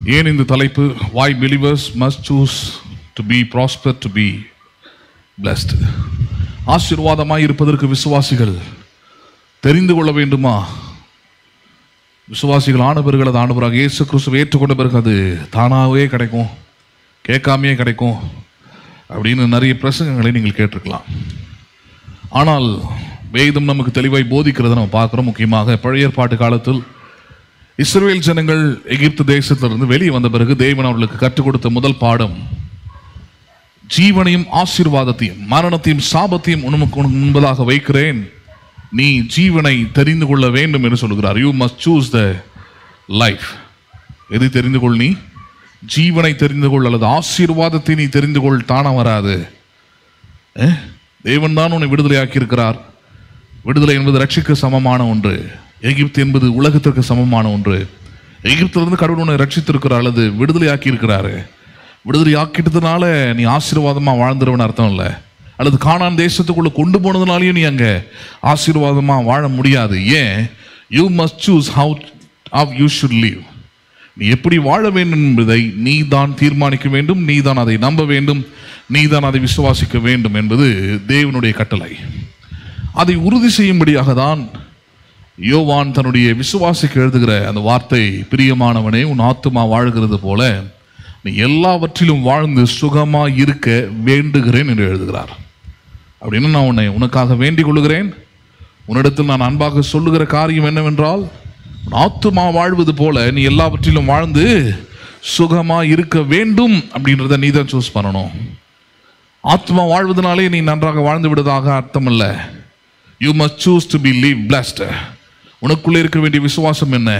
ஏன் இந்த தலைப்பு? Why believers must choose to be prosper, to be blessed. ஆசீர்வாதமாய் இருப்பதற்கு விசுவாசிகள் தெரிந்து கொள்ள வேண்டுமா? விசுவாசிகள் ஆனவர்கள் அது ஆண்டவராக இயேசு கிறிஸ்துவை ஏற்றுக்கொண்ட பிறகு அது தானாகவே கிடைக்கும், கேட்காமையே கிடைக்கும் அப்படின்னு நிறைய பிரசங்கங்களை நீங்கள் கேட்டிருக்கலாம். ஆனால் வேதம் நமக்கு தெளிவாய் போதிக்கிறத நம்ம பார்க்குறோம். முக்கியமாக பழைய ஏற்பாட்டு காலத்தில் இஸ்ரவேல் ஜனங்கள் எகிப்து தேசத்திலிருந்து வெளியே வந்த பிறகு தேவன் அவர்களுக்கு கற்றுக் கொடுத்த முதல் பாடம், ஜீவனையும் ஆசீர்வாதத்தையும் மரணத்தையும் சாபத்தையும் உனக்கு முன்பதாக வைக்கிறேன், நீ ஜீவனை தெரிந்து கொள்ள வேண்டும் என்று சொல்கிறார். You must choose the life. எது தெரிந்து கொள்? நீ ஜீவனை தெரிந்து கொள், அல்லது ஆசீர்வாதத்தை நீ தெரிந்து கொள். தானா வராது. தேவன் தான் உன்னை விடுதலையாக்கி இருக்கிறார். விடுதலை என்பது ரட்சிக்க சமமான ஒன்று. எகிப்து என்பது உலகத்திற்கு சமமான ஒன்று. எகிப்திலிருந்து கடவுள் உன்னை ரட்சித்திருக்கிறார் அல்லது விடுதலையாக்கி இருக்கிறாரு. விடுதலை ஆக்கிட்டதுனால நீ ஆசீர்வாதமா வாழ்ந்துருவன்னு அர்த்தம் இல்லை. அல்லது கானான் தேசத்துக்குள்ள கொண்டு போனதுனாலையும் நீ அங்க ஆசீர்வாதமா வாழ முடியாது. ஏன்? You must choose how you should live. நீ எப்படி வாழ வேண்டும் என்பதை நீ தான் தீர்மானிக்க வேண்டும், நீ தான் அதை நம்ப வேண்டும், நீ தான் அதை விசுவாசிக்க வேண்டும் என்பது தேவனுடைய கட்டளை. அதை உறுதி செய்யும்படியாக தான் யோவான் தன்னுடைய விசுவாசிக்கு எழுதுகிற அந்த வார்த்தை, பிரியமானவனே உன் ஆத்துமா வாழ்கிறது போல நீ எல்லாவற்றிலும் வாழ்ந்து சுகமா இருக்க வேண்டுகிறேன் என்று எழுதுகிறார். அப்படின்னு நான் உனக்காக வேண்டிக் கொள்ளுகிறேன். உன்னிடத்தில் நான் அன்பாக சொல்லுகிற காரியம் என்னவென்றால், ஆத்துமா வாழ்வது போல நீ எல்லாவற்றிலும் வாழ்ந்து சுகமா இருக்க வேண்டும் அப்படின்றத நீ தான் சூஸ் பண்ணணும். ஆத்மா வாழ்வதனாலே நீ நன்றாக வாழ்ந்து விடுவதாக அர்த்தம் அல்ல. You must choose to be live blessed. உனக்குள்ளே இருக்க வேண்டிய விசுவாசம் என்ன?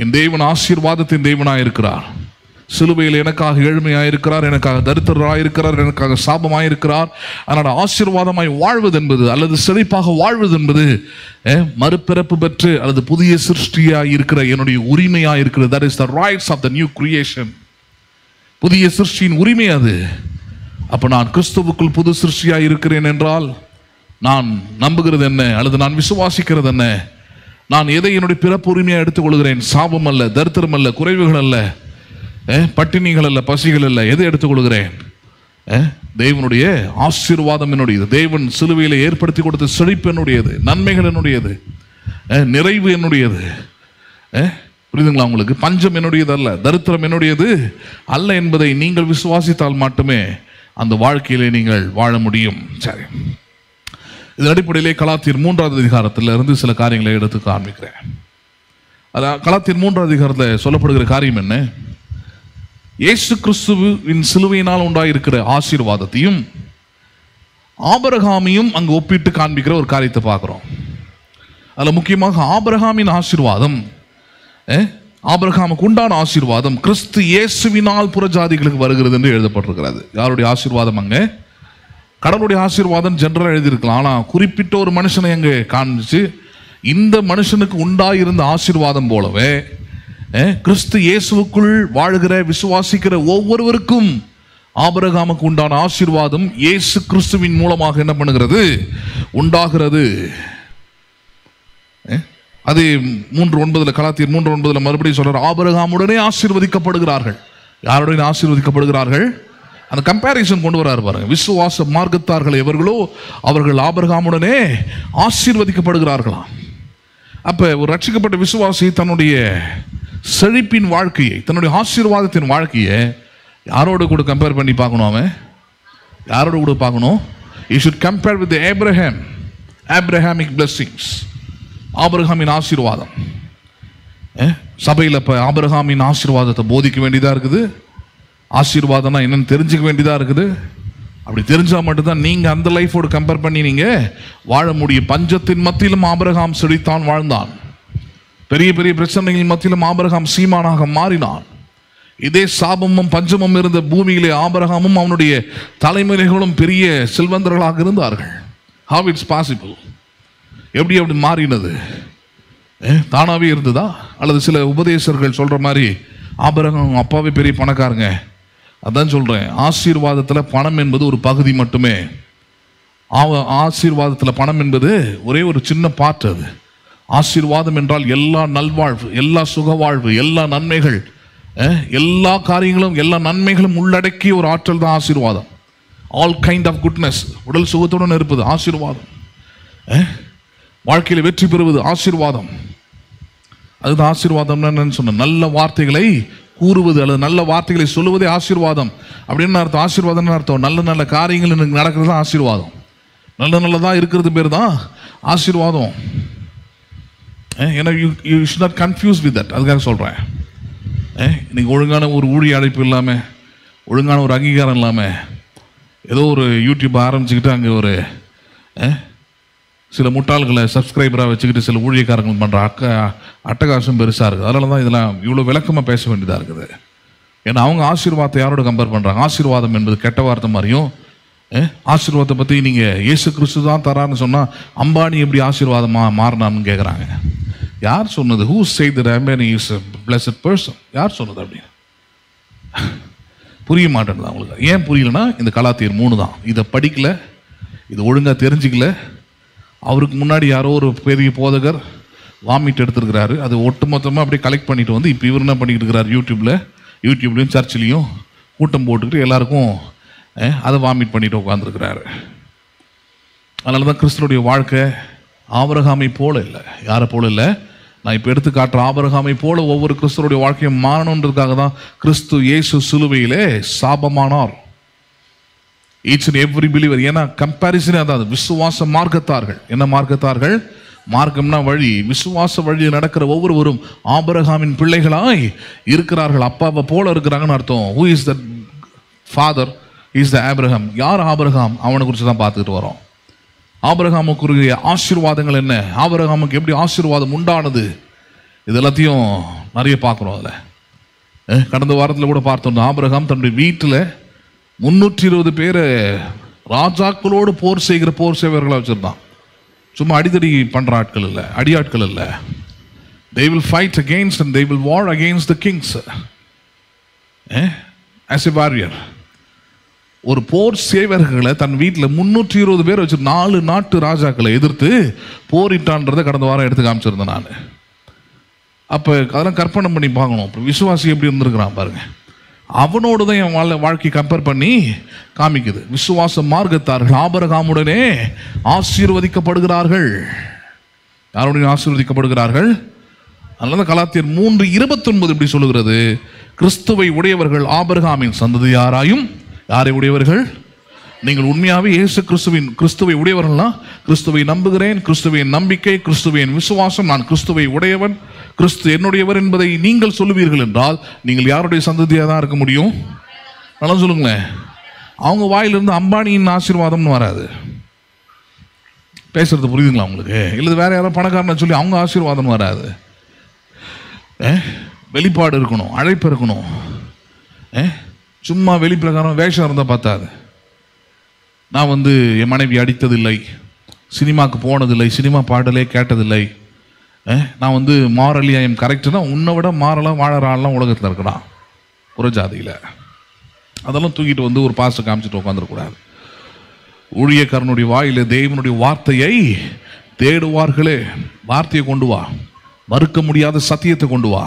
என் தேவன் ஆசீர்வாதத்தின் தேவனாக இருக்கிறார். சிலுவையில் எனக்காக ஏழ்மையாக இருக்கிறார், எனக்காக தரித்திரராக இருக்கிறார், எனக்காக சாபமாக இருக்கிறார். அதனால் ஆசீர்வாதமாய் வாழ்வது என்பது அல்லது செழிப்பாக வாழ்வது என்பது மறுபிறப்பு பெற்று அல்லது புதிய சிருஷ்டியாக இருக்கிற என்னுடைய உரிமையாக இருக்கிறது. that is the rights of the new creation. புதிய சிருஷ்டியின் உரிமை அது. அப்போ நான் கிறிஸ்துவுக்குள் புது சிருஷ்டியாக இருக்கிறேன் என்றால் நான் நம்புகிறது என்ன அல்லது நான் விசுவாசிக்கிறது என்ன? நான் எதை என்னுடைய பிறப்பு உரிமையாக எடுத்துக்கொள்கிறேன்? சாபம் அல்ல, தரித்திரம் அல்ல, குறைவுகள் அல்ல, பட்டினிகள் அல்ல, பசிகள் அல்ல. எதை எடுத்துக்கொள்கிறேன்? தேவனுடைய ஆசீர்வாதம் என்னுடையது. தேவன் சிலுவையில ஏற்படுத்தி கொடுத்த செழிப்பு என்னுடையது, நன்மைகள் என்னுடையது, நிறைவு என்னுடையது. புரியுதுங்களா உங்களுக்கு? பஞ்சம் என்னுடையது அல்ல, தரித்திரம் என்னுடையது அல்ல என்பதை நீங்கள் விசுவாசித்தால் மட்டுமே அந்த வாழ்க்கையிலே நீங்கள் வாழ முடியும். சரி, இதன் அடிப்படையிலே கலாத்தியர் 3வது அதிகாரத்தில் இருந்து சில காரியங்களை எடுத்து காண்பிக்கிறேன். அதான் கலாத்தியர் 3வது அதிகாரத்தில் சொல்லப்படுகிற காரியம் என்ன? இயேசு கிறிஸ்துவின் சிலுவையினால் உண்டாயிருக்கிற ஆசீர்வாதத்தையும் ஆபிரகாமையும் அங்கு ஒப்பிட்டு காண்பிக்கிற ஒரு காரியத்தை பார்க்கிறோம். அதில் முக்கியமாக ஆபிரகாமின் ஆசீர்வாதம், ஆபிரகாமுக்கு உண்டான ஆசீர்வாதம் கிறிஸ்து இயேசுவினால் புறஜாதிகளுக்கு வருகிறது என்று எழுதப்பட்டிருக்கிறது. யாருடைய ஆசீர்வாதம்? அங்கே கடவுளுடைய ஆசீர்வாதம் ஜெனரலாக எழுதியிருக்கலாம். ஆனால் குறிப்பிட்ட ஒரு மனுஷனை அங்கே காண்பிச்சு இந்த மனுஷனுக்கு உண்டாயிருந்த ஆசீர்வாதம் போலவே கிறிஸ்து இயேசுவுக்குள் வாழ்கிற விசுவாசிக்கிற ஒவ்வொருவருக்கும் ஆபிரகாமுக்கு உண்டான ஆசீர்வாதம் இயேசு கிறிஸ்துவின் மூலமாக என்ன பண்ணுகிறது? உண்டாகிறது. அது 3:9 கலாத்தியர் 3:9 மறுபடியும் சொல்றார், ஆபிரகாமுடனே ஆசீர்வதிக்கப்படுகிறார்கள். யாருடன் ஆசீர்வதிக்கப்படுகிறார்கள்? அந்த கம்பேரிசன் கொண்டு வராரு பாருங்க. விசுவாச மார்க்கத்தார்கள் எவர்களோ அவர்கள் ஆபிரகாமுடனே ஆசீர்வதிக்கப்படுகிறார்களாம். அப்ப ஒரு ரட்சிக்கப்பட்ட விசுவாசி தன்னுடைய செழிப்பின் வாழ்க்கையை, தன்னுடைய ஆசீர்வாதத்தின் வாழ்க்கையை யாரோடு கூட கம்பேர் பண்ணி பார்க்கணும்? அவன் யாரோடு கூட பார்க்கணும்? You should compare with the Abrahamic blessings. ஆபிரகாமின் ஆசீர்வாதம். சபையில் இப்ப ஆபிரகாமின் ஆசீர்வாதத்தை போதிக்க வேண்டியதா இருக்குது. ஆசீர்வாதம்னா என்னன்னு தெரிஞ்சுக்க வேண்டியதா இருக்குது. அப்படி தெரிஞ்சா மட்டும்தான் நீங்க அந்த லைஃபோடு கம்பேர் பண்ணி நீங்க வாழ முடியும். பஞ்சத்தின் மத்தியிலும் ஆபிரகாம் செழித்தான், வாழ்ந்தான். பெரிய பெரிய பிரச்சனைகள் மத்தியிலும் ஆபிரகாம் சீமானாக மாறினான். இதே சாபமும் பஞ்சமும் இருந்த பூமியிலே ஆபிரகாமும் அவனுடைய தலைமுறைகளும் பெரிய செல்வந்தர்களாக இருந்தார்கள். How it's possible? எப்படி மாறினது? தானாவே இருந்ததா? அல்லது சில உபதேசர்கள் சொல்ற மாதிரி ஆபிரகாம் அப்பாவே பெரிய பணக்காரங்க? அதான் சொல்றேன், ஆசீர்வாதத்தில் பணம் என்பது ஒரு பகுதி மட்டுமே. ஆசீர்வாதத்தில் பணம் என்பது ஒரே ஒரு சின்ன பார்ட். அது ஆசீர்வாதம் என்றால் எல்லா நல்வாழ்வு, எல்லா சுகவாழ்வு, எல்லா நன்மைகள் எல்லா காரியங்களும் எல்லா நன்மைகளும் உள்ளடக்கிய ஒரு ஆற்றல் தான் ஆசீர்வாதம். ஆல் கைண்ட் ஆஃப் குட்னஸ், உடல் சுகத்துடன் இருப்பது ஆசீர்வாதம். வாழ்க்கையில் வெற்றி பெறுவது ஆசீர்வாதம். அதுதான் ஆசீர்வாதம். என்னன்னு சொன்ன நல்ல வார்த்தைகளை கூறுவது அல்லது நல்ல வார்த்தைகளை சொல்லுவதே ஆசீர்வாதம். அப்படின்னு அர்த்தம். ஆசீர்வாதம்னு அர்த்தம் நல்ல நல்ல காரியங்கள் எனக்கு நடக்கிறது தான் ஆசீர்வாதம். நல்லதாக இருக்கிறது பேர் தான் ஆசீர்வாதம். ஏன்னா you should not confuse with that. அதுக்காக சொல்கிறேன். இன்னைக்கு ஒழுங்கான ஒரு ஊழிய அழைப்பு இல்லாமல், ஒழுங்கான ஒரு அங்கீகாரம் இல்லாமல், ஏதோ ஒரு யூடியூப் ஆரம்பிச்சுக்கிட்டு அங்கே ஒரு சில முட்டாள்களை சப்ஸ்கிரைபராக வச்சுக்கிட்டு சில ஊழியக்காரங்கள் பண்ணுற அட்டகாசம் பெருசாக இருக்குது. அதனால தான் இதெல்லாம் இவ்வளோ விளக்கமாக பேச வேண்டியதாக இருக்குது. ஏன்னா அவங்க ஆசீர்வாதத்தை யாரோட கம்பேர் பண்ணுறாங்க? ஆசீர்வாதம் என்பது கெட்ட வார்த்தை மாதிரியும், ஆசீர்வாதத்தை பற்றி நீங்கள் இயேசு கிறிஸ்து தான் தரான்னு சொன்னால் அம்பானி எப்படி ஆசீர்வாதமாக மாறினான்னு கேட்குறாங்க. யார் சொன்னது? Who said that Ambani is a blessed person? யார் சொன்னது? அப்படின்னு புரிய மாட்டேங்குது அவங்களுக்கு. ஏன் புரியலன்னா இந்த கலாத்தியர் 3 தான். இதை படிக்கல, இது ஒழுங்காக தெரிஞ்சிக்கல. அவருக்கு முன்னாடி யாரோ ஒரு பெரிய போதகர் வாமிட் எடுத்துருக்கிறாரு. அது ஒட்டுமொத்தமாக அப்படியே கலெக்ட் பண்ணிட்டு வந்து இப்போ இவர் என்ன பண்ணிக்கிட்டு இருக்கிறார்? யூடியூப்லேயும் சர்ச்சிலையும் கூட்டம் போட்டுக்கிட்டு எல்லாருக்கும் அதை வாமிட் பண்ணிட்டு உட்காந்துருக்கிறாரு. அதனால தான் கிறிஸ்துவோடைய வாழ்க்கை ஆபிரகாமை போல இல்லை. யாரை போல இல்லை? நான் இப்போ எடுத்து காட்டுற ஆபிரகாமை போல ஒவ்வொரு கிறிஸ்துவோடைய வாழ்க்கையை மாறணுன்றதுக்காக தான் கிறிஸ்து இயேசு சிலுவையிலே சாபமானார். Each and every believer. ஏன்னா கம்பேரிசனே அதாவது விசுவாச மார்க்கத்தார்கள். என்ன மார்க்கத்தார்கள்? மார்க்கம்னா வழி. விசுவாச வழியில் நடக்கிற ஒவ்வொருவரும் ஆபிரகாமின் பிள்ளைகளாய் இருக்கிறார்கள். அப்பாவை போல இருக்கிறாங்கன்னு அர்த்தம். Who is the father? Is the Abraham. யார் ஆபிரகாம்? அவனை குறித்து தான் பார்த்துக்கிட்டு வரோம். ஆபிரகாமுக்குரிய ஆசீர்வாதங்கள் என்ன? ஆபிரகாமுக்கு எப்படி ஆசீர்வாதம் உண்டானது? இது எல்லாத்தையும் நிறைய பார்க்குறோம். அதில் கடந்த வாரத்தில் கூட பார்த்தோம். ஆபிரகாம் தன்னுடைய வீட்டில் 320 பேரை ராஜாக்களோடு போர் செய்கிற போர் சேவர்களாக வச்சுருந்தான். சும்மா அடிதடி பண்ணுற ஆட்கள் இல்லை, அடியாட்கள் இல்லை. they will fight against and they will war against the kings as a warrior. ஒரு போர் சேவர்களை தன் வீட்டில் 320 பேர் வச்சு 4 நாட்டு ராஜாக்களை எதிர்த்து போரிட்டான்றதை கடந்த வாரம் எடுத்து காமிச்சிருந்தேன் நான். அப்போ அதெல்லாம் கற்பனை பண்ணி பார்க்கணும். இப்போ விசுவாசி எப்படி இருந்திருக்கிறான் பாருங்க. அவனோடு தான் என் வாழ்க்கை கம்பேர் பண்ணி காமிக்குது. விசுவாச மார்க்கத்தார்கள் ஆபிரகாமுடனே ஆசீர்வதிக்கப்படுகிறார்கள். யாருடைய ஆசீர்வதிக்கப்படுகிறார்கள்? அதனால கலாத்தியர் 3:29 இப்படி சொல்லுகிறது, கிறிஸ்துவை உடையவர்கள் ஆபிரகாமின் சந்ததியாராயும். யாரை உடையவர்கள்? நீங்கள் உண்மையாகவே இயேசு கிறிஸ்துவை உடையவர்கள்னா, கிறிஸ்துவை நம்புகிறேன், கிறிஸ்துவின் நம்பிக்கை, கிறிஸ்துவின் விசுவாசம், நான் கிறிஸ்துவை உடையவன், கிறிஸ்து என்னுடையவர் என்பதை நீங்கள் சொல்லுவீர்கள் என்றால் நீங்கள் யாருடைய சந்ததியாக தான் இருக்க முடியும்? நல்லா சொல்லுங்களேன். அவங்க வாயிலிருந்து அம்பானியின் ஆசீர்வாதம்னு வராது. பேசுறது புரியுதுங்களா உங்களுக்கு? இல்லை வேற யாரோ பணக்காரனை சொல்லி அவங்க ஆசீர்வாதம் வராது. வெளிப்பாடு இருக்கணும், அழைப்பு இருக்கணும். சும்மா வெளிப்பிரகாரம் வேஷம் இருந்தால் பார்த்தாது. நான் என் மனைவி அடித்ததில்லை, சினிமாவுக்கு போனதில்லை, சினிமா பாடலே கேட்டதில்லை, நான் மாரலி ஐ எம் கரெக்டுனா உன்னை விட மாறலாம் வாழற ஆள்லாம் உலகத்தில் இருக்கிறான் புறஜாதியில். அதெல்லாம் தூக்கிட்டு ஒரு பாஸ்டர் காமிச்சிட்டு உட்காந்துருக்கூடாது. ஊழியக்காரனுடைய வாயில தேவனுடைய வார்த்தையை தேடுவார்களே. வார்த்தையை கொண்டு வா, மறுக்க முடியாத சத்தியத்தை கொண்டு வா.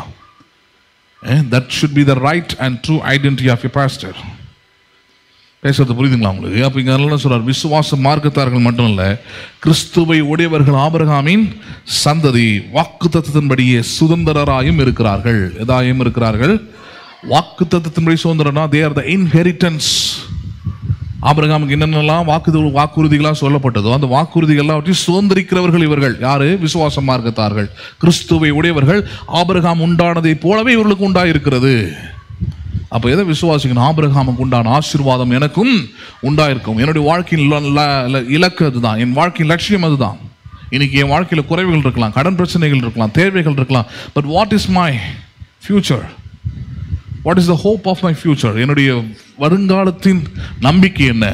That should be the right and true identity of a pastor. பேசுறது புரியுதுங்களா உங்களுக்கு? அப்போ இங்கே நல்லா சொல்றார், விசுவாச மார்க்கத்தார்கள் மட்டும் இல்லை, கிறிஸ்துவை உடையவர்கள் ஆபிரகாமின் சந்ததி, வாக்கு தத்தத்தின்படியே சுதந்திரராயும் இருக்கிறார்கள். எதாயும் இருக்கிறார்கள்? வாக்கு தத்தத்தின்படி சுதந்திரனா, they are the inheritance. ஆபிரகாமுக்கு என்னென்னலாம் வாக்குறுதிகளாக சொல்லப்பட்டதோ அந்த வாக்குறுதிகள்லாம் வச்சு சுதந்திரிக்கிறவர்கள் இவர்கள். யாரு? விசுவாச மார்க்கத்தார்கள், கிறிஸ்துவை உடையவர்கள். ஆபிரகாம் உண்டானதை போலவே இவர்களுக்கு உண்டாயிருக்கிறது. அப்போ எதை விசுவாசிக்கணும்? ஆபிரகாமுக்கு உண்டான ஆசீர்வாதம் எனக்கும் உண்டாயிருக்கும். என்னுடைய வாழ்க்கையின் இலக்கு அதுதான், என் வாழ்க்கையின் லட்சியம் அதுதான். இன்னைக்கு என் வாழ்க்கையில் குறைவுகள் இருக்கலாம், கடன் பிரச்சனைகள் இருக்கலாம், தேவைகள் இருக்கலாம். But what is my future? What is the hope of my future? என்னுடைய வருங்காலத்தின் நம்பிக்கை என்ன?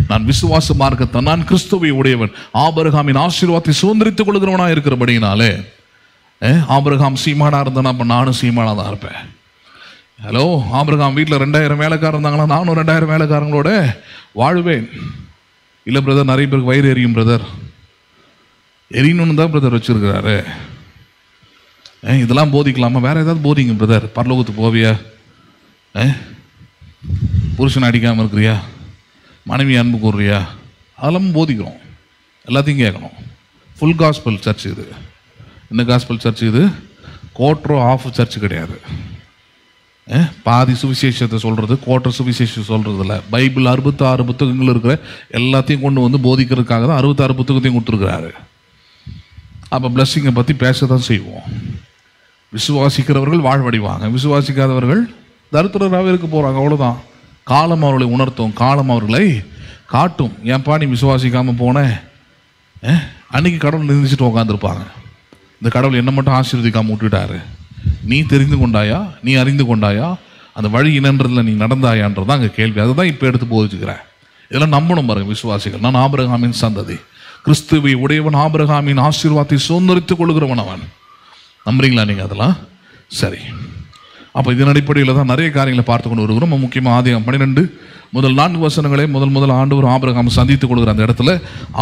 நான் விசுவாச மார்க்கத்தான், நான் கிறிஸ்துவை உடையவன், ஆபிரகாமின் ஆசீர்வாதத்தை சுதந்திரித்துக் கொள்கிறவனா இருக்கிறபடினாலே. ஆபிரகாம் சீமானா இருந்தானா, அப்போ நானும் சீமானா தான் இருப்பேன். ஹலோ, ஆபிரகாம் வீட்டில் 2000 வேலைக்காரர் இருந்தாங்களா, நானும் 2000 வேலைக்காரங்களோட வாழுவேன். இல்லை பிரதர், நிறைய பேருக்கு வயிறு எரியும் பிரதர். எரியணும்னு தான் பிரதர் வச்சிருக்கிறாரு. இதெல்லாம் போதிக்கலாமா? வேற ஏதாவது போதிங்க பிரதர். பரலோகத்துக்கு போவியா? புருஷனை அடிக்காமல் இருக்கிறியா? மனைவி அன்பு கூறுறியா? அதெல்லாம் போதிக்கிறோம். எல்லாத்தையும் கேட்கணும். ஃபுல் காஸ்பல் சர்ச் இது. என்ன காஸ்பல் சர்ச் இது? கோட்ரோ ஆஃப் சர்ச் கிடையாது. பாதி சுவிசேஷத்தை சொல்கிறது, கோட்டர் சுவிசேஷம் சொல்கிறது இல்லை. பைபிள் 66 புத்தகங்கள் இருக்கிற எல்லாத்தையும் கொண்டு வந்து போதிக்கிறதுக்காக தான் 66 புத்தகத்தையும் கொடுத்துருக்கிறாரு. அப்போ பிளஸ்ஸிங்கை பற்றி பேச தான் செய்வோம். விசுவாசிக்கிறவர்கள் வாழ்வடைவாங்க, விசுவாசிக்காதவர்கள் தரித்திரராகவே இருக்க போகிறாங்க. அவ்வளோதான். காலம் அவர்களை உணர்த்தும், காலம் அவர்களை காட்டும். ஏன்பா நீ விசுவாசிக்காமல் போன? அன்னைக்கு கடவுள் நிந்திச்சுட்டு உட்காந்துருப்பாங்க. இந்த கடவுள் என்ன மட்டும் ஆசீர்வதிக்காமல் விட்டுட்டாரு. நீ தெரிந்து கொண்டாயா? நீ அறிந்து கொண்டாயா? அந்த வழி என்னன்றதுல நீ நடந்தாயான்றதான் அங்கே கேள்வி. அதை தான் இப்போ எடுத்து போதிச்சுக்கிறேன். இதெல்லாம் நம்பணும் பாருங்க விசுவாசிகள். நான் ஆபிரகாமின் சந்ததி, கிறிஸ்துவை உடையவன், ஆபிரகாமின் ஆசீர்வாதத்தை சுதந்திரித்துக் கொள்கிறவன் அவன். நம்புறீங்களா நீங்கள்? அதெல்லாம் சரி. அப்போ இதன் அடிப்படையில் தான் நிறைய காரியங்களை பார்த்து கொண்டு வருகிறோம். முக்கியமாக ஆதியாகமம் 12 முதல் 4 வசனங்களே முதல் ஆண்டவர் ஆபிரகாம் சந்தித்துக் கொள்கிற அந்த இடத்துல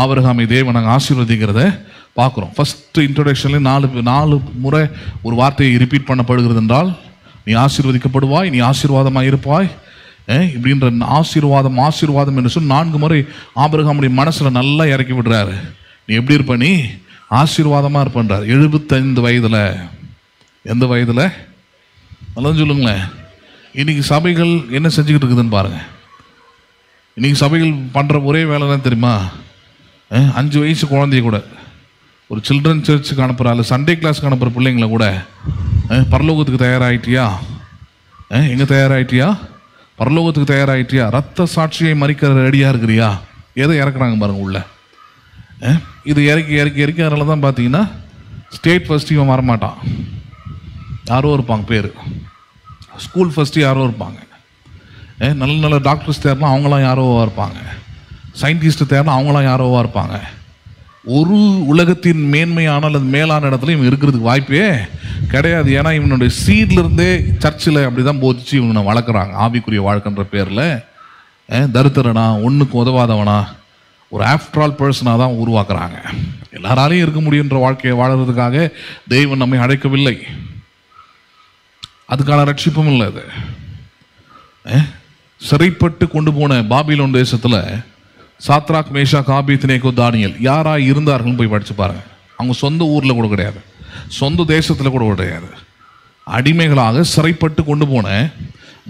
ஆபிரகாமை தேவன் நாங்கள் ஆசீர்வதிக்கிறத பார்க்குறோம். ஃபர்ஸ்ட் இன்ட்ரோடக்ஷன்லேயே 4 முறை ஒரு வார்த்தையை ரிப்பீட் பண்ணப்படுகிறது என்றால், நீ ஆசீர்வதிக்கப்படுவாய், நீ ஆசீர்வாதமாக இருப்பாய் இப்படின்ற ஆசீர்வாதம் என்று சொல்லி 4 முறை ஆபிரகாமுடைய மனசில் நல்லா இறக்கி விடுறாரு. நீ எப்படி இருப்ப? நீ ஆசீர்வாதமாக இருப்பன்றார். 75 வயதில். எந்த வயதில்? நல்லா சொல்லுங்களேன். இன்னைக்கு சபைகள் என்ன செஞ்சுக்கிட்டு இருக்குதுன்னு பாருங்கள். இன்னைக்கு சபைகள் பண்ணுற ஒரே வேலை தான் தெரியுமா? 5 வயசு குழந்தைய கூட ஒரு சில்ட்ரன் சர்ச்சுக்கு அனுப்புகிறா, இல்லை சண்டே கிளாஸ்க்கு அனுப்புகிற பிள்ளைங்களை கூட பரலோகத்துக்கு தயாராகிட்டியா? எங்கே தயாராகிட்டியா? பரலோகத்துக்கு தயாராகிட்டியா? ரத்த சாட்சியை மறிக்கிற ரெடியாக இருக்கிறியா? எதை இறக்குறாங்க பாருங்க உள்ள. இது இறக்கி அதனால தான் பார்த்தீங்கன்னா ஸ்டேட் ஃபர்ஸ்ட் இவன் வரமாட்டான், யாரோ இருப்பாங்க பேர். ஸ்கூல் ஃபஸ்ட்டு யாரோ இருப்பாங்க. நல்ல டாக்டர்ஸ் தேர்னா அவங்களாம் யாரோவா இருப்பாங்க. சயின்டிஸ்ட் தேர்னா அவங்களாம் யாரோவா இருப்பாங்க. ஒரு உலகத்தின் மேன்மையான அல்லது மேலான இடத்துல இவன் இருக்கிறதுக்கு வாய்ப்பே கிடையாது. ஏன்னா இவனுடைய சீட்லேருந்தே சர்ச்சில் அப்படி தான் போதிச்சு இவனை வளர்க்குறாங்க. ஆவிக்குரிய வாழ்க்கைன்ற பேரில் தரித்திரனா, ஒன்றுக்கு உதவாதவனா, ஒரு ஆஃப்டர் ஆல் பர்சனாக தான் உருவாக்குறாங்க. எல்லாராலையும் இருக்க முடியுன்ற வாழ்க்கையை வாழறதுக்காக தெய்வன் நம்மை அழைக்கவில்லை. அதுக்கான ரட்சிப்பும் இல்லை. அது சிறைப்பட்டு கொண்டு போன பாபிலோன் தேசத்தில் சாத்ராக், மேஷாக், ஆபேத்நேகோ, தானியேல் யாராக இருந்தார்கள்னு போய் படித்து பாருங்க. அவங்க சொந்த ஊரில் கூட கிடையாது, சொந்த தேசத்தில் கூட கிடையாது. அடிமைகளாக சிறைப்பட்டு கொண்டு போன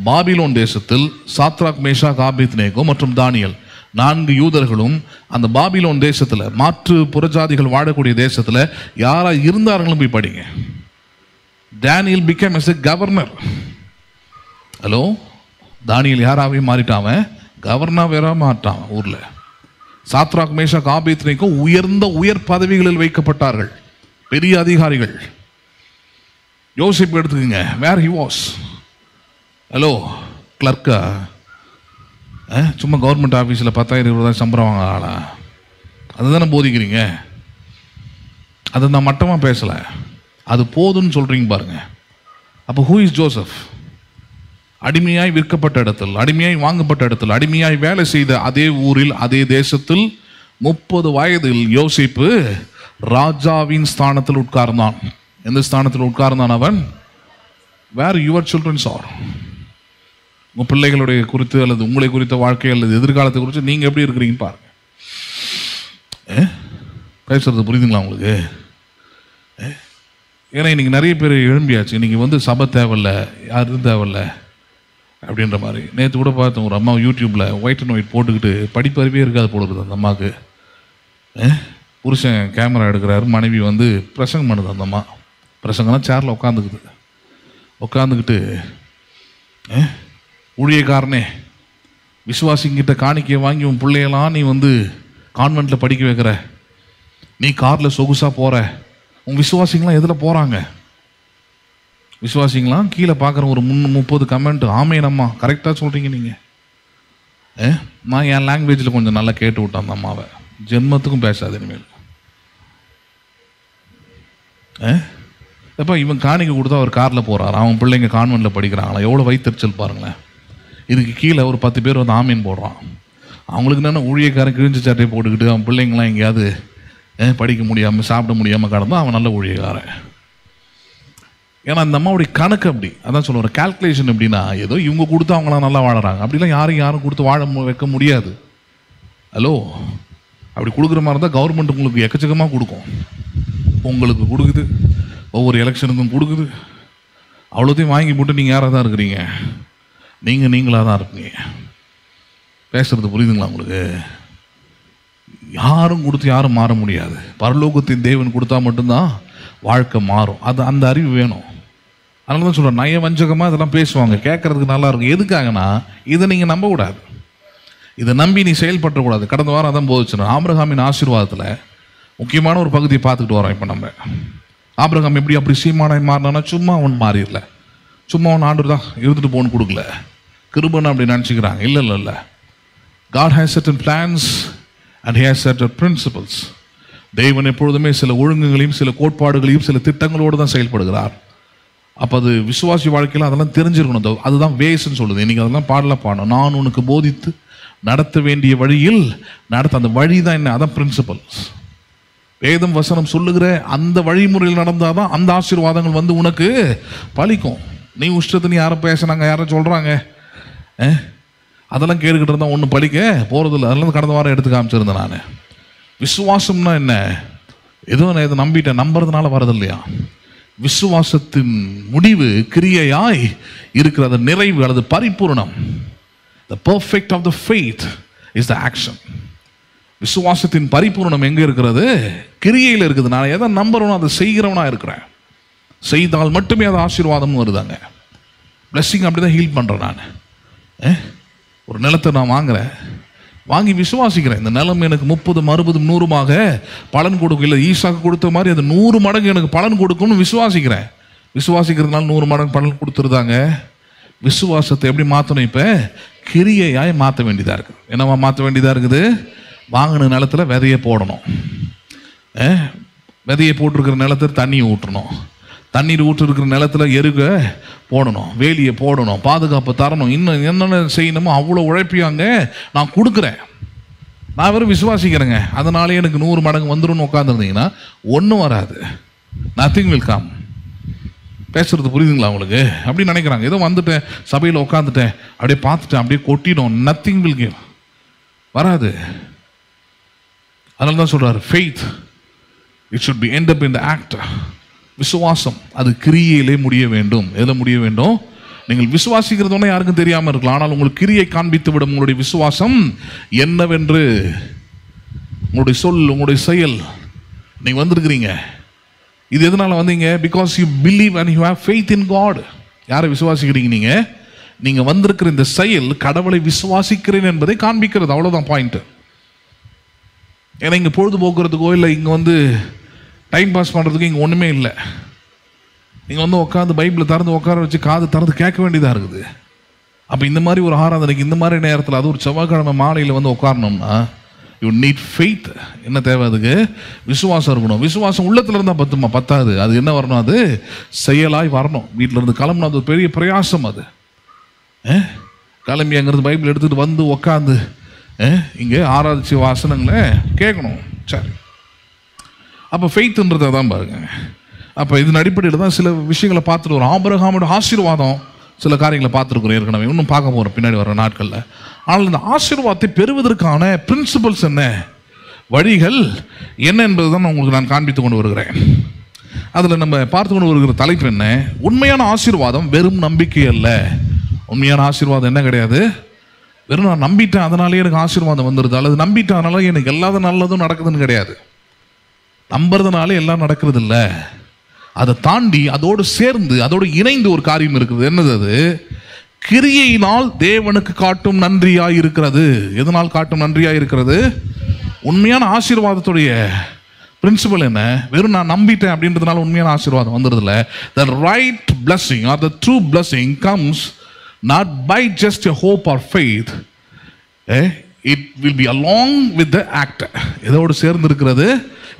பாபிலோன் தேசத்தில் சாத்ராக், மேஷாக், ஆபேத்நேகோ மற்றும் தானியேல் 4 யூதர்களும் அந்த பாபிலோன் தேசத்தில், மாற்று புறஜாதிகள் வாழக்கூடிய தேசத்தில் யாராக இருந்தார்களும் போய் படிங்க. Daniel became as a governor. Hello, தானியேல் யாராவே மாறிட்டான்? கவர்னர் வேற மாட்டான் ஊரில். சாத்ராக், மேஷாக், ஆபேத்நேகோ உயர் பதவிகளில் வைக்கப்பட்டார்கள், பெரிய அதிகாரிகள். யோசேப்பு எடுத்துக்கங்க, வேர் ஹி வாஸ். ஹலோ, கிளர்க்கா? சும்மா கவர்மெண்ட் ஆஃபீஸில் 10,000-20,000 சம்பளம் வாங்க ஆளா? அதுதானே போதிக்கிறீங்க. அதை நான் மட்டமாக பேசலை, அது போதுன்னு சொல்கிறீங்க பாருங்க. அப்போ ஹூ இஸ் ஜோசப்? அடிமையாய் விற்கப்பட்ட இடத்தில், அடிமையாய் வாங்கப்பட்ட இடத்தில், அடிமையாய் வேலை செய்த அதே ஊரில், அதே தேசத்தில் 30 வயதில் யோசேப்பு ராஜாவின் ஸ்தானத்தில் உட்கார்ந்தான். எந்த ஸ்தானத்தில் உட்கார்ந்தான் அவன்? வேர் யுவர் சில்ட்ரன்ஸ் ஆர். உங்கள் பிள்ளைகளுடைய குறித்து அல்லது உங்களை குறித்த வாழ்க்கை அல்லது எதிர்காலத்தை குறித்து நீங்கள் எப்படி இருக்கிறீங்கன்னு பாருங்க. பேசுறது புரியுதுங்களா உங்களுக்கு? ஏன்னா இன்னைக்கு நிறைய பேர் எழும்பியாச்சு. இன்னைக்கு சபை தேவையில்லை, யாரும் தேவையில்லை அப்படின்ற மாதிரி. நேற்று கூட பார்த்தோம், ஒரு அம்மா யூடியூப்பில் ஒயிட் அண்ட் ஒயிட் போட்டுக்கிட்டு படிப்பறிவே இருக்காது போடுறது அந்த அம்மாவுக்கு. புருஷன் கேமரா எடுக்கிறாரு, மனைவி பிரசங்கம் பண்ணுது. அந்த அம்மா பிரசங்கம்லாம் சேரில் உட்காந்துக்கிட்டு ஊழியக்காரனே, விசுவாசிங்கிட்ட காணிக்கையை வாங்கி உன் பிள்ளையெல்லாம் நீ கான்வென்ட்டில் படிக்க வைக்கிற, நீ காரில் சொகுசாக போகிற, உன் விசுவாசிங்களாம் எதில் போகிறாங்க? விசுவாசிங்களாம் கீழே பார்க்குற ஒரு 30 கமெண்ட், ஆமேனம்மா கரெக்டாக சொல்கிறீங்க நீங்கள். நான் என் லாங்குவேஜில் கொஞ்சம் நல்லா கேட்டு விட்டேன் அந்த அம்மாவை. ஜென்மத்துக்கும் பேசாது இனிமேல். எப்போ இவன் காணிக்கை கொடுத்தா அவர் காரில் போகிறார், அவன் பிள்ளைங்க கான்வென்ட்டில் படிக்கிறாங்களா? எவ்வளோ வயிற்றுச்சல் பாருங்களேன். இதுக்கு கீழே ஒரு 10 பேர் ஆமீன் போடுறான். அவங்களுக்கு என்னென்ன ஊழியக்காரன் கிழிஞ்ச சட்டையை போட்டுக்கிட்டு அவன் பிள்ளைங்களாம் எங்கேயாவது படிக்க முடியாமல் சாப்பிட முடியாமல் கடந்தால் அவன் நல்ல ஊழியக்காரன். ஏன்னா அந்த அம்மாவுடைய கணக்கு அப்படி. அதான் சொல்லுவார், கால்குலேஷன் எப்படின்னா, ஏதோ இவங்க கொடுத்து அவங்களாம் நல்லா வாழறாங்க, அப்படிலாம் யாரும் கொடுத்து வாழ வைக்க முடியாது. ஹலோ, அப்படி கொடுக்குற மாதிரி இருந்தால் கவர்மெண்ட் உங்களுக்கு எக்கச்சக்கமாக கொடுக்கும். உங்களுக்கு கொடுக்குது, ஒவ்வொரு எலெக்ஷனுக்கும் கொடுக்குது, அவ்வளோத்தையும் வாங்கி போட்டு நீங்கள் யாராக தான் இருக்கிறீங்க, நீங்களாக தான் இருக்கீங்க. பேசுறது புரியுதுங்களா உங்களுக்கு? யாரும் கொடுத்து யாரும் மாற முடியாது. பரலோகத்தின் தேவன் கொடுத்தா மட்டும்தான் வாழ்க்கை மாறும். அது அந்த அறிவு வேணும். அதனால தான் சொல்கிறேன், நய வஞ்சகமாக இதெல்லாம் பேசுவாங்க, கேட்கறதுக்கு நல்லா இருக்கும். எதுக்காகனா, இதை நீங்கள் நம்பக்கூடாது, இதை நம்பி நீ செயல்பற்றக்கூடாது. கடந்த வாரம் அதான் போதிச்சு, ஆபிரகாமின் ஆசீர்வாதத்தில் முக்கியமான ஒரு பகுதியை பார்த்துக்கிட்டு வரோம். இப்போ நம்ம ஆபிரகாம் எப்படி அப்படி சீமானாய் மாறினான்னா, சும்மா அவன் மாறிடல, சும்மா அவன் ஆண்டு தான் இருந்துட்டு போன்னு கொடுக்கல, கிருபன்னு அப்படி நினச்சிக்கிறாங்க. இல்லை, God has certain plans and he has certain principles. தேவன் எப்பொழுதுமே சில ஒழுங்குகளையும் சில கோட்பாடுகளையும் சில திட்டங்களோடு தான் செயல்படுகிறார். அப்போ அது விசுவாசி வாழ்க்கையில் அதெல்லாம் தெரிஞ்சிருக்கணும். அதுதான் வேஸ்ன்னு சொல்லுது. இன்னைக்கு அதெல்லாம் பாடணும். நான் உனக்கு போதித்து நடத்த வேண்டிய வழியில் நடத்த, அந்த வழி தான் என்ன, அதான் பிரின்சிபல்ஸ். வேதம் வசனம் சொல்லுகிற அந்த வழிமுறையில் நடந்தால் தான் அந்த ஆசீர்வாதங்கள் வந்து உனக்கு பலிக்கும். நீ உஷ்டத்தை நீ யாரும் பேசுனாங்க, யாரும் சொல்கிறாங்க, அதெல்லாம் கேட்டுக்கிட்டு இருந்தால் ஒன்றும் படிக்க போகிறதில்ல. அதெல்லாம் கடந்த வாரம் எடுத்து காமிச்சிருந்தேன் நான். விசுவாசம்னா என்ன? ஏதோ நான் இதை நம்பிட்டேன், நம்புறதுனால வரது இல்லையா. விசுவாசத்தின் முடிவு கிரியையாய் இருக்கிற நிறைவு அல்லது பரிபூர்ணம். The perfect of the faith is the action. விசுவாசத்தின் பரிபூர்ணம் எங்கே இருக்கிறது? கிரியையில் இருக்குது. நான் எதை நம்புறேனோ அதை செய்கிறவனா இருக்கிறேன். செய்தால் மட்டுமே அது ஆசீர்வாதமும் வருதாங்க. பிளஸ்ஸிங் அப்படி தான் ஹீல் பண்ணுறேன் நான். ஒரு நிலத்தை நான் வாங்குறேன், வாங்கி விசுவாசிக்கிறேன், இந்த நிலம் எனக்கு 30, 60, 100மாக பலன் கொடுக்கும். இல்லை, ஈசாக்கு கொடுத்த மாதிரி அது 100 மடங்கு எனக்கு பலன் கொடுக்கும்னு விசுவாசிக்கிறேன். விசுவாசிக்கிறதுனால 100 மடங்கு பலன் கொடுத்துருதாங்க. விசுவாசத்தை எப்படி மாற்றணும்? இப்போ கிரியையாய் மாற்ற வேண்டியதாக இருக்குது. என்னவா மாற்ற வேண்டியதாக இருக்குது? வாங்கின நிலத்தில் விதையை போடணும், விதையை போட்டிருக்கிற நிலத்தில் தண்ணி ஊற்றணும், தண்ணீர் ஊற்றிருக்கிற நிலத்தில் எருக போடணும், வேலியை போடணும், பாதுகாப்பு தரணும், இன்னும் என்னென்ன செய்யணுமோ அவ்வளோ உழைப்பியாங்க நான் கொடுக்குறேன். நான் வெறும் விசுவாசிக்கிறேங்க, அதனாலே எனக்கு 100 மடங்கு வந்துடும் உட்காந்துருந்தீங்கன்னா ஒன்றும் வராது. Nothing will come. பேசுறது புரியுதுங்களா உங்களுக்கு? அப்படி நினைக்கிறாங்க, ஏதோ வந்துட்டேன் சபையில் உட்காந்துட்டேன் அப்படியே பார்த்துட்டேன் அப்படியே கொட்டிடும், நத்திங் வில் கிவ், வராது. அதனால தான் சொல்றாரு, faith it should be end up in the act. விசுவாசம் அது கிரியையிலே முடிய வேண்டும். எதில் முடிய வேண்டும்? நீங்கள் விசுவாசிக்கிறதுனா யாருக்கும் தெரியாமல் இருக்கலாம், ஆனால் உங்களுக்கு கிரியை காண்பித்து விடும் உங்களுடைய விசுவாசம் என்னவென்று. உங்களுடைய சொல், உங்களுடைய செயல். நீங்கள் வந்திருக்கிறீங்க, இது எதனால வந்தீங்க? Because you believe and you have faith in God. யாரை விசுவாசிக்கிறீங்க? நீங்கள் வந்திருக்கிற இந்த செயல் கடவுளை விசுவாசிக்கிறேன் என்பதை காண்பிக்கிறது. அவ்வளோதான் பாயிண்ட். ஏன்னா இங்கே பொழுதுபோக்குறதுக்கோ இல்லை இங்கே வந்து டைம் பாஸ் பண்ணுறதுக்கு இங்கே ஒன்றுமே இல்லை. நீங்கள் வந்து உட்காந்து பைபிளை திறந்து உட்கார வச்சு காது திறந்து கேட்க வேண்டியதாக இருக்குது. அப்போ இந்த மாதிரி ஒரு ஆராதனைக்கு இந்த மாதிரி நேரத்தில், அது ஒரு செவ்வாய்க்கிழமை மாலையில் வந்து உட்காரணும்னா யூ நீட் ஃபெய்த். என்ன தேவை? அதுக்கு விசுவாசம் இருக்கணும். விசுவாசம் உள்ளத்தில் இருந்தால் பத்தாது, அது என்ன வரணும்? அது செயலாய் வரணும். வீட்டில் இருந்து கிளம்பணும், அது பெரிய பிரயாசம். அது கிளம்பி அங்கிருந்து பைபிள் எடுத்துகிட்டு வந்து உட்காந்து இங்கே ஆராய்ச்சி வாசனங்களை கேட்கணும். சரி, அப்போ ஃபெய்த்துன்றதை தான் பாருங்க. அப்போ இதன் அடிப்படையில் தான் சில விஷயங்களை பார்த்துட்டு வரோம். ஆபிரகாமோட ஆசீர்வாதம் சில காரியங்களை பார்த்துருக்குறோம் ஏற்கனவே, இன்னும் பார்க்க போகிறோம் பின்னாடி வர நாட்களில். ஆனால் இந்த ஆசீர்வாதத்தை பெறுவதற்கான பிரின்சிபல்ஸ் என்ன, வழிகள் என்ன என்பது தான் உங்களுக்கு நான் காண்பித்து கொண்டு வருகிறேன். அதில் நம்ம பார்த்து கொண்டு வருகிற தலைப்பு என்ன? உண்மையான ஆசீர்வாதம் வெறும் நம்பிக்கை அல்ல. உண்மையான ஆசீர்வாதம் என்ன கிடையாது? வெறும் நான் நம்பிட்டேன் அதனாலே எனக்கு ஆசீர்வாதம் வந்துடுது, அல்லது நம்பிட்டேன் அதனால எனக்கு எல்லாத நல்லதும் நடக்குதுன்னு கிடையாது. நம்புறதுனாலே எல்லாம் நடக்கிறது இல்லை. அதை தாண்டி அதோடு சேர்ந்து அதோடு இணைந்து ஒரு காரியம் இருக்குது. என்னது அது? கிரியையினால் தேவனுக்கு காட்டும் நன்றியாய் இருக்கிறது. எதனால் காட்டும் நன்றியாய் இருக்கிறது? உண்மையான ஆசீர்வாதத்துடைய பிரின்சிபல் என்ன? வெறும் நான் நம்பிட்டேன் அப்படின்றதுனால உண்மையான ஆசீர்வாதம் வந்துடுது இல்லை. The right blessing or the true blessing comes not by just a hope or faith. It will be along with the act. எதோடு சேர்ந்து இருக்கிறது?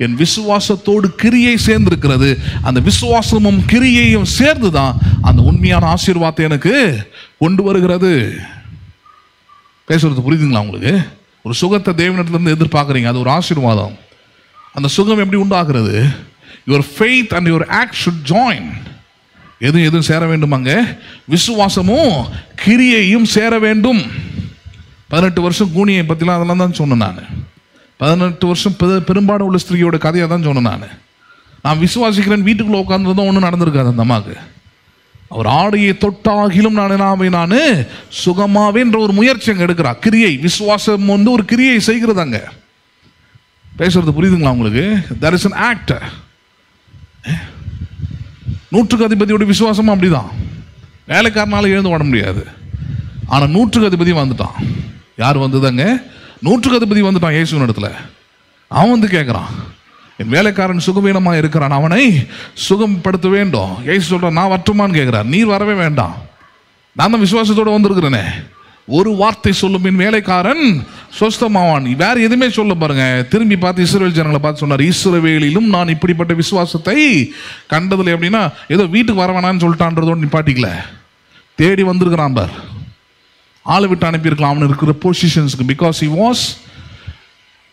என் விசுவாசத்தோடு கிரியை சேர்ந்திருக்கிறது. அந்த விசுவாசமும் கிரியையும் சேர்ந்து தான் அந்த உண்மையான ஆசீர்வாதத்தை எனக்கு கொண்டு வருகிறது. பேசுறது புரியுதுங்களா உங்களுக்கு? ஒரு சுகத்தை தேவனிடத்திலிருந்து எதிர்பார்க்குறீங்க, அது ஒரு ஆசீர்வாதம். அந்த சுகம் எப்படி உண்டாகிறது? Your faith and your act should join. எதுவும் சேர வேண்டும், அங்கே விசுவாசமும் கிரியையும் சேர வேண்டும். 18 வருஷம் கூனியை பற்றிலாம் அதெல்லாம் தான் சொன்னேன் நான். 18 வருஷம் பெரும்பாடு உள்ள ஸ்திரீயோட கதையை தான் சொன்னேன் நான் விசுவாசிக்கிறேன். வீட்டுக்குள்ளே உட்காந்துருந்தோம், ஒன்றும் நடந்திருக்காது அந்த அம்மாவுக்கு. அவர் ஆடையை தொட்டாகிலும் நான் சுகமாவேன்ற ஒரு முயற்சி அங்கே எடுக்கிறா. கிரியை, விசுவாசம் ஒரு கிரியை செய்கிறது. அங்கே பேசுறது புரியுதுங்களா உங்களுக்கு? there is an act. நூற்றுக்கு அதிபதியோட விசுவாசமும் அப்படிதான். வேலைக்காரனால எழுந்து ஓட முடியாது. ஆனால் நூற்றுக்கு அதிபதி வந்துட்டான். யார் வந்ததாங்க? நூற்றுக்கு அதிபதி வந்துட்டான் இயேசுவின் இடத்துல. அவன் வந்து கேட்குறான், என் வேலைக்காரன் சுகவீனமாக இருக்கிறான், அவனை சுகப்படுத்த வேண்டும். இயேசு சொல்கிறான், நான் வரட்டுமான்னு கேட்குறார். நீர் வரவே வேண்டாம், நான் தான் விசுவாசத்தோடு வந்திருக்கிறேனே. ஒரு வார்த்தை சொல்லும், என் வேலைக்காரன் சொஸ்தமாவான். வேற எதுவுமே சொல்ல பாருங்க. திரும்பி பார்த்து இஸ்ரவேல் ஜனங்களை பார்த்து சொன்னார், இஸ்ரவேலிலும் நான் இப்படிப்பட்ட விசுவாசத்தை கண்டதில்லை. அப்படின்னா ஏதோ வீட்டுக்கு வர வேணான்னு சொல்லிட்டான்றதோடு நிப்பாட்டிக்கல, தேடி வந்திருக்கிறான் பார். ஆளை விட்டு அனுப்பியிருக்கலாம் அவனு இருக்கிற பொசிஷன்ஸ்க்கு. Because he was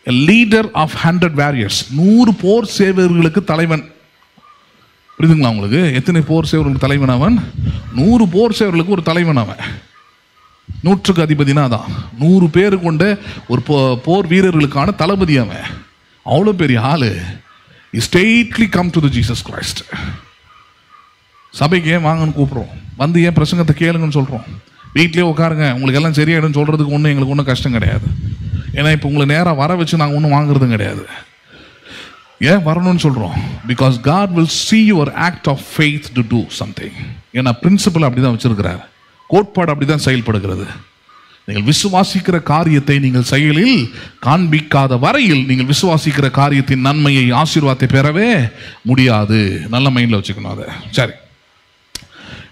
a leader of 100 warriors. 100 போர் சேவர்களுக்கு தலைவன். புரியுதுங்களா உங்களுக்கு? எத்தனை போர் சேவர்களுக்கு தலைவன் அவன்? 100 போர் சேவர்களுக்கு ஒரு தலைவன் அவன். நூற்றுக்கு அதிபதினா தான் 100 பேர் கொண்ட ஒரு போர் வீரர்களுக்கான தளபதி அவன். அவ்வளோ பெரிய ஆளு. Straightly come to the Jesus Christ. சபைக்கு ஏன் வாங்கன்னு கூப்பிட்றோம், வந்து ஏன் பிரசங்கத்தை கேளுங்கன்னு சொல்கிறோம். வீட்லேயே உட்காருங்க, உங்களுக்கு எல்லாம் சரியாயிடும்னு சொல்கிறதுக்கு ஒன்றும் எங்களுக்கு ஒன்றும் கஷ்டம் கிடையாது. ஏன்னா இப்போ உங்களை நேராக வர வச்சு நாங்கள் ஒன்றும் வாங்குறதும் கிடையாது. ஏன் வரணும்னு சொல்கிறோம்? Because God will see your act of faith to do something. ஏன்னா பிரின்சிபல் அப்படி தான் வச்சுருக்கிறார், கோட்பாடு அப்படி தான் செயல்படுகிறது. நீங்கள் விசுவாசிக்கிற காரியத்தை நீங்கள் செயலில் காண்பிக்காத வரையில் நீங்கள் விசுவாசிக்கிற காரியத்தின் நன்மையை, ஆசீர்வாதத்தை பெறவே முடியாது. நல்ல மைண்டில் வச்சுக்கணும் அதை. சரி,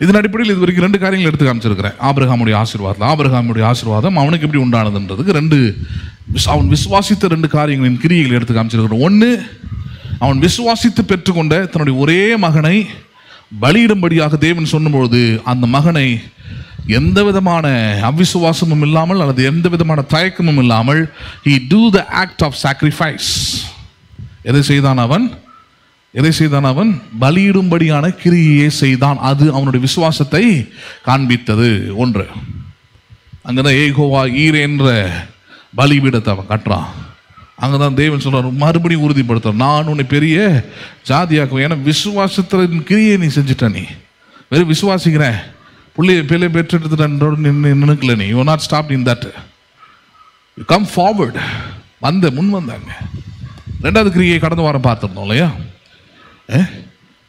இதன் அடிப்படையில் இது வரைக்கும் 2 காரியங்கள் எடுத்து காமிச்சிருக்கிறேன். ஆபிரகாமுடைய ஆசீர்வாதம் அவனுக்கு எப்படி உண்டானதுன்றதுக்கு அவன் விசுவாசித்த 2 காரியங்களின் கிரியைகள் எடுத்து காமிச்சிருக்கிறோம். ஒன்று, அவன் விசுவாசித்து பெற்றுக்கொண்ட தன்னுடைய ஒரே மகனை பலியிடும்படியாக தேவன் சொன்னபொழுது அந்த மகனை எந்த விதமான அவிசுவாசமும் இல்லாமல் அல்லது எந்த விதமான தயக்கமும் இல்லாமல் he do the act of sacrifice. எதை செய்தான் அவன்? பலியிடும்படியான கிரியையை செய்தான். அது அவனுடைய விசுவாசத்தை காண்பித்தது. ஒன்று, அங்கதான் ஏகோவா ஈரே என்ற பலிபீடத்தை அவன் கட்டுறான். அங்கதான் தேவன் சொல்றார், மறுபடியும் உறுதிப்படுத்துறார், நான் உன்னை பெரிய ஜாதியாக்குவேன். ஏன்னா விசுவாசத்தின் கிரியை நீ செஞ்சுட்ட. நீ வெறும் விசுவாசிக்கிறேன், பிள்ளை பெற்றெடுத்துட்டு நினைக்கல. நீ you are not stopped in that. You come forward. முன் வந்தாங்க. 2வது கிரியை கடந்த வாரம் பார்த்துருந்தோம் இல்லையா?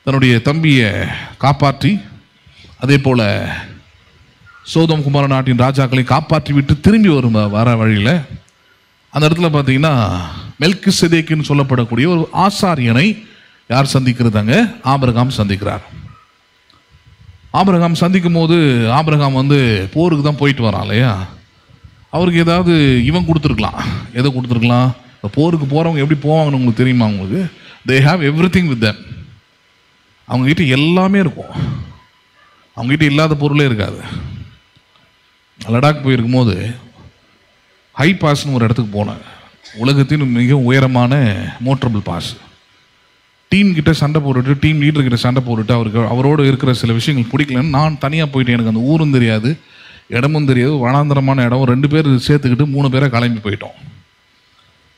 தன்னுடைய தம்பியை காப்பாற்றி, அதே போல சோதோம் குமார நாட்டின் ராஜாக்களை காப்பாற்றி விட்டு திரும்பி வர வழியில் அந்த இடத்துல பார்த்தீங்கன்னா மெல்கிசேதேக்குன்னு சொல்லப்படக்கூடிய ஒரு ஆசாரியனை யார் சந்திக்கிறதாங்க? ஆபிரகாம் சந்திக்கிறார். ஆபிரகாம் சந்திக்கும் போது ஆபிரகாம் போருக்கு தான் போயிட்டு வரான் இல்லையா? அவருக்கு ஏதாவது இவன் கொடுத்துருக்கலாம். எதை கொடுத்துருக்கலாம்? போருக்கு போகிறவங்க எப்படி போவாங்கன்னு உங்களுக்கு தெரியுமா? உங்களுக்கு they have everything with them. அவங்ககிட்ட எல்லாமே இருக்கும், அவங்ககிட்ட இல்லாத பொருளே இருக்காது. லடாக் போயிருக்கும் போது ஹை பாஸ்னு ஒரு இடத்துக்கு போனேன். உலகத்தின் மிக உயரமான மோட்டரபிள் பாஸ். டீம் கிட்ட சண்டை போட்டுட்டு, டீம் லீடர் கிட்ட சண்டை போட்டுட்டு அவரோடு இருக்கிற சில விஷயங்கள் பிடிக்கலன்னு நான் தனியாக போயிட்டேன். எனக்கு அந்த ஊரும் தெரியாது, இடமும் தெரியாது, வனாந்தரமான இடம். 2 பேர் சேர்த்துக்கிட்டு 3 பேரை கிளம்பி போயிட்டோம்.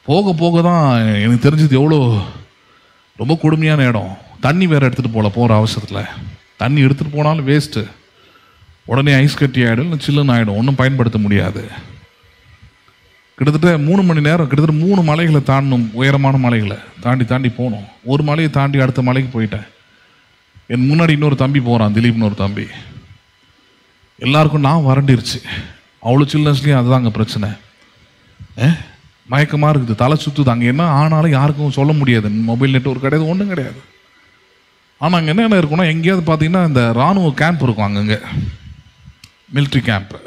போக போக தான் எனக்கு தெரிஞ்சது எவ்வளோ ரொம்ப கொடுமையான இடம். தண்ணி வேறு எடுத்துகிட்டு போகிற அவசரத்தில். தண்ணி எடுத்துகிட்டு போனாலும் வேஸ்ட்டு, உடனே ஐஸ் கட்டி ஆகிடும், சில்லுன்னு ஆகிடும், ஒன்றும் பயன்படுத்த முடியாது. கிட்டத்தட்ட 3 மணி நேரம், கிட்டத்தட்ட 3 மலைகளை தாண்டணும், உயரமான மலைகளை தாண்டி போகணும். ஒரு மலையை தாண்டி அடுத்த மலைக்கு போயிட்டேன். என் முன்னாடி இன்னொரு தம்பி போகிறான், திலீப்னு ஒரு தம்பி. எல்லாருக்கும் நான் வறண்டிருச்சு. அவ்வளோ சில்னஸ்லேயும் அதுதான் அங்கே பிரச்சனை. மயக்கமாக இருக்குது, தலை சுற்றுது. அங்கே என்ன ஆனாலும் யாருக்கும் சொல்ல முடியாது. மொபைல் நெட்வொர்க் கிடையாது, ஒன்றும் கிடையாது. ஆனால் அங்கே என்னென்ன இருக்குன்னா, எங்கேயாவது பார்த்தீங்கன்னா இந்த இராணுவ கேம்ப் இருக்கும், அங்கங்கே மிலிட்ரி கேம்ப்பு.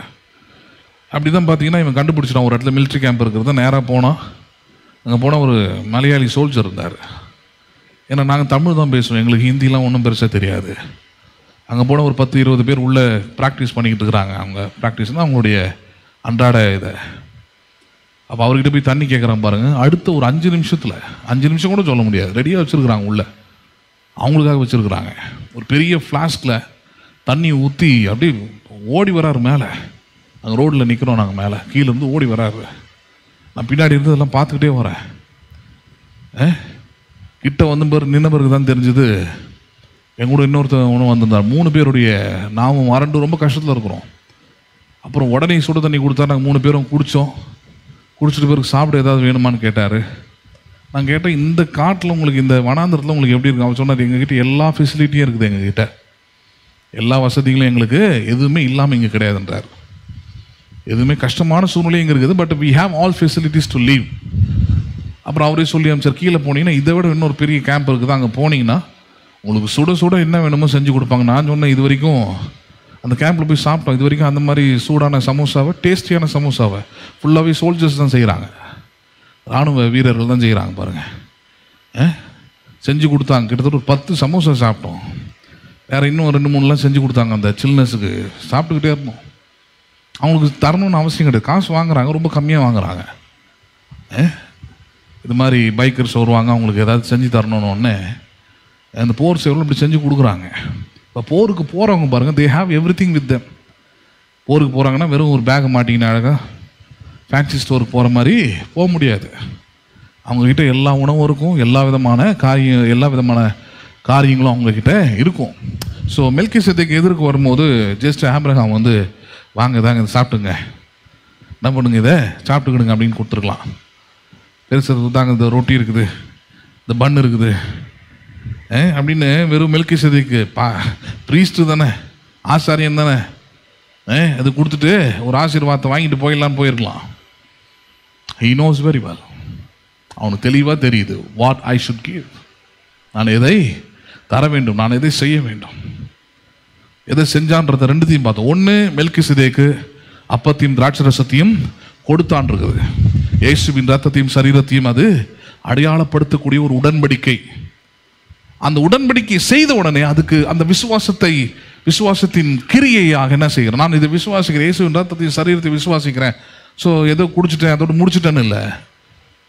அப்படி தான் பார்த்தீங்கன்னா இவன் கண்டுபிடிச்சிட்டான் ஒரு இடத்துல மிலிட்ரி கேம்ப் இருக்கிறத. நேராக போனால் அங்கே போனால் ஒரு மலையாளி சோல்ஜர் இருந்தார். ஏன்னா நாங்கள் தமிழ் தான் பேசுவோம், எங்களுக்கு ஹிந்திலாம் ஒன்றும் பெருசாக தெரியாது. அங்கே போனால் ஒரு 10-20 பேர் உள்ளே ப்ராக்டிஸ் பண்ணிக்கிட்டு இருக்கிறாங்க. அவங்க ப்ராக்டிஸ்னால் அவங்களுடைய அன்றாட இதை. அப்போ அவர்கிட்ட போய் தண்ணி கேட்குறான் பாருங்கள். அடுத்த ஒரு 5 நிமிஷத்தில், 5 நிமிஷம் கூட சொல்ல முடியாது, ரெடியாக வச்சுருக்குறாங்க உள்ளே. அவங்களுக்காக வச்சுருக்குறாங்க. ஒரு பெரிய ஃப்ளாஸ்கில் தண்ணி ஊற்றி அப்படியே ஓடி வராரு மேலே. அங்கே ரோட்டில் நிற்கிறோம் நாங்கள், மேலே கீழேருந்து ஓடி வராரு. நான் பின்னாடி இருந்து இதெல்லாம் பார்த்துக்கிட்டே வரேன். கிட்ட வந்து நின்ன பிறகு தான் தெரிஞ்சுது, எங்கூட இன்னொருத்தர் ஒன்று வந்திருந்தார். 3 பேருடைய நாமும் வறண்டு ரொம்ப கஷ்டத்தில் இருக்கிறோம். அப்புறம் உடனே சுடு தண்ணி கொடுத்தா நாங்கள் 3 பேரும் குடித்தோம். குடிச்சிட்டு பிறகு சாப்பிட ஏதாவது வேணுமான்னு கேட்டார். நான் கேட்டேன், இந்த காட்டில் உங்களுக்கு, இந்த வனாந்திரத்தில் உங்களுக்கு எப்படி இருக்கு? அவர் சொன்னார், எங்ககிட்ட எல்லா ஃபெசிலிட்டியும் இருக்குது, எங்ககிட்ட எல்லா வசதிகளும் எங்களுக்கு எதுவுமே இல்லாமல் இங்கே கிடையாதுன்றார். எதுவுமே கஷ்டமான சூழ்நிலை இங்கே இருக்குது, but we have all facilities to leave. அப்புறம் அவரே சொல்லி அமைச்சார், கீழே போனீங்கன்னா இதை விட இன்னொரு பெரிய கேம்ப் இருக்குது, அங்கே போனீங்கன்னா உங்களுக்கு சுட சுட என்ன வேணுமோ செஞ்சு கொடுப்பாங்க. நான் சொன்னேன், இது வரைக்கும் அந்த கேம்பில் போய் சாப்பிட்டோம், இது வரைக்கும் அந்த மாதிரி சூடான சமோசாவை, டேஸ்டியான சமோசாவை ஃபுல்லாகவே சோல்ஜர்ஸ் தான் செய்கிறாங்க, இராணுவ வீரர்கள் தான் செய்கிறாங்க பாருங்கள். செஞ்சு கொடுத்தாங்க. கிட்டத்தட்ட ஒரு 10 சமோசா சாப்பிட்டோம். வேறு இன்னும் 2-3லாம் செஞ்சு கொடுத்தாங்க. அந்த சில்னஸுக்கு சாப்பிட்டுக்கிட்டே இருந்தோம். அவங்களுக்கு தரணும்னு அவசியம் கிடையாது, காசு வாங்குறாங்க, ரொம்ப கம்மியாக வாங்குறாங்க. இது மாதிரி பைக்கர்ஸ் வருவாங்க, அவங்களுக்கு ஏதாவது செஞ்சு தரணுன்னு ஒன்று அந்த போர் சேவலும் இப்படி செஞ்சு கொடுக்குறாங்க. இப்போ போருக்கு போகிறவங்க பாருங்கள், they have every thing with them. போருக்கு போகிறாங்கன்னா வெறும் ஒரு பேக்கை மாட்டிங்கன்னா அழகாக ஃபேன்சி ஸ்டோருக்கு போகிற மாதிரி போக முடியாது. அவங்கக்கிட்ட எல்லா உணவும் இருக்கும், எல்லா விதமான காரியங்களும் அவங்கக்கிட்ட இருக்கும். ஸோ மெல்கிசேதேக்கு எதிர்க்கு வரும்போது ஜஸ்ட் ஆபிரகாம் வந்து, வாங்க தாங்க இதை சாப்பிட்டுங்க, என்ன பண்ணுங்க, இதை சாப்பிட்டுக்கிடுங்க அப்படின்னு கொடுத்துருக்கலாம். பெருசு தாங்க, இந்த ரொட்டி இருக்குது, இந்த பன் இருக்குது அப்படின்னு வெறும் மெல்கிசேதேக்கு ப்ரீஸ்ட்டு தானே, ஆசாரியன் தானே, அது கொடுத்துட்டு ஒரு ஆசீர்வாதத்தை வாங்கிட்டு போயிடலான்னு போயிருக்கலாம். He knows very well. அவனுக்கு தெளிவாக தெரியுது, வாட் ஐ ஷுட் கிவ், நான் எதை தர வேண்டும், நான் எதை செய்ய வேண்டும், எதை செஞ்சான்றதை ரெண்டுத்தையும் பார்த்தோம். ஒன்று, மெல்கிசேதேக்கு அப்பத்தையும் திராட்சரசத்தையும் கொடுத்தான் இருக்குது. இயேசுவின் ரத்தத்தையும் சரீரத்தையும் அது அடையாளப்படுத்தக்கூடிய ஒரு உடன்படிக்கை. அந்த உடன்படிக்கை செய்த உடனே அதுக்கு அந்த விசுவாசத்தின் கிரியையாக என்ன செய்கிறேன், நான் இதை விசுவாசிக்கிறேன், இயேசுவின் ரத்தத்தையும் சரீரத்தை விசுவாசிக்கிறேன், ஸோ ஏதோ குடிச்சிட்டேன் அதோடு முடிச்சிட்டேன்னு இல்லை.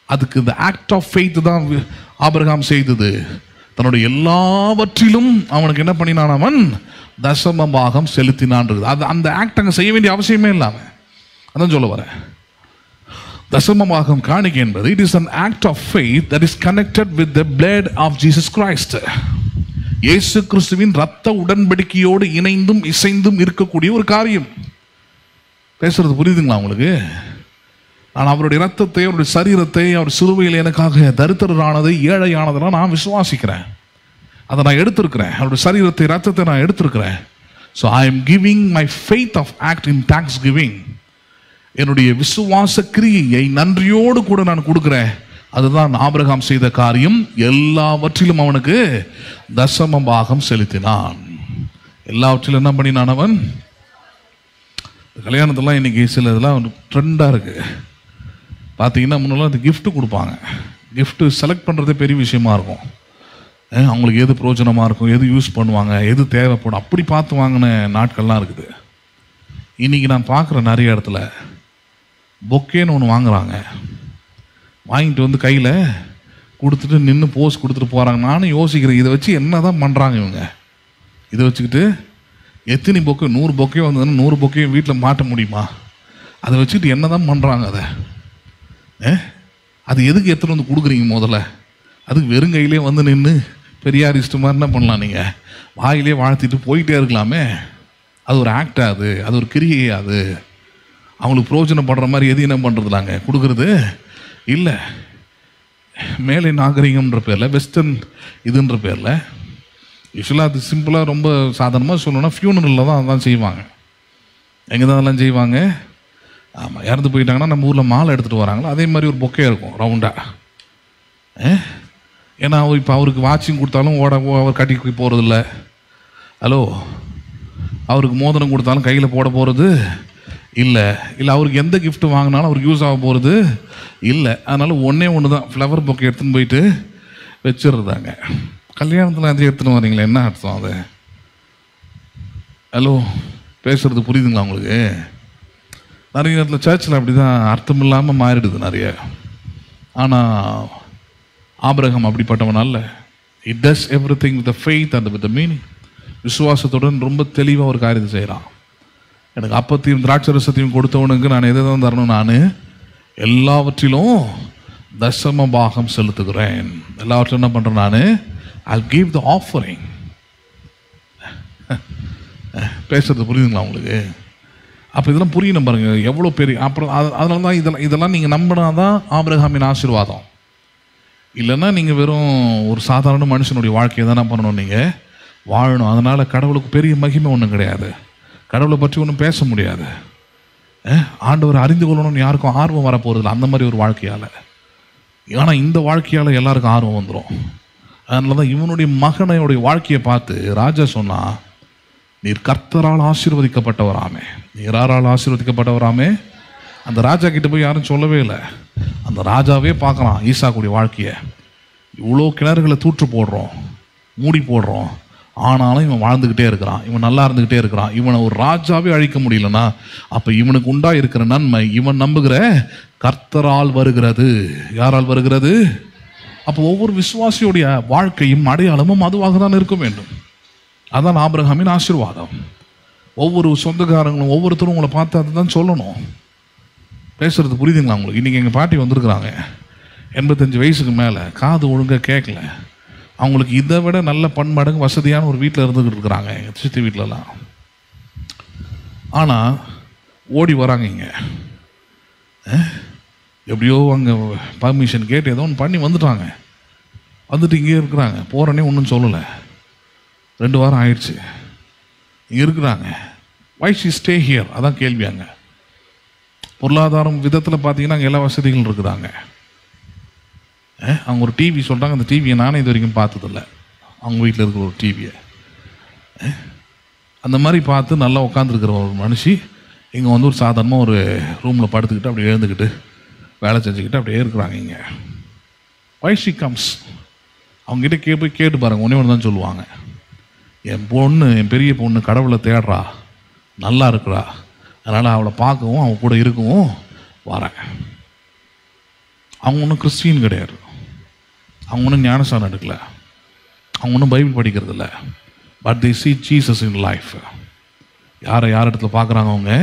அதுக்கு இந்த ஆக்ட் ஆஃப் ஃபெய்த் தான் ஆபிரகாம் செய்தது. தன்னுடைய எல்லாவற்றிலும் அவனுக்கு என்ன பண்ணினான், அவன் தசம பாகம் செலுத்தினான். அது அந்த ஆக்ட் அங்கே செய்ய வேண்டிய அவசியமே இல்லாமல், அதான் சொல்ல வரேன். தசமபாகம் காணிக்கை என்பது, it is an act of faith that is connected with the blood of Jesus Christ. இயேசு கிறிஸ்துவின் இரத்த உடன்படிக்கையோடு இணைந்தும் இசைந்தும் இருக்கக்கூடிய ஒரு காரியம். பேசுறது புரியுதுங்களா உங்களுக்கு? நான் அவருடைய இரத்தத்தை, அவருடைய சரீரத்தை, அவர் சிலுவையில் எனக்காக தரித்திரரானதை, ஏழையானதெல்லாம் நான் விசுவாசிக்கிறேன், அதை நான் எடுத்திருக்கிறேன், அவருடைய சரீரத்தை, இரத்தத்தை நான் எடுத்திருக்கிறேன். So I am giving my faith of act in thanks giving. என்னுடைய விசுவாச கிரியையை நன்றியோடு கூட நான் கொடுக்குறேன். அதுதான் ஆபிரகாம் செய்த காரியம். எல்லாவற்றிலும் அவனுக்கு தசம பாகம் செலுத்தினான். எல்லாவற்றிலும் என்ன பண்ணினான் அவன்? கல்யாணத்தெல்லாம் இன்னைக்கு சில இதெல்லாம் ட்ரெண்டாக இருக்கு. பார்த்தீங்கன்னா முன்னெல்லாம் அது கிஃப்ட் கொடுப்பாங்க. கிஃப்ட் செலக்ட் பண்ணுறதே பெரிய விஷயமா இருக்கும். அவங்களுக்கு எது பிரயோஜனமாக இருக்கும், எது யூஸ் பண்ணுவாங்க, எது தேவைப்படும், அப்படி பார்த்து வாங்கின நாட்கள்லாம் இருக்குது. இன்றைக்கி நான் பார்க்குற நிறைய இடத்துல பொக்கேன்னு ஒன்று வாங்குறாங்க. வாங்கிட்டு வந்து கையில் கொடுத்துட்டு நின்று போஸ் கொடுத்துட்டு போகிறாங்க. நானும் யோசிக்கிறேன், இதை வச்சு என்ன தான் பண்ணுறாங்க இவங்க? இதை வச்சுக்கிட்டு எத்தனை பொக்கே, 100 பொக்கே வந்ததுன்னா 100 பொக்கையும் வீட்டில் மாட்ட முடியுமா? அதை வச்சுக்கிட்டு என்ன தான் பண்ணுறாங்க? அது எதுக்கு எடுத்துகிட்டு வந்து கொடுக்குறீங்க? முதல்ல அதுக்கு வெறுங்கையிலே வந்து நின்று பெரியார் இஷ்டமாக என்ன பண்ணலாம், நீங்கள் வாயிலே வாழ்த்திட்டு போயிட்டே இருக்கலாமே. அது ஒரு ஆக்டா? அது ஒரு கிரியை. அது அவங்களுக்கு பிரயோஜனப்படுற மாதிரி எது என்ன பண்ணுறதுலாங்க கொடுக்குறது இல்லை. மேலே நாகரிகம்ன்ற பேரில், வெஸ்டர்ன் இதுன்ற பேரில், யூஸ்வலாக அது சிம்பிளாக ரொம்ப சாதாரணமாக சொல்லணும்னா ஃபியூனரலில் தான் அதான் செய்வாங்க. எங்கே தான் அதெல்லாம் செய்வாங்க? ஆமாம், இறந்து போயிட்டாங்கன்னா நம்ம ஊரில் மாலை எடுத்துகிட்டு வராங்களோ அதே மாதிரி ஒரு பொக்கே இருக்கும் ரவுண்டாக. ஏன்னா இப்போ அவருக்கு வாட்சிங் கொடுத்தாலும் அவர் கட்டி போகிறதில்ல. ஹலோ, அவருக்கு மோதிரம் கொடுத்தாலும் கையில் போட போகிறது இல்லை. அவருக்கு எந்த கிஃப்ட் வாங்கினாலும் அவருக்கு யூஸ் ஆக போகிறது இல்லை. அதனால் ஒன்று தான், ஃப்ளவர் பொக்கை எடுத்துன்னு போயிட்டு வச்சிடுறதாங்க. கல்யாணத்தில் அது எடுத்துன்னு வரீங்களா, என்ன அர்த்தம் அது? ஹலோ, பேசுகிறது புரியுதுங்களா உங்களுக்கு? நிறைய நேரத்தில் சர்ச்சில் அப்படி தான் அர்த்தம் இல்லாமல் மாறிடுது நிறைய. ஆனால் Abraham அப்படிப்பட்டவனால He does everything with the faith and with the meaning. விசுவாசத்துடன் ரொம்ப தெளிவாக ஒரு காரியத்தை செய்கிறான். எனக்கு அப்பத்தையும் திராட்சரசத்தையும் கொடுத்தவனுக்கு நான் எதை தான் தரணும்? நான் எல்லாவற்றிலும் தசம பாகம் செலுத்துகிறேன். எல்லாவற்றிலும் என்ன பண்ணுறேன்? நான் I'll give the offering. பேசுறது புரியுதுங்களா உங்களுக்கு? அப்போ இதெல்லாம் புரியணும் பாருங்க, எவ்வளோ பெரிய. அப்புறம் அதனால தான் இதெல்லாம் நீங்கள் நம்பினாதான் ஆபிரகாமின் ஆசீர்வாதம். இல்லைன்னா நீங்கள் வெறும் ஒரு சாதாரண மனுஷனுடைய வாழ்க்கையை தானே பண்ணணும், நீங்கள் வாழணும். அதனால் கடவுளுக்கு பெரிய மகிமை ஒன்றும் கிடையாது, கடவுளை பற்றி ஒன்றும் பேச முடியாது. ஆண்டவர் அறிந்து கொள்ளணும்னு யாருக்கும் ஆர்வம் வரப்போகிறதில்ல அந்த மாதிரி ஒரு வாழ்க்கையால். ஆனால் இந்த வாழ்க்கையால் எல்லாருக்கும் ஆர்வம் வந்துடும். அதனால தான் இவனுடைய மகனையுடைய வாழ்க்கையை பார்த்து ராஜா சொன்னா, நீர் கர்த்தரால் ஆசீர்வதிக்கப்பட்டவராமே. நீர் யாரால் ஆசீர்வதிக்கப்பட்டவராமே? அந்த ராஜா கிட்ட போய் யாரும் சொல்லவே இல்லை. அந்த ராஜாவே பார்க்குறான் ஈசாக்குடைய வாழ்க்கையை. இவ்வளோ கிணறுகளை தூற்று போடுறோம், மூடி போடுறோம், ஆனாலும் இவன் வாழ்ந்துக்கிட்டே இருக்கிறான், இவன் நல்லா இருந்துக்கிட்டே இருக்கிறான். இவனை ஒரு ராஜாவே அழிக்க முடியலன்னா அப்போ இவனுக்கு உண்டா இருக்கிற நன்மை இவன் நம்புகிற கர்த்தரால் வருகிறது. யாரால் வருகிறது? அப்போ ஒவ்வொரு விசுவாசியுடைய வாழ்க்கையும் அடையாளமும் அதுவாக தான் இருக்க வேண்டும். அதான் ஆபிரகாமின் ஆசீர்வாதம். ஒவ்வொரு சொந்தக்காரங்களும் ஒவ்வொருத்தரும் உங்களை பார்த்து அதுதான் சொல்லணும். பேசுறது புரியுதுங்களா உங்களுக்கு? இன்றைக்கி எங்கள் பாட்டி வந்திருக்கிறாங்க, 85 வயசுக்கு மேலே, காது ஒழுங்காக கேட்கல. அவங்களுக்கு இதை விட நல்ல பன்மடங்கு வசதியான ஒரு வீட்டில் இருந்துக்கிட்டு இருக்கிறாங்க, எங்கள் சித்தி வீட்டிலலாம். ஆனால் ஓடி வராங்க இங்கே, எப்படியோ அங்கே பர்மிஷன் கேட்டு ஏதோ ஒன்று பண்ணி வந்துட்டாங்க. வந்துட்டு இங்கே இருக்கிறாங்க. போகிறோன்னே ஒன்றும் சொல்லலை, 2 வாரம் ஆயிடுச்சு இங்கே இருக்கிறாங்க. Why she stay here? அதான் கேள்வியாங்க. பொருளாதாரம் விதத்தில் பார்த்தீங்கன்னா அங்கே எல்லா வசதிகளும் இருக்குதாங்க. அவங்க ஒரு டிவி சொல்கிறாங்க, அந்த டிவியை நானே இது வரைக்கும் பார்த்ததில்ல. அவங்க வீட்டில் இருக்கிற ஒரு டிவியை அந்த மாதிரி பார்த்து நல்லா உட்காந்துருக்கிற ஒரு மனுஷி இங்கே வந்து ஒரு சாதாரணமாக ஒரு ரூமில் படுத்துக்கிட்டு அப்படியே எழுந்துக்கிட்டு வேலை செஞ்சுக்கிட்டு அப்படியே இருக்கிறாங்க இங்கே. Why she comes? அவங்ககிட்ட போய் கேட்டு பாருங்கள், ஒன்றே ஒன்று தான் சொல்லுவாங்க. என் பொண்ணு, என் பெரிய பொண்ணு கடவுளை தேடுறா, நல்லா இருக்கிறா, அதனால் அவளை பார்க்கவும் அவன் கூட இருக்கவும் வரேன். அவங்க ஒன்றும் கிறிஸ்டின் கிடையாது, அவங்க ஒன்றும் ஞானஸ்தானம் எடுக்கல, அவங்க ஒன்றும் பைபிள் படிக்கிறதில்ல. But they see Jesus in life. யார் இடத்துல பார்க்குறாங்க? அவங்க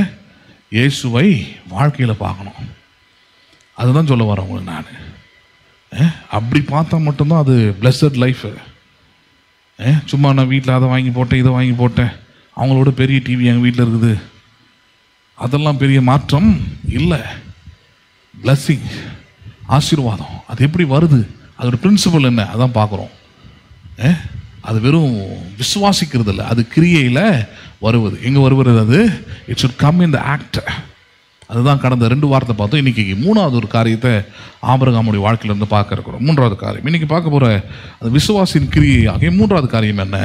இயேசுவை வாழ்க்கையில் பார்க்கணும். அதுதான் சொல்ல வரேன் உங்களுக்கு நான். அப்படி பார்த்தா மட்டும்தான் அது blessed life. சும்மா நான் வீட்டில் அதை வாங்கி போட்டேன், இதை வாங்கி போட்டேன், அவங்களோட பெரிய டிவி எங்கள் வீட்டில் இருக்குது, அதெல்லாம் பெரிய மாற்றம் இல்லை. பிளஸ்ஸிங், ஆசீர்வாதம், அது எப்படி வருது? அதோட பிரின்சிபல் என்ன? அதான் பார்க்குறோம். அது வெறும் விசுவாசிக்கிறது இல்லை, அது கிரியையில் வருவது. எங்கே வருவது அது? It should come in the act. அதுதான் கடந்த 2 வாரத்தை பார்த்தோம். இன்றைக்கி 3வது ஒரு காரியத்தை ஆபிரகாமுடைய வாழ்க்கையிலேருந்து பார்க்க இருக்கிறோம். 3வது காரியம் இன்றைக்கி பார்க்க போகிற அந்த விசுவாசின் கிரியையாக 3வது காரியம் என்ன?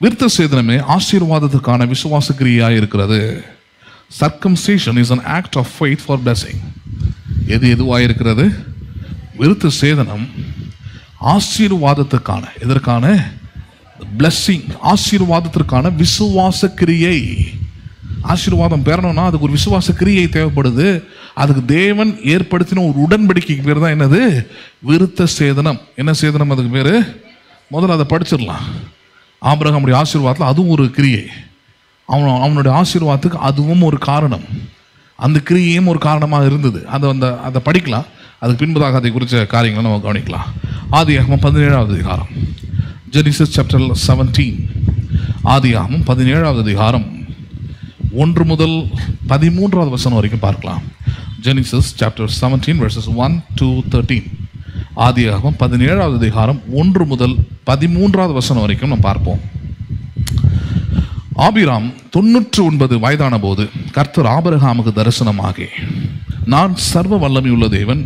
விருத்த சேதனமே ஆசீர்வாதத்துக்கான விசுவாச கிரியையாக இருக்கிறது. Circumcision is an act of faith for blessing. எதுவாக இருக்கிறது? விருத்த சேதனம் ஆசீர்வாதத்துக்கான, எதற்கான? blessing, ஆசீர்வாதத்திற்கான விசுவாச கிரியை. ஆசீர்வாதம் பெறணும்னா அதுக்கு ஒரு விசுவாச கிரியை தேவைப்படுது. அதுக்கு தேவன் ஏற்படுத்தின ஒரு உடன்படிக்கைக்கு பேர் தான் என்னது? விருத்த சேதனம். என்ன சேதனம் அதுக்கு பேர்? முதல்ல அதை படிச்சிடலாம். ஆபிரகாமுடைய ஆசீர்வாதத்தில் அதுவும் ஒரு கிரியை. அவனுடைய ஆசீர்வாதத்துக்கு அதுவும் ஒரு காரணம், அந்த கிரியையும் ஒரு காரணமாக இருந்தது. அதை படிக்கலாம். அதுக்கு பின்பதாக அதை குறித்த காரியங்களை நம்ம கவனிக்கலாம். ஆதியாகமம் 17வது அதிகாரம், ஜெனிசிஸ் சாப்டர் 17. ஆதியாகமம் 17வது அதிகாரம் 1 முதல் 13வது வசனம் வரைக்கும் பார்க்கலாம். Genesis chapter 17 verses 1 to 13. ஆதியாகமம் 17வது அதிகாரம் 1 முதல் 13வது வசனம் வரைக்கும் நம்ம பார்ப்போம். ஆபிராம் 99 வயதான போது கர்த்தர் ஆபிரகாமுக்கு தரிசனமாகி, நான் சர்வ வல்லமையுள்ள தேவன்,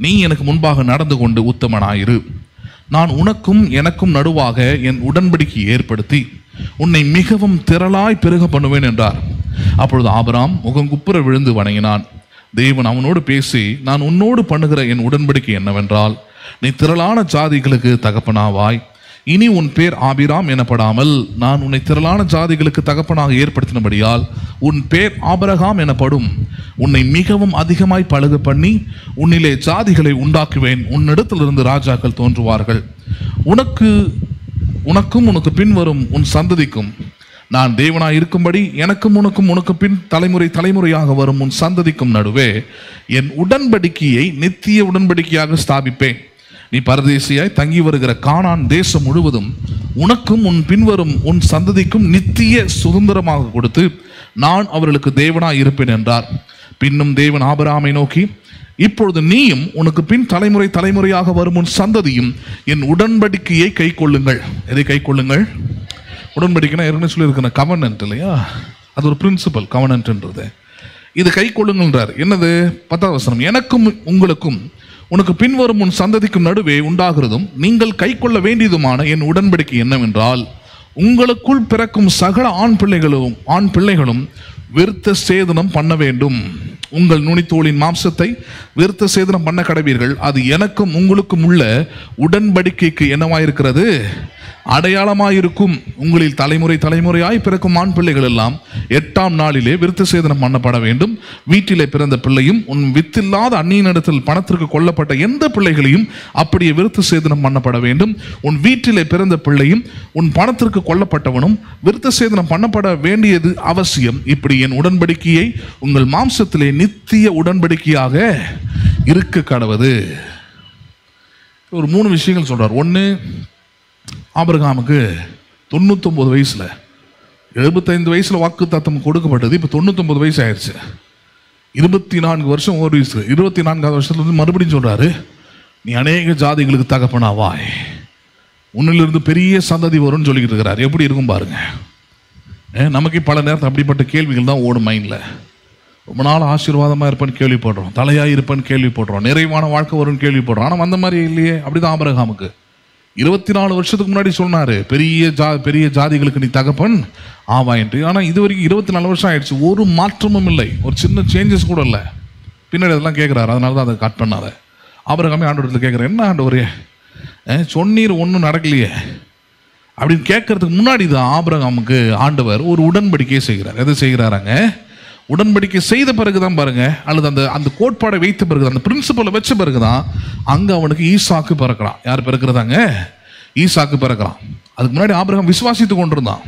நீ எனக்கு முன்பாக நடந்து கொண்டு உத்தமனாயிரு, நான் உனக்கும் எனக்கும் நடுவாக என் உடன்படிக்கை ஏற்படுத்தி உன்னை மிகவும் திரளாய் பெருக பண்ணுவேன் என்றார். அப்பொழுது ஆபிராம் முகங்குப்புற விழுந்து வணங்கினான். தேவன் அவனோடு பேசி, நான் உன்னோடு பண்ணுகிற என் உடன்படிக்கை என்னவென்றால், நீ திரளான ஜாதிகளுக்கு தகப்பனாவாய், இனி உன் பேர் ஆபிராம் எனப்படாமல் நான் உன்னை திரளான ஜாதிகளுக்கு தகப்பனாக ஏற்படுத்தினபடியால் உன் பேர் ஆபிரகாம் எனப்படும். உன்னை மிகவும் அதிகமாய் பழுக பண்ணி உன்னிலே ஜாதிகளை உண்டாக்குவேன், உன்னிடத்திலிருந்து ராஜாக்கள் தோன்றுவார்கள். உனக்கும் உனக்கு பின் வரும் உன் சந்ததிக்கும் நான் தேவனாய் இருக்கும்படி எனக்கும் உனக்கும் உனக்கு பின் தலைமுறையாக வரும் உன் சந்ததிக்கும் நடுவே என் உடன்படிக்கையை நித்திய உடன்படிக்கையாக ஸ்தாபிப்பேன். நீ பரதேசியாய் தங்கி வருகிற கானான் தேசம் முழுவதும் உனக்கும் உன் பின்வரும் உன் சந்ததிக்கும் நித்திய சுதந்திரமாக கொடுத்து நான் அவர்களுக்கு தேவனாய் இருப்பேன் என்றார். பின்னும் தேவன் ஆபிரகாமை நோக்கி, இப்பொழுது நீயும் உனக்கு பின் தலைமுறையாக வரும் உன் சந்ததியும் என் உடன்படிக்கையை கை கொள்ளுங்கள். எதை கை கொள்ளுங்கள்? உடன்படிக்கைனா ஏற்கனவே சொல்லியிருக்கிற கவர்னன்ட் இல்லையா, அது ஒரு பிரின்சிபல். கவர்னன்ட்ன்றது இது கை கொள்ளுங்கள்ன்றார். என்னது? 10வது வசனம், எனக்கும் உங்களுக்கும் உனக்கு பின்வரும் உன் சந்ததிக்கும் நடுவே உண்டாகிறதும் நீங்கள் கை கொள்ள வேண்டியதுமான என் உடன்படிக்கை என்னவென்றால், உங்களுக்குள் பிறக்கும் சகல ஆண் பிள்ளைகளும் விருத்த சேதனம் பண்ண வேண்டும். உங்கள் நுனித்தோளின் மாம்சத்தை விருத்த சேதனம் பண்ண கடவீர்கள். அது எனக்கும் உங்களுக்கும் உள்ள உடன்படிக்கைக்கு என்னவாயிருக்கிறது? அடையாளமாயிருக்கும். உங்களில் தலைமுறையாய் பிறக்கும் ஆண் பிள்ளைகள் எல்லாம் 8ஆம் நாளிலே விருத்த சேதனம் பண்ணப்பட வேண்டும். வீட்டிலே பிறந்த பிள்ளையும் உன் வித்தில்லாத அந்நியனிடத்தில் பணத்திற்கு கொல்லப்பட்ட எந்த பிள்ளைகளையும் அப்படியே விருத்த சேதனம் பண்ணப்பட வேண்டும். உன் வீட்டிலே பிறந்த பிள்ளையும் உன் பணத்திற்கு கொல்லப்பட்டவனும் விருத்த சேதனம் பண்ணப்பட வேண்டியது அவசியம். இப்படி என் உடன்படிக்கையை உங்கள் மாம்சத்திலே நித்திய உடன்படிக்கையாக இருக்க கடவது. ஒரு 3 விஷயங்கள் சொல்றார். ஒன்று, ஆபிரகாமுக்கு 99 வயசுல, 75 வயசுல வாக்கு தத்தம் கொடுக்கப்பட்டது. இப்போ 99 வயசு ஆயிடுச்சு. 24 வருஷம் ஒரு வயசு. 24வது வருஷத்துல மறுபடியும் சொல்றாரு, நீ அநேக ஜாதிகளுக்கு தகப்பனாவாய், உன்னிலிருந்து பெரிய சந்ததி வரும்னு சொல்லிக்கிட்டு இருக்கிறார். எப்படி இருக்கும் பாருங்க. நமக்கு பல நேரத்தில் அப்படிப்பட்ட கேள்விகள் தான் ஓடும் மைண்டில். ரொம்ப நாள் ஆசீர்வாதமாக இருப்பேன்னு கேள்விப்படுறோம், தலையாக இருப்பேன்னு கேள்விப்படுறோம், நிறைவான வாழ்க்கை வரும்னு கேள்விப்படுறோம். ஆனால் அந்த மாதிரி இல்லையே. அப்படிதான் ஆபிரகாமுக்கு 24 வருஷத்துக்கு முன்னாடி சொன்னாரு, பெரிய ஜாதிகளுக்கு நீ தகப்பன் ஆவாயின்று. ஆனால் இது வரைக்கும் 24 வருஷம் ஆயிடுச்சு, ஒரு மாற்றமும் இல்லை, ஒரு சின்ன சேஞ்சஸ் கூட இல்லை. பின்னாடி அதெல்லாம் கேட்குறாரு. அதனால தான் அதை கட் பண்ணாத. ஆபிரகாமே ஆண்டவரத்தில் கேட்குறேன், என்ன ஆண்டவரே சொன்னீர் ஒன்றும் நடக்கலையே அப்படின்னு கேட்கறதுக்கு முன்னாடி தான் ஆபிரகாமுக்கு ஆண்டவர் ஒரு உடன்படிக்கையை செய்கிறார். எது செய்கிறாராங்க? உடன்படிக்கை செய்த பிறகுதான் பாருங்க, அல்லது அந்த கோட்பாடை வைத்த பிறகு, அந்த பிரின்சிபலை வச்ச பிறகுதான் அங்க அவனுக்கு ஈசாக்கு பிறக்கிறான். யார் பிறக்கிறதாங்க? ஈசாக்கு பிறக்கிறான். அதுக்கு முன்னாடி ஆபிரகாம் விசுவாசித்து கொண்டிருந்தான்,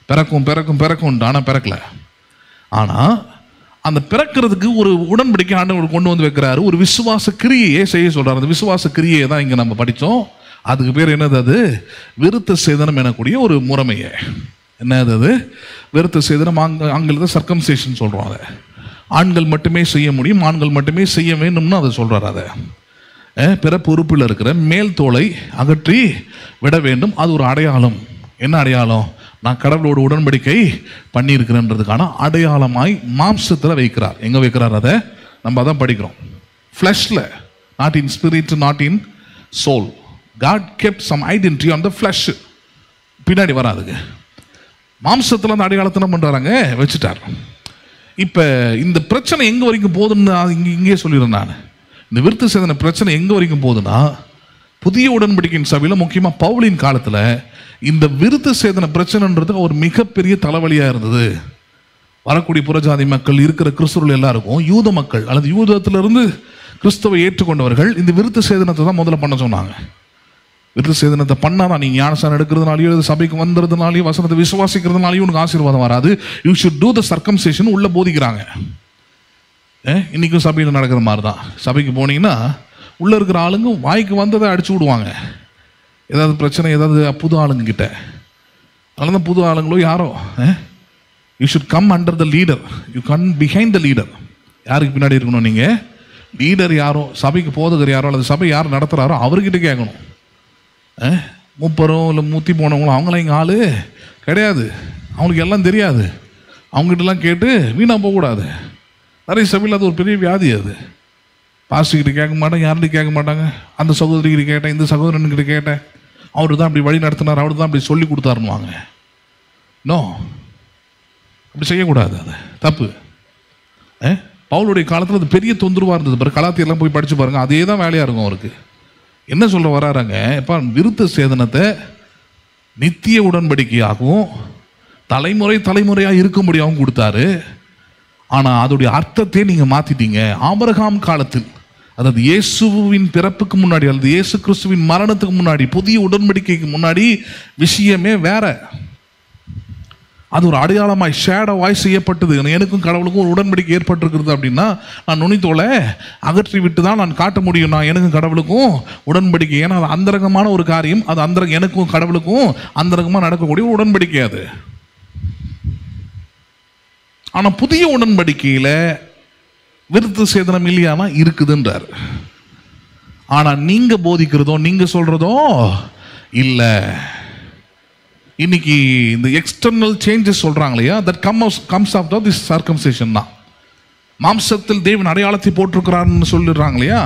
பிறக்கும். ஆனா பிறக்கல. ஆனா அந்த பிறக்கிறதுக்கு ஒரு உடன்படிக்கை ஆண்டவர் கொண்டு வந்து வைக்கிறாரு. ஒரு விசுவாச கிரியையை செய்ய சொல்றாரு. அந்த விசுவாச கிரியை தான் இங்க நம்ம படித்தோம். அதுக்கு பேர் என்னது? அது விருத்த சேதனம் எனக்கூடிய ஒரு முறைமையை. என்னது அது? விருத்த சேதனம். ஆங்கிலத்தில் சர்க்கம்சேஷன் சொல்கிறோம். அதை ஆண்கள் மட்டுமே செய்ய முடியும், ஆண்கள் மட்டுமே செய்ய வேண்டும்னு அதை சொல்கிறார். அதை பிறப்பு உறுப்பில் இருக்கிற மேல் தோலை அகற்றி விட வேண்டும். அது ஒரு அடையாளம். என்ன அடையாளம்? நான் கடவுளோட உடன்படிக்கை பண்ணியிருக்கிறேன்றதுக்கான அடையாளமாய் மாம்சத்தில் வைக்கிறார். எங்கே வைக்கிறார்? அதை நம்ம அதான் படிக்கிறோம். ஃப்ளஷில், not in spirit, not in soul. God kept some identity on the flesh. பின்னாடி வராதுங்க. மாம்சத்தில் அந்த அடையாளத்தை என்ன பண்ணுறாங்க? வச்சுட்டார். இப்போ இந்த பிரச்சனை எங்கே வரைக்கும் போகுதுன்னு இங்கே சொல்லிடுறேன் நான். இந்த விருத்த சேதன பிரச்சனை எங்கே வரைக்கும் போகுதுன்னா, புதிய உடன்படிக்கையின் சபையில் முக்கியமாக பவுலின் காலத்தில் இந்த விருத்த சேதன பிரச்சனைன்றது ஒரு மிகப்பெரிய தலைவலியாக இருந்தது. வரக்கூடிய புறஜாதி மக்கள், இருக்கிற கிறிஸ்துவர்கள் எல்லாருக்கும், யூத மக்கள் அல்லது யூதத்திலிருந்து கிறிஸ்துவை ஏற்றுக்கொண்டவர்கள் இந்த விருத்த சேதனத்தை தான் முதல்ல பண்ண சொன்னாங்க. விருத்த சேதனத்தை பண்ணாதான் நீங்கள் ஞானஸ்நானம் எடுக்கிறதுனாலையோ, சபைக்கு வந்துறதுனாலையோ, வசனத்தை விசுவாசிக்கிறதுனாலையும் உனக்கு ஆசீர்வாதம் வராது. You should do the circumcision உள்ள போதிக்கிறாங்க. இன்னைக்கும் சபையில் நடக்கிற மாதிரி தான். சபைக்கு போனீங்கன்னா உள்ள இருக்கிற ஆளுங்க வாய்க்கு வந்ததை அடிச்சு விடுவாங்க. ஏதாவது பிரச்சனை, ஏதாவது புது ஆளுங்க கிட்ட. அதனால தான் புது ஆளுங்களோ யாரோ, you should come under the leader, you come behind the leader. யாருக்கு பின்னாடி இருக்கணும்? நீங்கள் லீடர் யாரோ, சபைக்கு போதுகிற யாரோ, அல்லது சபை யார் நடத்துகிறாரோ அவர்கிட்ட கேட்கணும். முப்பரும் இல்லை மூத்தி போனவங்களும் அவங்களாம் இங்கே ஆள் கிடையாது, அவங்களுக்கு எல்லாம் தெரியாது. அவங்ககிட்டலாம் கேட்டு வீணாக போகக்கூடாது. நிறைய சபையில் அது ஒரு பெரிய வியாதி. அது பாஸ்டர்கிட்ட கேட்க மாட்டாங்க, யார்கிட்ட கேட்க மாட்டாங்க. அந்த சகோதரிகிட்ட கேட்டேன், இந்த சகோதரன்கிட்ட கேட்டேன், அவரு தான் அப்படி வழி நடத்தினார், அவரு தான் அப்படி சொல்லி கொடுத்தாருன்னுவாங்க. நோ, அப்படி செய்யக்கூடாது. அது தப்பு. பவுலுடைய காலத்தில் அது பெரிய தொந்தரவாக இருந்தது. பிறகு கலாத்தியெல்லாம் போய் படித்து பாருங்கள், அதே தான் வேலையாக இருக்கும் அவருக்கு. என்ன சொல்ல வராங்க? இப்போ விருத்த சேதனத்தை நித்திய உடன்படிக்கையாகவும் தலைமுறையாக இருக்கும்படியாகவும் கொடுத்தாரு. ஆனால் அதோடைய அர்த்தத்தை நீங்கள் மாற்றிட்டீங்க. ஆபிரகாம் காலத்தில் அதாவது இயேசுவின் பிறப்புக்கு முன்னாடி அல்லது இயேசு கிறிஸ்துவின் மரணத்துக்கு முன்னாடி, புதிய உடன்படிக்கைக்கு முன்னாடி விஷயமே வேற. அது ஒரு அடையாளமாய் ஷேடோவாய் செய்யப்பட்டது. எனக்கும் கடவுளுக்கும் ஒரு உடன்படிக்கை ஏற்பட்டிருக்கிறது அப்படின்னா நான் நுனித்தோலை அகற்றி விட்டு தான் நான் காட்ட முடியும் நான் எனக்கும் கடவுளுக்கும் உடன்படிக்கை. ஏன்னா அது அந்தரங்கமான ஒரு காரியம். அது எனக்கும் கடவுளுக்கும் அந்தரங்கமாக நடக்கக்கூடிய ஒரு உடன்படிக்கை அது. ஆனால் புதிய உடன்படிக்கையில் விருத்த சேதனம் இல்லையானா இருக்குதுன்றார். ஆனால் நீங்க போதிக்கிறதோ நீங்க சொல்றதோ இல்லை. இன்னைக்கு இந்த எக்ஸ்டர்னல் சேஞ்சஸ் சொல்றாங்க இல்லையா, that comes of this circumcision தான். மாம்சத்தில் தேவன் அடையாளத்தை போட்டிருக்கிறான்னு சொல்லிடுறாங்க இல்லையா,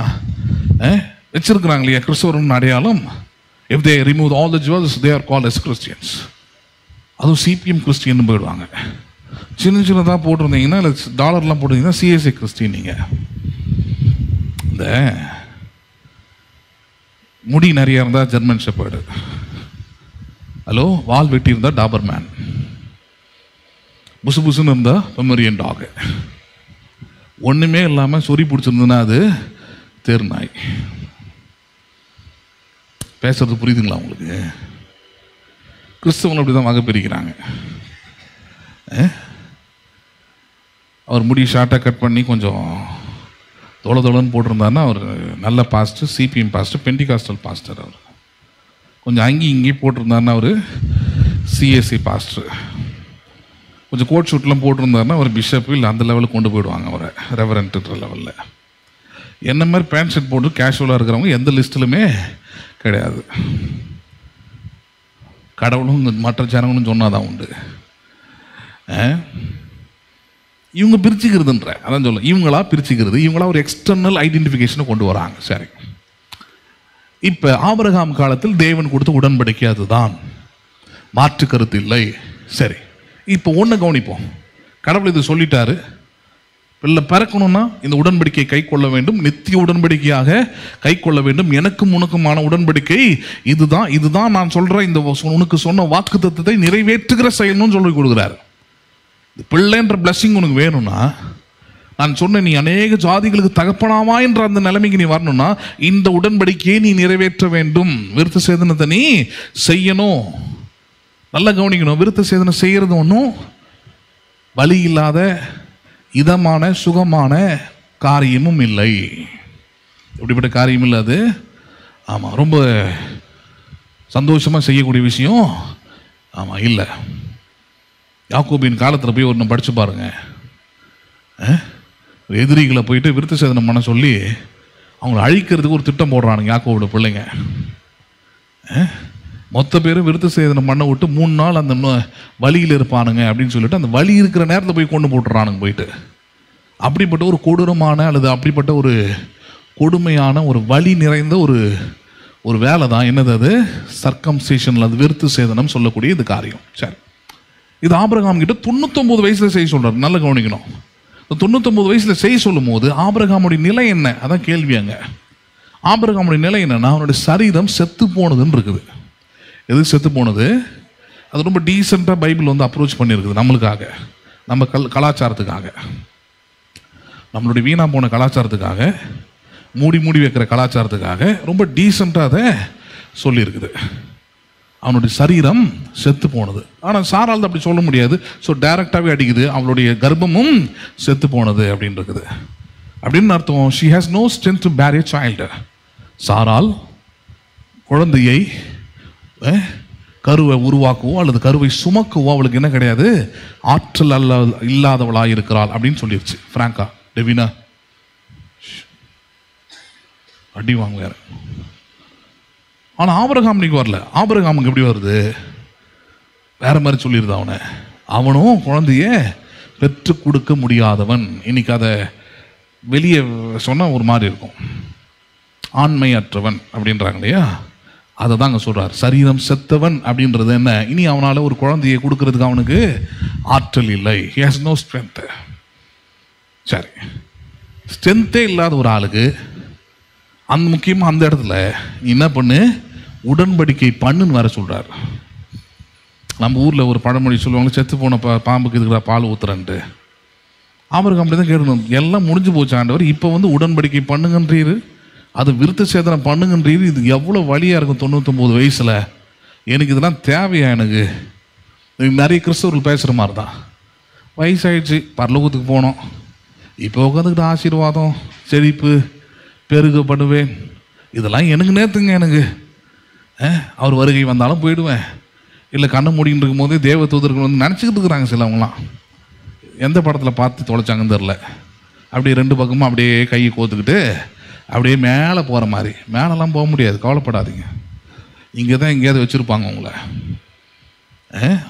வச்சிருக்கிறாங்க இல்லையா கிறிஸ்தவரின் அடையாளம். If they remove all the jewels they are called as Christians. அதுவும் சிபிஎம் கிறிஸ்டியன் போயிடுவாங்க. சின்னதாக போட்டிருந்தீங்கன்னா இல்லை டாலர்லாம் போட்டிருந்தீங்கன்னா சிஎஸ்ஐ கிறிஸ்டின். நீங்கள் இந்த முடி நிறைய இருந்தால் ஜெர்மன் ஷெப்பர்டு, ஹலோ வால் வெட்டி இருந்தால் டாபர்மேன், புசு புசுன்னு இருந்தால் பொமேரியன் டாக், ஒன்றுமே இல்லாமல் சொறி பிடிச்சிருந்ததுன்னா அது தெருநாய். பேசுறது புரியுதுங்களா உங்களுக்கு? கிறிஸ்தவங்க அப்படி தான் வகை பிரிக்கிறாங்க. அவர் முடி ஷார்ட்டாக கட் பண்ணி கொஞ்சம் தொலைன்னு போட்டிருந்தாருன்னா அவர் நல்ல pastor, CPM pastor, Pentecostal pastor. அவர் கொஞ்சம் அங்கேயும் இங்கேயும் போட்டிருந்தாருன்னா அவர் சிஎஸ்சி பாஸ்டர். கொஞ்சம் கோட் ஷூட்லாம் போட்டிருந்தாருன்னா அவர் பிஷப்பு இல்லை அந்த லெவலுக்கு கொண்டு போயிடுவாங்க அவரை, ரெவரண்ட்டுன்ற லெவலில். என்ன மாதிரி பேண்ட் ஷர்ட் போட்டு கேஷுவலாக இருக்கிறவங்க எந்த லிஸ்ட்டிலுமே கிடையாது. கடவுளும் மற்ற ஜனங்களும் சொன்னாதான் உண்டு. இவங்க பிரிச்சுக்கிறதுன்ற அதான் சொல்ல, இவங்களா பிரிச்சுக்கிறது, இவங்களா ஒரு எக்ஸ்டர்னல் ஐடென்டிஃபிகேஷனை கொண்டு வராங்க. சரி, இப்போ ஆபிரகாம் காலத்தில் தேவன் கொடுத்த உடன்படிக்கை அதுதான், மாற்று கருத்து இல்லை. சரி, இப்போ ஒன்று கவனிப்போம். கடவுள் இது சொல்லிட்டாரு, பிள்ளை பிறக்கணும்னா இந்த உடன்படிக்கை கை கொள்ள வேண்டும், நித்திய உடன்படிக்கையாக கை கொள்ள வேண்டும். எனக்கும் உனக்குமான உடன்படிக்கை இதுதான், இதுதான் நான் சொல்ற இந்த உனக்கு சொன்ன வாக்கு தத்துவத்தை நிறைவேற்றுகிற செயல்னு சொல்லி கொடுக்குறாரு. பிள்ளைன்ற பிளஸிங் உனக்கு வேணும்னா, நான் சொன்ன நீ அநேக ஜாதிகளுக்கு தகப்பனாவா என்ற அந்த நிலைமைக்கு நீ வரணும்னா இந்த உடன்படிக்கையை நீ நிறைவேற்ற வேண்டும். விருத்த சேதனத்தை நீ செய்யணும். நல்லா கவனிக்கணும், விருத்த சேதனம் செய்யறது ஒன்றும் வலி இல்லாத இதமான சுகமான காரியமும் இல்லை. எப்படிப்பட்ட காரியம் இல்லை அது. ஆமாம், ரொம்ப சந்தோஷமாக செய்யக்கூடிய விஷயம் ஆமாம் இல்லை. யாக்கோபின் காலத்தில் போய் ஒன்று படித்து பாருங்க. எதிரிகளை போயிட்டு விருத்த சேதனம் பண்ண சொல்லி அவங்கள அழிக்கிறதுக்கு ஒரு திட்டம் போடுறானுங்க யாக்கோபோட பிள்ளைங்க. மொத்த பேரும் விருத்த சேதனம் பண்ண விட்டு 3 நாள் அந்த வலியில் இருப்பானுங்க அப்படின்னு சொல்லிட்டு அந்த வலி இருக்கிற நேரத்தில் போய் கொண்டு போட்டுறானுங்க போயிட்டு. அப்படிப்பட்ட ஒரு கொடூரமான அல்லது அப்படிப்பட்ட ஒரு கொடுமையான ஒரு வலி நிறைந்த ஒரு வேலை தான் என்னது அது, சர்க்கம்சிஷன் அல்லது விருத்த சேதனம் சொல்லக்கூடிய இது காரியம். சரி, இது ஆபிரகாம் கிட்ட 99 வயசுல செய்ய சொல்றாரு. நல்லா கவனிக்கணும், 99 வயசுல செய்ய சொல்லும் போது ஆபிரகாமுடைய நிலை என்ன, அதான் கேள்வி. அங்க ஆபிரகாமுடைய நிலை என்னன்னா, அவனுடைய சரீரம் செத்து போனதுன்னு இருக்குது. எது செத்து போனது? அது ரொம்ப டீசெண்டாக பைபிள் வந்து அப்ரோச் பண்ணியிருக்குது நம்மளுக்காக, நம்ம கலாச்சாரத்துக்காக, நம்மளுடைய வீணா போன கலாச்சாரத்துக்காக, மூடி வைக்கிற கலாச்சாரத்துக்காக ரொம்ப டீசெண்டாக அதை சொல்லியிருக்குது. அவனுடைய சரீரம் செத்து போனது. ஆனால் சாரால் அப்படி சொல்ல முடியாது. ஸோ டைரக்டாகவே அடிக்குது, அவளுடைய கர்ப்பமும் செத்து போனது அப்படின்னு இருக்குது. அப்படின்னு அர்த்தம், she has no strength to bear a child. சாரால் குழந்தையை கருவை உருவாக்குவோ அல்லது கருவை சுமக்குவோ அவளுக்கு என்ன கிடையாது, ஆற்றல் இல்லாதவளாக இருக்கிறாள் அப்படின்னு சொல்லிடுச்சு. பிராங்கா டெவினா அடி வாங்க வேற. ஆனால் ஆபிரகாம் இன்னைக்கு வரல. ஆபிரகாமுக்கு எப்படி வருது, வேற மாதிரி சொல்லிடுது. அவனும் குழந்தைய பெற்று கொடுக்க முடியாதவன். இன்னைக்கு அதை வெளியே சொன்னால் ஒரு மாதிரி இருக்கும், ஆண்மையற்றவன் அப்படின்றாங்க இல்லையா, அதை தான் அங்கே சொல்றார். சரீரம் செத்தவன் அப்படின்றது என்ன, இனி அவனால் ஒரு குழந்தையை கொடுக்கறதுக்கு அவனுக்கு ஆற்றல் இல்லை. he has no strength. சரி, ஸ்ட்ரென்த்தே இல்லாத ஒரு ஆளுக்கு அந்த முக்கியமாக அந்த இடத்துல என்ன பண்ணு, உடன்படிக்கை பண்ணுன்னு வர சொல்றார். நம்ம ஊரில் ஒரு பழமொழி சொல்லுவாங்க, செத்து போன பாம்புக்கு இருக்கிற பால் ஊத்துறன்ட்டு. ஆபிரகாம் அப்படி தான் கேட்கணும், எல்லாம் முடிஞ்சு போச்சு ஆண்டவர், இப்போ வந்து உடன்படிக்கை பண்ணுங்கன்றீரு, அது விருத்த சேதனம் பண்ணுங்கன்றீரு, இது எவ்வளோ வழியாக இருக்கும் 99 வயசில், எனக்கு இதெல்லாம் தேவையா? எனக்கு நிறைய கிறிஸ்தவர்கள் பேசுகிற மாதிரி தான், வயசாகிடுச்சு, பரலோகத்துக்கு போனோம், இப்போ உட்காந்துக்கிட்டு ஆசீர்வாதம் செழிப்பு பெருக பண்ணுவேன், இதெல்லாம் எனக்கு நேற்றுங்க, எனக்கு அவர் வருகை வந்தாலும் போயிடுவேன், இல்லை கண்ணை மூடின்னு இருக்கும் போதே தேவ தூதர்கள் வந்து நினச்சிக்கிட்டு இருக்கிறாங்க சிலவங்களாம். எந்த படத்தில் பார்த்து தொலைச்சாங்கன்னு தெரில, அப்படியே 2 பக்கமும் அப்படியே கையை கோத்துக்கிட்டு அப்படியே மேலே போகிற மாதிரி. மேலெல்லாம் போக முடியாது, கவலைப்படாதீங்க, இங்கே தான் எங்கேயாவது வச்சுருப்பாங்க உங்களை.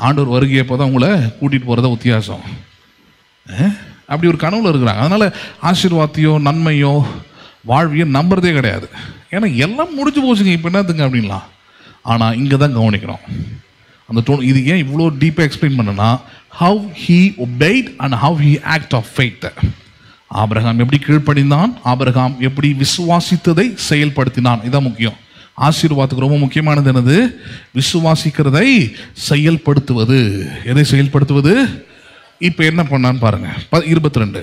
ஆண்டவர் வருகையப்போ தான் உங்களை கூட்டிகிட்டு போகிறத வித்தியாசம். அப்படி ஒரு கனவுல இருக்கிறாங்க. அதனால் ஆசீர்வாதத்தையோ நன்மையோ வாழ்வியோ நம்புறதே கிடையாது. ஏன்னா எல்லாம் முடிஞ்சு போச்சுங்க, இப்போ என்னத்துங்க அப்படின்லாம். ஆனால் இங்கே தான் கவனிக்கணும். அந்த இது ஏன் இவ்வளோ டீப்பாக எக்ஸ்பிளைன் பண்ணனா, how he obeyed and how he act of faith. Abraham எப்படி கீழ்ப்படிந்தான், ஆபிரகாம் எப்படி விசுவாசித்ததை செயல்படுத்தினான். இதான் முக்கியம். ஆசீர்வாதத்துக்கு ரொம்ப முக்கியமானது என்னது? விசுவாசிக்கிறதை செயல்படுத்துவது. எதை செயல்படுத்துவது? இப்போ என்ன பண்ணான்னு பாருங்க. 22.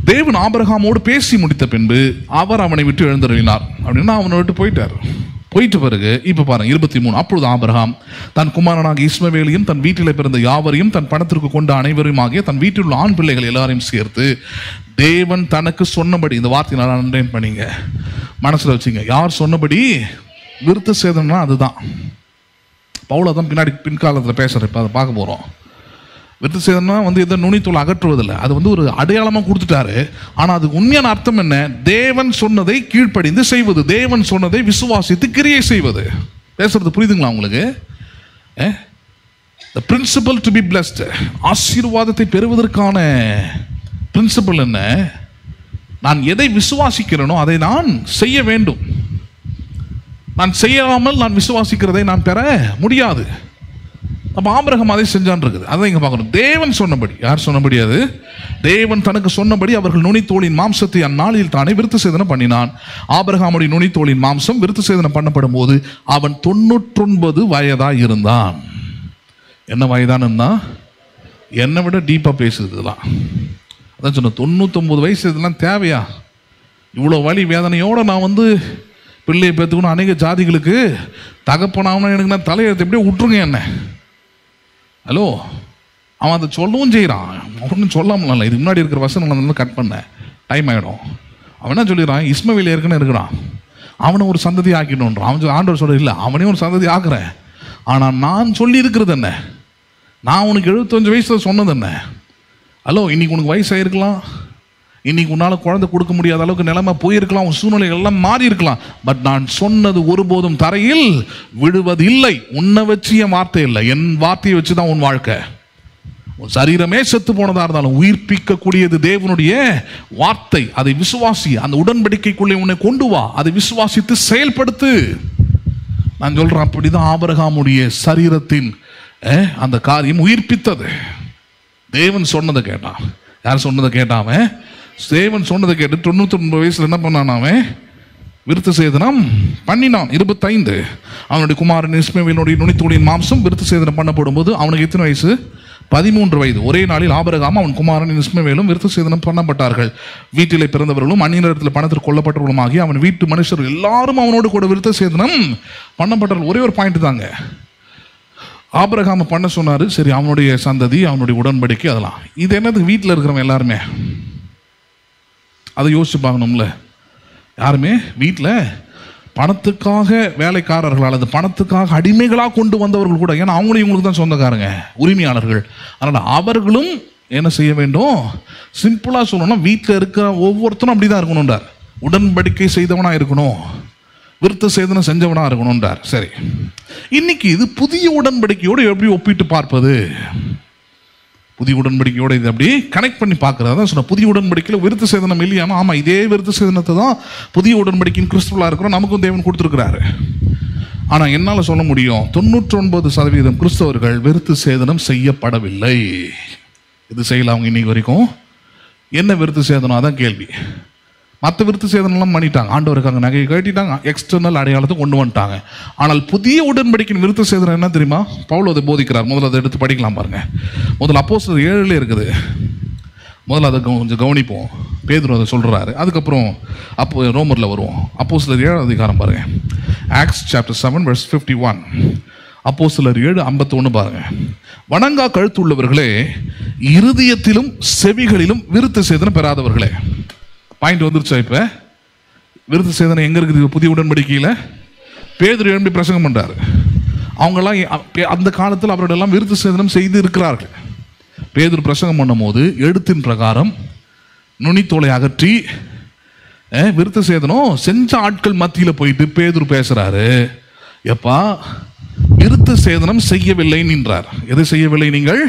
தேவன் ஆபிரகாமோடு பேசி முடித்த பின்பு அவர் அவனை விட்டு எழுந்தருளினார். அப்படின்னா அவனை விட்டு போயிட்டார். போயிட்டு பிறகு இப்போ பாருங்க 23. அப்பொழுது ஆபிரகாம் தன் குமாரனாக இஸ்மவேலையும் தன் வீட்டில் பிறந்த யாவரையும் தன் பணத்திற்கு கொண்ட அனைவரும் ஆகிய தன் வீட்டில் உள்ள ஆண் பிள்ளைகள் எல்லாரையும் சேர்த்து தேவன் தனக்கு சொன்னபடி, இந்த வார்த்தை நான் அண்டர்லைன் பண்ணீங்க, மனசில் வச்சுங்க, யார் சொன்னபடி விருத்த சேதனம்னா அதுதான். பவுல் தான் பின்காலத்தில் பேசுகிறேன், இப்போ அதை பார்க்க போகிறோம். விருத்த சேதனா வந்து எந்த நுனித்தோல் அகற்றுவதில்லை, அது வந்து ஒரு அடையாளமாக கொடுத்துட்டாரு. ஆனால் அது உண்மையான அர்த்தம் என்ன? தேவன் சொன்னதை கீழ்ப்படிந்து செய்வது, தேவன் சொன்னதை விசுவாசித்து கிரியை செய்வது. பேசுறது புரியுதுங்களா உங்களுக்கு? The principle to be blessed, ஆசீர்வாதத்தை பெறுவதற்கான பிரின்சிபல் என்ன? நான் எதை விசுவாசிக்கிறேனோ அதை நான் செய்ய வேண்டும். நான் செய்யாமல் நான் விசுவாசிக்கிறதை நான் பெற முடியாது. அப்போ ஆபிரகாம் அதை செஞ்சான் இருக்குது. அதை இங்கே பார்க்கணும். தேவன் சொன்னபடி, யார் சொன்னபடி? அது தேவன் தனக்கு சொன்னபடி அவர்கள் நுனித்தோளின் மாம்சத்தை அந்நாளில் தானே விருத்த சேதனம் பண்ணினான். ஆபிரகாமுடைய நுனித்தோளின் மாம்சம் விருத்த சேதனம் பண்ணப்படும் போது அவன் 99 வயதாக இருந்தான். என்ன வயதான இருந்தான்? என்னை விட டீப்பாக பேசுது இதெல்லாம். அதான் சொன்ன 99 வயசு இதெல்லாம் தேவையா? இவ்வளோ வலி வேதனையோடு நான் வந்து பிள்ளையை பெற்றுக்கணும். அநேக ஜாதிகளுக்கு தகப்பனாகணும், எனக்கு நான் தலையெழுத்து எப்படியே விட்டுருங்க என்ன. ஹலோ, அவன் அதை சொல்லவும் செய்கிறான், ஒன்றும் சொல்லாமல. இதுக்கு முன்னாடி இருக்கிற வசனம் நான் கட் பண்ணேன், டைம் ஆகிடும். அவன் என்ன சொல்லிடுறான்? இஸ்மவேல் ஏற்கனவே இருக்கிறான், அவனை ஒரு சந்ததி ஆக்கிடணுன்றான். அவன் ஆண்டவர் சொல்ல இல்லை, அவனையும் ஒரு சந்ததி ஆக்குறேன். ஆனால் நான் சொல்லி இருக்கிறது என்ன? நான் உனக்கு 75 வயசில் சொன்னது என்ன? ஹலோ, இன்னைக்கு உனக்கு வயசாயிருக்கலாம், இன்னைக்கு உன்னால் குழந்தை கொடுக்க முடியாத அளவுக்கு நிலைமை போயிருக்கலாம், உன் சூழ்நிலை எல்லாம் மாறி இருக்கலாம். பட் நான் சொன்னது ஒருபோதும் தரையில் விழுவது இல்லை. உன்னை வச்சு என் வார்த்தை இல்லை, என் வார்த்தையை வச்சு தான் உன் வாழ்க்கை. உன் சரீரமே செத்து போனதா இருந்தாலும் உயிர்ப்பிக்கக்கூடியது தேவனுடைய வார்த்தை. அதை விசுவாசி, அந்த உடன்படிக்கைக்குள்ளே உன்னை கொண்டு வா, அதை விசுவாசித்து செயல்படுத்து. நான் சொல்றேன், அப்படிதான் ஆபிரகாமுடைய சரீரத்தின் அந்த காரியம் உயிர்ப்பித்தது. தேவன் சொன்னதை கேட்டான். யார் சொன்னதை கேட்டான்? தேவன் சொன்னதை கேட்டு 99 வயசுல என்ன பண்ணான்? அவன் விருத்த சேதனம் பண்ணினான். 25. அவனுடைய குமாரன் இஸ்மவேலுடைய நுனித்தோளின் மாம்சம் விருத்த சேதனம் பண்ணப்படும் போது அவனுக்கு எத்தனை வயசு? 13 வயது. ஒரே நாளில் ஆபிரகாம் அவன் குமாரன் இஸ்மவேலும் விருத்த சேதனம் பண்ணப்பட்டார்கள். வீட்டிலே பிறந்தவர்களும் அந்நியரிடத்தில் பணத்தில் கொல்லப்பட்டவர்களும் ஆகி அவன் வீட்டு மனுஷர் எல்லாரும் அவனோடு கூட விருத்த சேதனம் பண்ணப்பட்டார்கள். ஒரே ஒரு பாயிண்ட் தாங்க, ஆபிரகாம பண்ண சொன்னாரு. சரி, அவனுடைய சந்ததி, அவனுடைய உடன்படிக்கை, அதெல்லாம் இது என்னது? வீட்டில் இருக்கிறவங்க எல்லாருமே அதை யோசிச்சு பார்க்கணும்ல. யாருமே வீட்டில் பணத்துக்காக வேலைக்காரர்கள் அல்லது பணத்துக்காக அடிமைகளாக கொண்டு வந்தவர்கள் கூட, ஏன்னா அவங்களும் இவங்களுக்கு தான் சொந்தக்காரங்க, உரிமையாளர்கள். அதனால் அவர்களும் என்ன செய்ய வேண்டும்? சிம்பிளாக சொல்லணும்னா வீட்டில் இருக்கிற ஒவ்வொருத்தரும் அப்படி தான் இருக்கணும்ன்றார். உடன்படிக்கை செய்தவனாக இருக்கணும், விருத்த சேதனம் செஞ்சவனாக இருக்கணும்ன்றார். சரி, இன்னைக்கு இது புதிய உடன்படிக்கையோடு எப்படி ஒப்பிட்டு பார்ப்பது? புதிய உடன்படிக்கையோடு இது அப்படி கனெக்ட் பண்ணி பார்க்கறது. அதான் சொன்ன, புதிய உடன்படிக்கையில் விருத்த சேதனம் இல்லையாமா? ஆமாம், இதே விருத்த சேதனத்தை தான் புதிய உடன்படிக்கையின் கிறிஸ்துவலாக இருக்கிறோம், நமக்கும் தேவன் கொடுத்துருக்கிறாரு. ஆனால் என்னால் சொல்ல முடியும், 99% கிறிஸ்தவர்கள் விருத்த சேதனம் செய்யப்படவில்லை. இது செய்யல அவங்க இன்னைக்கு வரைக்கும். என்ன விருத்த சேதனம்? அதான் கேள்வி. மற்ற விருத்த சேதனம்லாம் பண்ணிட்டாங்க, ஆண்டவருக்காங்க நகையை கட்டிட்டாங்க, எக்ஸ்டர்னல் அடையாளத்தை கொண்டு வந்துட்டாங்க. ஆனால் புதிய உடன்படிக்கையின் விருத்த சேதனம் என்ன தெரியுமா? பவுல் அதை போதிக்கிறார். முதல்ல அதை எடுத்து படிக்கலாம் பாருங்க. முதல்ல அப்போஸ்தலர் 7 இருக்குது. முதல்ல அதை கொஞ்சம் கவனிப்போம். பேதுரு அதை சொல்கிறாரு. அதுக்கப்புறம் அப்போ ரோமரில் வருவோம். அப்போஸ்தலர் 7 அதிகாரம் பாருங்கள். Acts chapter 7 verse 51. அப்போஸ்தலர் 7:51 பாருங்கள். வணங்கா கழுத்துள்ளவர்களே, இருதயத்திலும் செவிகளிலும் விருத்த சேதனம் பெறாதவர்களே. பாயிண்ட் வந்துருச்சா? இப்போ விருத்த சேதனம் எங்கே இருக்குது? புதிய உடன்படிக்கையில் பேதுரு எழும்பி பிரசங்கம் பண்ணுறாரு. அவங்கெல்லாம் அந்த காலத்தில் அவர்களெல்லாம் விருத்த சேதனம் செய்து இருக்கிறார்கள். பேதுரு பிரசங்கம் பண்ணும் போது எழுத்தின் பிரகாரம் நுனித்தோலை அகற்றி விருத்த சேதனம் செஞ்ச ஆட்கள் மத்தியில் போயிட்டு பேதுரு பேசுறாரு. எப்பா, விருத்த சேதனம் செய்யவில்லை நின்றார். எது செய்யவில்லை நீங்கள்?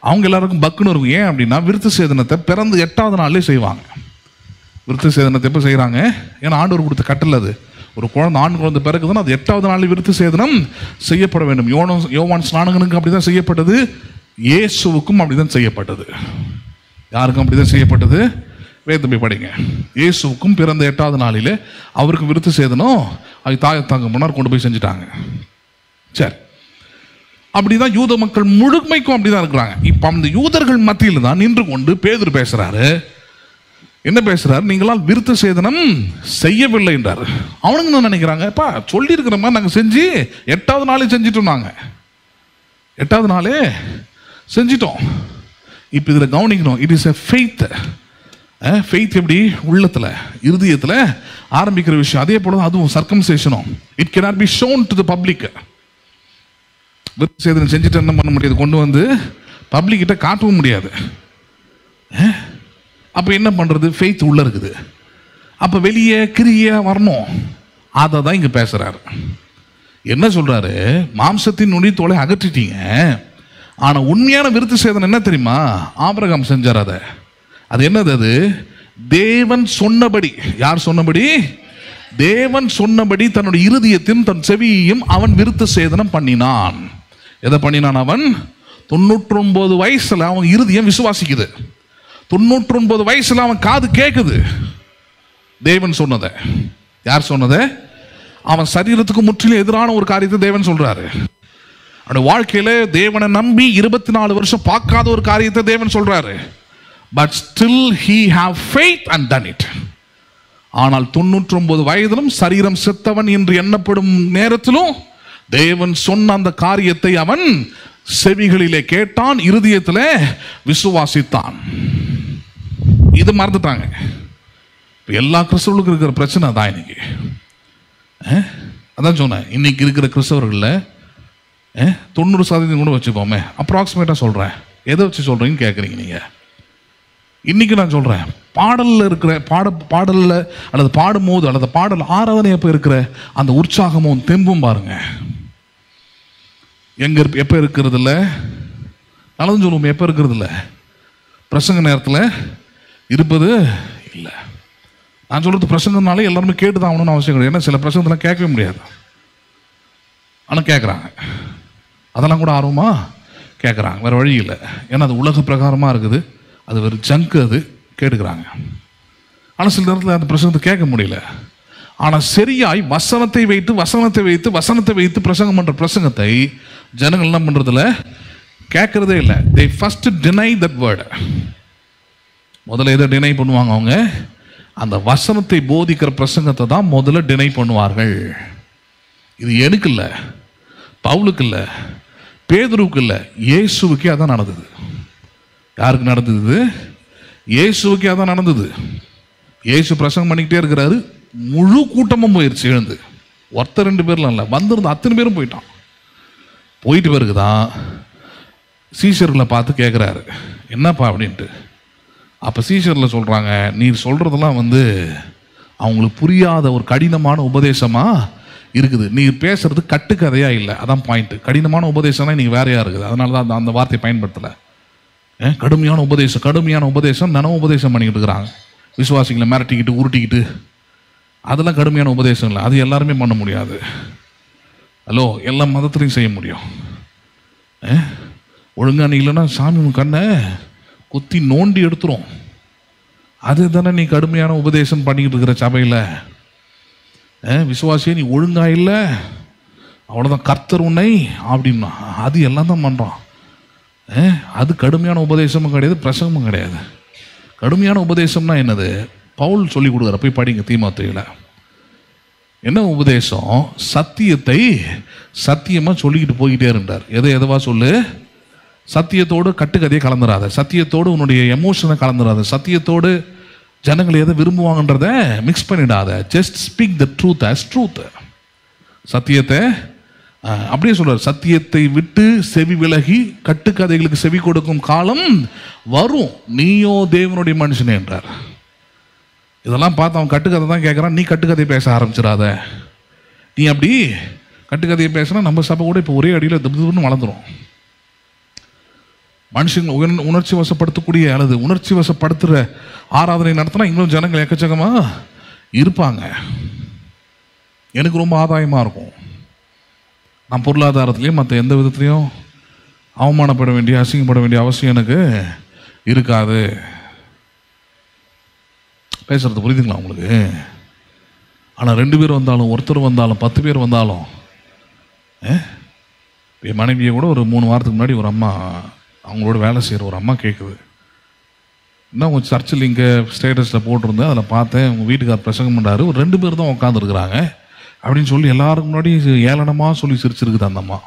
அவங்க எல்லாருக்கும் பக்குன்னு இருக்கும். ஏன் அப்படின்னா, விருத்த சேதனத்தை பிறந்து 8வது நாள்லேயே செய்வாங்க. விருத்த சேதனத்தை எப்போ செய்கிறாங்க? ஏன்னா ஆண்டவர் கொடுத்த கட்டளை அது. ஒரு குழந்தை, ஆண் குழந்தை பிறகுதுன்னா அது 8வது நாளில் விருத்த சேதனம் செய்யப்பட வேண்டும். யோவான் ஸ்நானகனுக்கு அப்படிதான் செய்யப்பட்டது, இயேசுவுக்கும் அப்படிதான் செய்யப்பட்டது. யாருக்கும் அப்படிதான் செய்யப்பட்டது? வேதத்தை படிங்க. இயேசுவுக்கும் பிறந்த 8வது நாளிலே அவருக்கு விருத்த சேதனம் அது தாய் தாங்க முன்னார் கொண்டு போய் செஞ்சுட்டாங்க. சரி, அப்படிதான் யூத மக்கள் முழுமைக்கும் அப்படிதான் இருக்கிறாங்க. இப்போ அந்த யூதர்கள் மத்தியில் தான் நின்று கொண்டு பேதுரு பேசுறாரு. என்ன பேசுறாரு? நீங்களால் விருத்த சேதனம் செய்யவில்லை என்றார். அவனுங்க என்ன நினைக்கிறாங்க? அப்பா சொல்லி இருக்கிற மாதிரி நாங்கள் செஞ்சு 8வது நாளே செஞ்சிட்டோம். நாங்கள் 8வது நாளே செஞ்சிட்டோம். இப்போ இதில் கவனிக்கணும். It is a faith. Faith எப்படி? உள்ளத்தில், இருதயத்தில் ஆரம்பிக்கிற விஷயம். அதே போல அதுவும் சர்க்கம்சேஷனும். It cannot be shown to the public. விருத்த சேதனம் செஞ்சுட்டு என்ன பண்ண முடியாது? கொண்டு வந்து பப்ளிக் கிட்ட காட்டவும் முடியாது. அப்போ என்ன பண்ணுறது? ஃபெய்த் உள்ளே இருக்குது. அப்போ வெளியே கிரியை வரணும். அதை தான் இங்கே பேசுகிறாரு. என்ன சொல்கிறாரு? மாம்சத்தின் நுனித்தோலை அகற்றிட்டீங்க. ஆனால் உண்மையான விருத்த சேதனம் என்ன தெரியுமா? ஆபிரகாம் செஞ்சார். அது என்னது? அது தேவன் சொன்னபடி. யார் சொன்னபடி? தேவன் சொன்னபடி தன்னுடைய இருதயத்தையும் தன் செவியையும் அவன் விருத்த சேதனம் பண்ணினான். எதை பண்ணினான்? அவன் 99 வயசுல அவன் இருதயம் விசுவாசிக்குது. 99 வயசுல அவன் காது கேட்குது தேவன் சொன்னதை. யார் சொன்னதை? அவன் சரீரத்துக்கு முற்றிலும் எதிரான ஒரு காரியத்தை தேவன் சொல்றாரு. அவனுடைய வாழ்க்கையில தேவனை நம்பி 24 வருஷம் பார்க்காத ஒரு காரியத்தை தேவன் சொல்றாரு. But still he have faith and done it. ஆனால் 99 வயதிலும் சரீரம் செத்தவன் என்று எண்ணப்படும் நேரத்திலும் தேவன் சொன்ன அந்த காரியத்தை அவன் செவிகளிலே கேட்டான், இருதயத்திலே விசுவாசித்தான். இது மறந்துட்டாங்க. இப்போ எல்லா கிறிஸ்தவர்களுக்கும் இருக்கிற பிரச்சனை தான் இன்னைக்கு. அதான் சொன்னேன், இன்னைக்கு இருக்கிற கிறிஸ்தவர்களில் 90% கூட வச்சுக்கோமே, அப்ராக்சிமேட்டாக சொல்கிறேன். எதை வச்சு சொல்கிறீங்கன்னு கேட்குறீங்க நீங்கள். இன்றைக்கி நான் சொல்கிறேன், பாடலில் இருக்கிற பாடலில் அல்லது பாடும்போது அல்லது பாடல் ஆராதனை எப்போ இருக்கிற அந்த உற்சாகமும் தெம்பும் பாருங்க எங்கே எப்போ இருக்கிறது இல்லை. நல்லதுன்னு சொல்லுவோம், எப்போ இருக்கிறது இல்லை. பிரசங்க நேரத்தில் இருப்பது இல்லை. நான் சொல்கிறது பிரசங்கனாலே எல்லாருமே கேட்டு தான் ஆகணும்னு அவசியம் கிடையாது. ஏன்னா சில பிரசங்கத்தெல்லாம் கேட்கவே முடியாது, ஆனால் கேட்குறாங்க. அதெல்லாம் கூட ஆர்வமாக கேட்குறாங்க, வேறு வழி இல்லை. ஏன்னா அது உலக பிரகாரமாக இருக்குது, அது ஒரு ஜங்கு, அது கேட்டுக்கிறாங்க. ஆனால் சில நேரத்தில் அந்த பிரசங்கத்தை கேட்க முடியல. ஆனால் சரியாய் வசனத்தை வைத்து பிரசங்கம் பண்ணுற பிரசங்கத்தை ஜனங்கள் என்ன பண்ணுறதில்ல, கேட்குறதே இல்லை. they first deny that word. முதல்ல எதை டினை பண்ணுவாங்க? அவங்க அந்த வசனத்தை போதிக்கிற பிரசங்கத்தை தான் முதல்ல டினை பண்ணுவார்கள். இது எனக்கு இல்லை, பவுலுக்கு இல்லை, பேதுருவுக்கு இல்லை, இயேசுவுக்கே அதான் நடந்தது. யாருக்கு நடந்தது? இயேசுவுக்கே அதான் நடந்தது. இயேசு பிரசங்கம் பண்ணிக்கிட்டே இருக்கிறாரு, முழு கூட்டமும் போயிடுச்சு எழுந்து. ஒருத்தர் 2 பேர்லாம் இல்லை, வந்திருந்த அத்தனை பேரும் போயிட்டான். போயிட்டு பிறகுதான் சீஷர்களை பார்த்து கேட்குறாரு, என்னப்பா அப்படின்ட்டு. அப்போ சீஷரில் சொல்கிறாங்க, நீ சொல்கிறதெல்லாம் அவங்களுக்கு புரியாத ஒரு கடினமான உபதேசமாக இருக்குது. நீ பேசுறது கட்டுக்கதையாக இல்லை, அதான் பாயிண்ட்டு. கடினமான உபதேசம்னா நீங்கள் வேறையாக இருக்குது, அதனால தான் அந்த வார்த்தையை பயன்படுத்தலை. கடுமையான உபதேசம் நனவு உபதேசம் பண்ணிக்கிட்டு இருக்கிறாங்க. விசுவாசிகளை மிரட்டிக்கிட்டு உருட்டிக்கிட்டு, அதெல்லாம் கடுமையான உபதேசம் இல்லை. அது எல்லாருமே பண்ண முடியாது. ஹலோ, எல்லா மதத்துலையும் செய்ய முடியும். ஒழுங்கா நீ இல்லைன்னா சாமி உன் கண்ணை குத்தி நோண்டி எடுத்துரும். அது தானே நீ கடுமையான உபதேசம் பண்ணிக்கிட்டு இருக்கிற சபையில். விசுவாசியே நீ ஒழுங்கா இல்லை, அவ்வளோதான் கர்த்தர் உன்னை அப்படின்னா அது எல்லாம் தான் பண்ணுறான். அது கடுமையான உபதேசமும் கிடையாது, பிரசங்கமும் கிடையாது. கடுமையான உபதேசம்னா என்னது? பவுல் சொல்லி கொடுக்குற, போய் படிங்க தீமோத்தேயுல. என்ன உபதேசம்? சத்தியத்தை சத்தியமா சொல்லிக்கிட்டு போய்கிட்டே இருந்தார். எதுவா சொல்லு? சத்தியத்தோடு கட்டுக்கதையை கலந்துடாத, சத்தியத்தோடு உன்னுடைய எமோஷனை கலந்துடாத, சத்தியத்தோடு ஜனங்கள் எதை விரும்புவாங்கன்றத மிக்ஸ் பண்ணிடாத. Just speak the truth as truth. சத்தியத்தை அப்படியே சொல்றார், சத்தியத்தை விட்டு செவி விலகி கட்டுக்கதைகளுக்கு செவி கொடுக்கும் காலம் வரும், நீயோ தேவனுடைய மனுஷனே என்றார். இதெல்லாம் பார்த்து அவன் கட்டுக்கதை தான் கேட்குறான். நீ கட்டுக்கதையை பேச ஆரம்பிச்சிடாத. நீ அப்படி கட்டுக்கதையை பேசினா நம்ம சபை கூட இப்போ ஒரே அடியில் திடீர்னு வளர்ந்துடும். மனுஷங்க உணர்ச்சி வசப்படுத்தக்கூடிய அல்லது உணர்ச்சி வசப்படுத்துகிற ஆராதனை நடத்தினா இன்னும் ஜனங்கள் எக்கச்சக்கமாக இருப்பாங்க. எனக்கு ரொம்ப ஆதாயமாக இருக்கும். நான் பொருளாதாரத்துலேயும் மற்ற எந்த விதத்துலேயும் அவமானப்பட வேண்டிய அசிங்கப்பட வேண்டிய அவசியம் எனக்கு இருக்காது. பேசுறது புரியுதுங்களா உங்களுக்கு? ஆனால் 2 பேர் வந்தாலும், ஒருத்தர் வந்தாலும், 10 பேர் வந்தாலும், என் மனைவியை கூட ஒரு 3 வாரத்துக்கு முன்னாடி ஒரு அம்மா, அவங்களோட வேலை செய்கிற ஒரு அம்மா கேட்குது, இன்னும் உங்கள் சர்ச்சில் இங்கே ஸ்டேட்டஸில் போட்டிருந்தேன், அதில் பார்த்தேன் உங்கள் வீட்டுக்கார் பிரசங்கம் பண்ணுறாரு, ஒரு 2 பேர் தான் உட்காந்துருக்குறாங்க அப்படின்னு சொல்லி எல்லாருக்கும் முன்னாடி ஏளனமாக சொல்லி சிரிச்சிருக்குது அந்த அம்மா.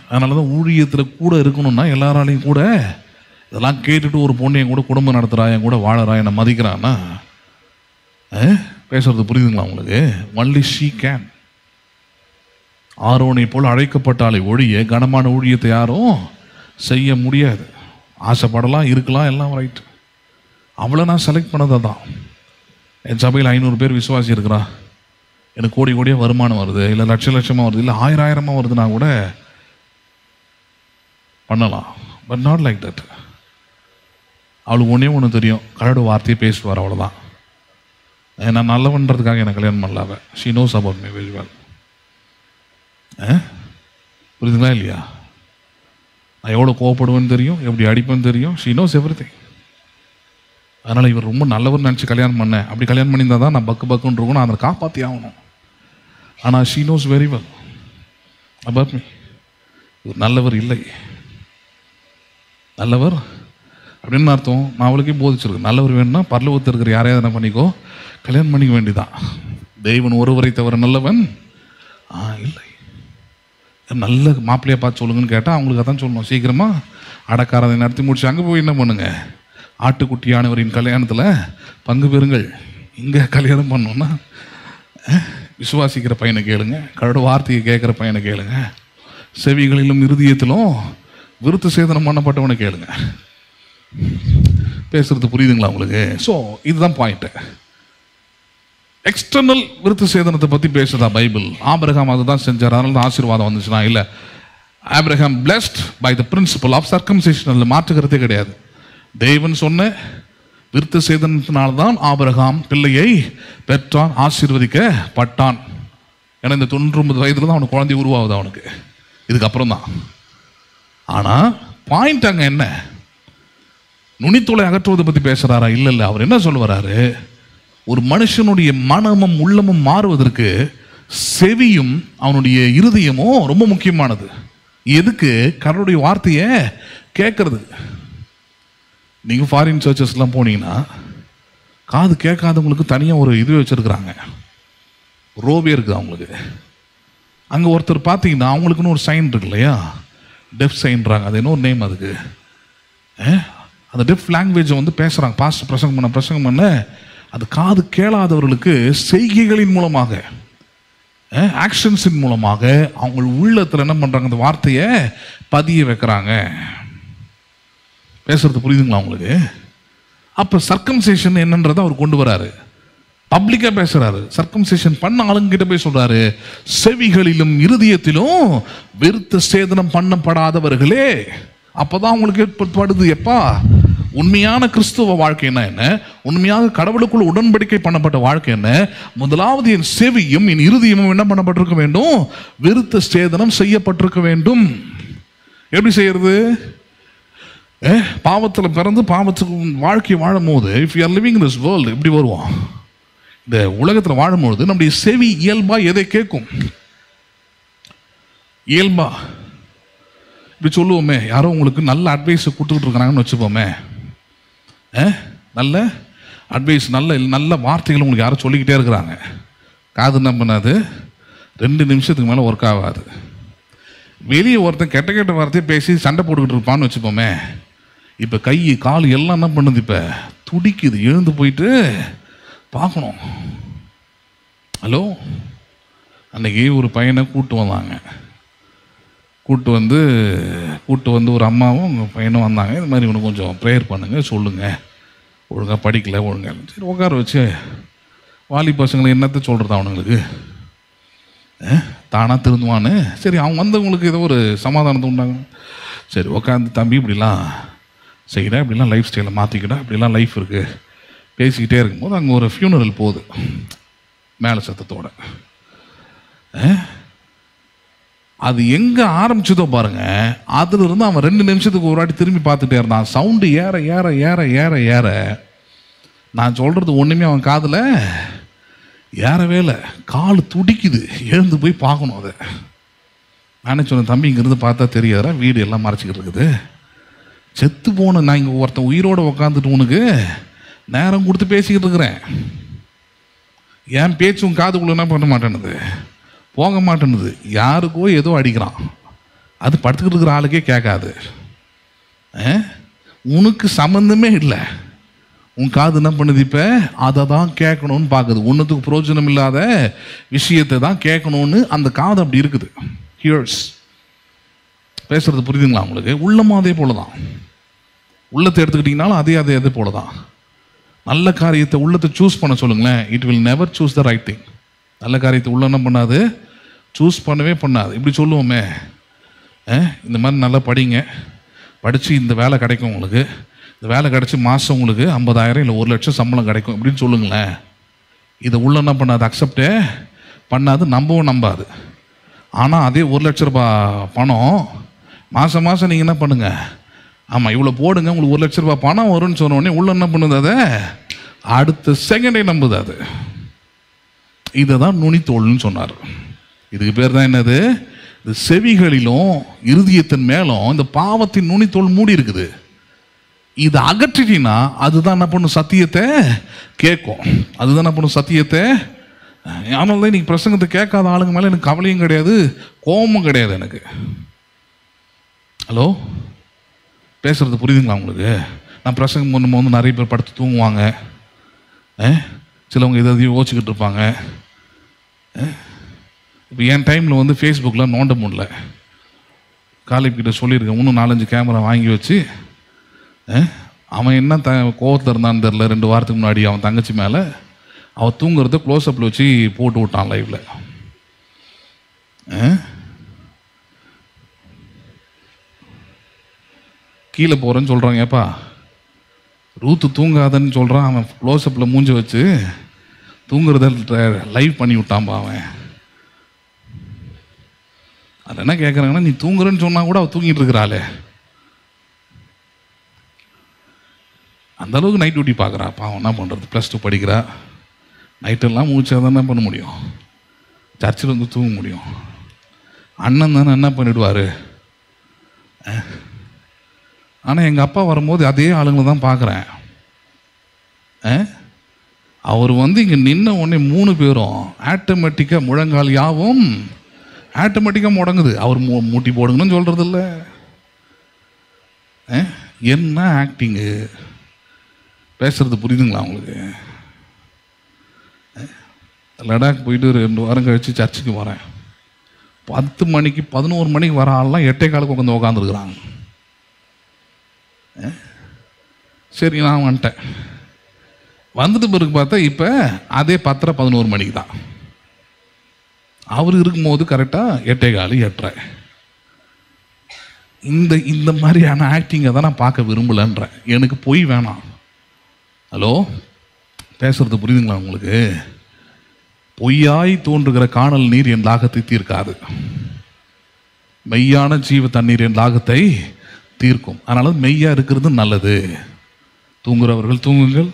அதனால தான் ஊழியத்தில் கூட இருக்கணும்னா எல்லாராலையும் கூட இதெல்லாம் கேட்டுட்டு ஒரு பொண்ணு என் கூட குடும்பம் நடத்துகிறா, என் கூட வாழறா, என்னை மதிக்கிறான்னா பேசுறது புரியுதுங்களா உங்களுக்கு? Only she can. ஆரோனை போல் அழைக்கப்பட்டாலே ஒழிய கனமான ஊழியத்தை யாரும் செய்ய முடியாது. ஆசைப்படலாம், இருக்கலாம், எல்லாம் ரைட். அவளை நான் செலக்ட் பண்ணதை தான். என் சபையில் 500 பேர் விசுவாசி இருக்கிறா, எனக்கு கோடி கோடியாக வருமானம் வருது, இல்லை லட்சமாக வருது, இல்லை 1000 வருதுன்னா கூட பண்ணலாம். But not like that. அவளுக்கு ஒன்று தெரியும், கடவுள் வார்த்தையை பேசுவார், அவ்வளோதான். நான் நல்லவன்றதுக்காக எனக்கு கல்யாணம் பண்ணல. She nose about me very well. புரியுதுங்களா இல்லையா? நான் எவ்வளோ கோவப்படுவேன்னு தெரியும், எப்படி அடிப்பேன்னு தெரியும். She nose everything. அதனால் இவர் ரொம்ப நல்லவர் நினச்சி கல்யாணம் பண்ணேன். அப்படி கல்யாணம் பண்ணியிருந்தால் தான் நான் பக்குன்னு இருக்கும், நான் அதை காப்பாற்றி ஆகணும். ஆனால் she nose very well about me. இவர் நல்லவர் இல்லை. நல்லவர் அப்படின்னு அர்த்தம் நான் அவளுக்கே போதிச்சிருக்கு. நல்லவர் வேணும்னா பரலோகத்தில் இருக்கிற யாரையாவது என்ன பண்ணிக்கோ, கல்யாணம் பண்ணிக்க வேண்டியதான். தெய்வன் ஒருவரை தவிர நல்லவன் இல்லை. நல்ல மாப்பிள்ளையை பார்த்து சொல்லுங்கன்னு கேட்டால் அவங்களுக்கு அதான் சொல்லணும். சீக்கிரமாக அடக்காரதை நடத்தி முடிச்சு அங்கே போய் என்ன பண்ணுங்க, ஆட்டுக்குட்டியானவரின் கல்யாணத்தில் பங்கு பெறுங்கள். இங்கே கல்யாணம் பண்ணோன்னா விசுவாசிக்கிற பையனை கேளுங்க, கடவுள் வார்த்தையை கேட்குற பையனை கேளுங்க, செவிகளிலும் இருதயத்திலும் விருத்த சேதனம் பண்ணப்பட்டவனை கேளுங்க. பேசுறது புரியுதுங்களா உங்களுக்கு? ஸோ இதுதான் பாயிண்ட். எக்ஸ்டர்னல் விருத்த சேதனத்தை பற்றி பேசுறதா பைபிள்? ஆபிரகாம் அதுதான் செஞ்சார், அதனால தான் ஆசீர்வாதம் வந்துச்சுன்னா இல்லை. ஆபிரகாம் blessed by the principle of circumcision, மாற்றுக்கிறதே கிடையாது. தேவன் சொன்ன விருத்த சேதனத்தினால்தான் ஆபிரகாம் பிள்ளையை பெற்றான், ஆசீர்வதிக்கப்பட்டான். ஏன்னா இந்த 99 வயதுல தான் அவனுக்கு குழந்தை உருவாகுது அவனுக்கு, இதுக்கப்புறம் தான். ஆனால் பாயிண்ட் அங்கே என்ன? நுனித்தோலை அகற்றுவதை பற்றி பேசுகிறாரா? இல்லை. அவர் என்ன சொல்ல வர்றாரு? ஒரு மனுஷனுடைய மனமும் உள்ளமும் மாறுவதற்கு செவியும் அவனுடைய இருதயமும் ரொம்ப முக்கியமானது. எதுக்கு? கடவுளுடைய வார்த்தையை கேட்கறது. நீங்கள் ஃபாரின் சர்ச்சஸ்லாம் போனீங்கன்னா காது கேட்காதவங்களுக்கு தனியாக ஒரு இது வச்சுருக்குறாங்க, ரோவே இருக்குது அவங்களுக்கு. அங்கே ஒருத்தர் பார்த்தீங்கன்னா அவங்களுக்குன்னு ஒரு சைன் இருக்கு இல்லையா, டெஃப் சைன்றாங்க, அது என்ன ஒரு நேம் அதுக்கு. அந்த டெஃப் லாங்குவேஜை வந்து பேசுகிறாங்க. பாஸ்ட் பிரசங்கம் பண்ண அது காது கேளாதவர்களுக்கு செய்கைகளின் மூலமாக, ஆக்ஷன்ஸின் மூலமாக அவங்க உள்ளத்தில் என்ன பண்ணுறாங்க, அந்த வார்த்தையை பதிய வைக்கிறாங்க. பேசுறது புரியுதுங்களா உங்களுக்கு? அப்போ சர்க்கம்சேஷன் என்னன்றதை அவர் கொண்டு வராரு, பப்ளிக்காக பேசுறாரு. சர்க்கம்சேஷன் பண்ண ஆளுங்கிட்ட போய் சொல்றாரு, செவிகளிலும் இருதயத்திலும் விருத்த சேதனம் பண்ணப்படாதவர்களே. அப்போதான் உங்களுக்கு ஏற்படுது எப்பா உண்மையான கிறிஸ்துவ வாழ்க்கைன்னா என்ன, உண்மையாக கடவுளுக்குள் உடன்படிக்கை பண்ணப்பட்ட வாழ்க்கை என்ன. முதலாவது என் செவியும் என் இருதயமும் என்ன பண்ணப்பட்டிருக்க வேண்டும், விருத்த சேதனம் செய்யப்பட்டிருக்க வேண்டும். எப்படி செய்யறது? பாவத்தில் பிறந்து பாவத்துக்கு வாழ்க்கை வாழும் போது, if you are living in this world, எப்படி வருவோம், இந்த உலகத்தில் வாழும்பொழுது நம்முடைய செவி இயல்பா எதை கேட்கும்? இயல்பா இப்படி சொல்லுவோமே, யாரோ உங்களுக்கு நல்ல அட்வைஸ் கொடுத்துக்கிட்டு இருக்காங்கன்னு வச்சுப்போமே, நல்ல அட்வைஸ், நல்ல நல்ல வார்த்தைகள் உங்களுக்கு யாரும் சொல்லிக்கிட்டே இருக்கிறாங்க. காது என்ன பண்ணாது, 2 நிமிஷத்துக்கு மேலே ஒர்க் ஆகாது. வெளியே ஒருத்தன் கெட்ட கெட்ட வார்த்தையை பேசி சண்டை போட்டுக்கிட்டு இருப்பான்னு வச்சுப்போமே, இப்போ கை கால் எல்லாம் என்ன பண்ணுது, இப்போ துடிக்குது. எழுந்து போயிட்டு பார்க்கணும். ஹலோ, அன்றைக்கி ஒரு பையனை கூப்பிட்டு வந்தாங்க. கூப்பிட்டு வந்து ஒரு அம்மாவும் உங்கள் பையனும் வந்தாங்க. இது மாதிரி இவனுக்கு கொஞ்சம் ப்ரேயர் பண்ணுங்கள், சொல்லுங்கள், ஒழுங்காக படிக்கலை ஒழுங்காக. சரி உட்கார வச்சு வாலி பசங்களை என்னத்தை சொல்கிறது அவனுங்களுக்கு, தானாக திருந்துவான்னு. சரி அவங்க வந்தவங்களுக்கு ஏதோ ஒரு சமாதானத்தை உண்டாங்க. சரி உட்காந்து, தம்பி இப்படிலாம் செய்கிறேன், இப்படிலாம் லைஃப் ஸ்டைலை மாற்றிக்கிட்டா, இப்படிலாம் லைஃப் இருக்குது பேசிக்கிட்டே இருக்கும்போது அங்கே ஒரு ஃபியூனரல் போகுது மேலே சத்தத்தோட. அது எங்கே ஆரம்பிச்சதோ பாருங்கள், அதிலிருந்து அவன் 2 நிமிஷத்துக்கு ஒரு வாட்டி திரும்பி பார்த்துட்டே இருந்தான். சவுண்டு ஏற ஏற ஏற ஏற ஏற நான் சொல்கிறது ஒன்றுமே அவன் காதில் ஏறவே இல்லை. கால் துடிக்குது, எழுந்து போய் பார்க்கணும். அதை நானே சொன்னேன், தம்பி இங்கேருந்து பார்த்தா தெரியாதா, வீடு எல்லாம் மறைச்சிக்கிட்டு இருக்குது, செத்து போன நான் இங்கே ஒருத்தன் உயிரோடு உக்காந்துட்டு உனக்கு நேரம் கொடுத்து பேசிக்கிட்டு இருக்கிறேன். என் பேச்சும் காதுக்குள்ள என்ன பண்ண மாட்டேன்னுது, போக மாட்டேன்னுது. யாருக்கோ ஏதோ அடிக்கிறான், அது படுத்துக்கிட்டு இருக்கிற ஆளுக்கே கேட்காது. உனக்கு சம்மந்தமே இல்லை, உன் காது என்ன பண்ணுது, இப்போ அதை தான் கேட்கணும்னு பார்க்குது. ஒன்றுத்துக்கு பிரயோஜனம் இல்லாத விஷயத்தை தான் கேட்கணும்னு அந்த காது அப்படி இருக்குது. ஹியர்ஸ் பேசுறது புரியுதுங்களா உங்களுக்கு? உள்ளமும் அதே போல தான். உள்ளத்தை எடுத்துக்கிட்டிங்கனாலும் அதே போல தான். நல்ல காரியத்தை உள்ளத்தை சூஸ் பண்ண சொல்லுங்களேன், it will never choose the right thing. நல்ல காரியத்தை உள்ள என்ன பண்ணாது, சூஸ் பண்ணவே பண்ணாது. இப்படி சொல்லுவோமே, இந்த மாதிரி நல்லா படிங்க, படித்து இந்த வேலை கிடைக்கும் உங்களுக்கு, இந்த வேலை கிடச்சி மாதம் உங்களுக்கு 50,000 இல்லை 1,00,000 சம்பளம் கிடைக்கும் அப்படின்னு சொல்லுங்களேன். இதை உள்ள என்ன பண்ணாது, அக்செப்டே பண்ணாது, நம்பவும் நம்பாது. ஆனால் அதே 1,00,000 ரூபாய் பணம் மாதம் மாதம் நீங்கள் என்ன பண்ணுங்கள், ஆமாம் இவ்வளோ போடுங்க உங்களுக்கு 1,00,000 ரூபாய் பணம் வரும்னு சொன்னோடனே உள்ள என்ன பண்ணுது, அதை அடுத்த செகண்டே நம்புது. அது இதை தான் நுனித்தோல்னு சொன்னார். இதுக்கு பேர் தான் என்னது, இந்த செவிகளிலும் இருதயத்தின் மேலும் இந்த பாவத்தின் நுனித்தோல் மூடி இருக்குது. இதை அகற்றிட்டீங்கன்னா அதுதான் என்ன பண்ணும், சத்தியத்தை கேட்கும். அதுதான் என்ன பண்ணும், சத்தியத்தை. அதனால தான் இன்னைக்கு பிரசங்கத்தை கேட்காத ஆளுங்க மேலே எனக்கு கவலையும் கிடையாது, கோபமும் கிடையாது எனக்கு. ஹலோ, பேசுறது புரியுதுங்களா உங்களுக்கு? நான் பிரசங்கம் பண்ணும்போது வந்து நிறைய பேர் படுத்து தூங்குவாங்க, சிலவங்க எதாவது யோசிச்சுக்கிட்டு இருப்பாங்க. இப்போ என் டைமில் வந்து ஃபேஸ்புக்கில் நோண்ட முடியல. காலேஜ்கிட்ட சொல்லியிருக்கேன், இன்னும் 4-5 கேமரா வாங்கி வச்சு, அவன் என்ன கோவத்தில் இருந்தான்னு தெரில, 2 வாரத்துக்கு முன்னாடி அவன் தங்கச்சி மேலே அவன் தூங்குறத க்ளோஸ்அப்பில் வச்சு போட்டு விட்டான் லைவில். கீழே போகிறேன்னு சொல்கிறாங்க, ஏப்பா ரூத்து தூங்காதன்னு சொல்கிறான், அவன் க்ளோஸ்அப்பில் மூஞ்சி வச்சு தூங்குறத லைவ் பண்ணி விட்டான்பா அவன். அது என்ன கேட்குறாங்கன்னா, நீ தூங்குறன்னு சொன்னால் கூட அவள் தூங்கிட்டு இருக்கிறாளே, அந்த அளவுக்கு நைட் டியூட்டி பார்க்குறா. பாவம் என்ன பண்ணுறது, +2 படிக்கிறா, நைட்டெல்லாம் மூச்சா தான் என்ன பண்ண முடியும், சர்ச்சில் வந்து தூங்க முடியும். அண்ணன் தானே என்ன பண்ணிவிடுவார். ஆனால் எங்கள் அப்பா வரும்போது அதே ஆளுங்களை தான் பார்க்குறேன். அவர் வந்து இங்கே நின்ன உடனே 3 பேரும் ஆட்டோமேட்டிக்காக முழங்கால் யாவும் ஆட்டோமேட்டிக்காக முடங்குது. அவர் மூட்டி போடுங்கன்னு சொல்கிறது இல்லை. என்ன ஆக்டிங்கு, பேசுறது புரியுதுங்களா உங்களுக்கு? லடாக் போயிட்டு 2 வாரம் கழித்து சர்ச்சுக்கு வரேன். 10 மணிக்கு 11 மணிக்கு வர ஆள்லாம் 8:15 உட்காந்துருக்குறாங்க. சரி நான் வந்துட்டேன். வந்துட்டு பிறகு பார்த்தா இப்போ அதே 10:11 மணிக்கு தான். அவர் இருக்கும்போது கரெக்டாக 8:15 8:30. இந்த மாதிரியான ஆக்டிங்கை தான் நான் பார்க்க விரும்பலைன்றேன். எனக்கு பொய் வேணாம். ஹலோ, பேசுறது புரியுதுங்களா உங்களுக்கு? பொய்யாய் தோன்றுகிற காணல் நீர் என் தாகத்தை தீர்க்காது, மெய்யான ஜீவ தண்ணீர் என் தாகத்தை தீர்க்கும். அதனால மெய்யா இருக்கிறது நல்லது. தூங்குறவர்கள் தூங்குங்கள்,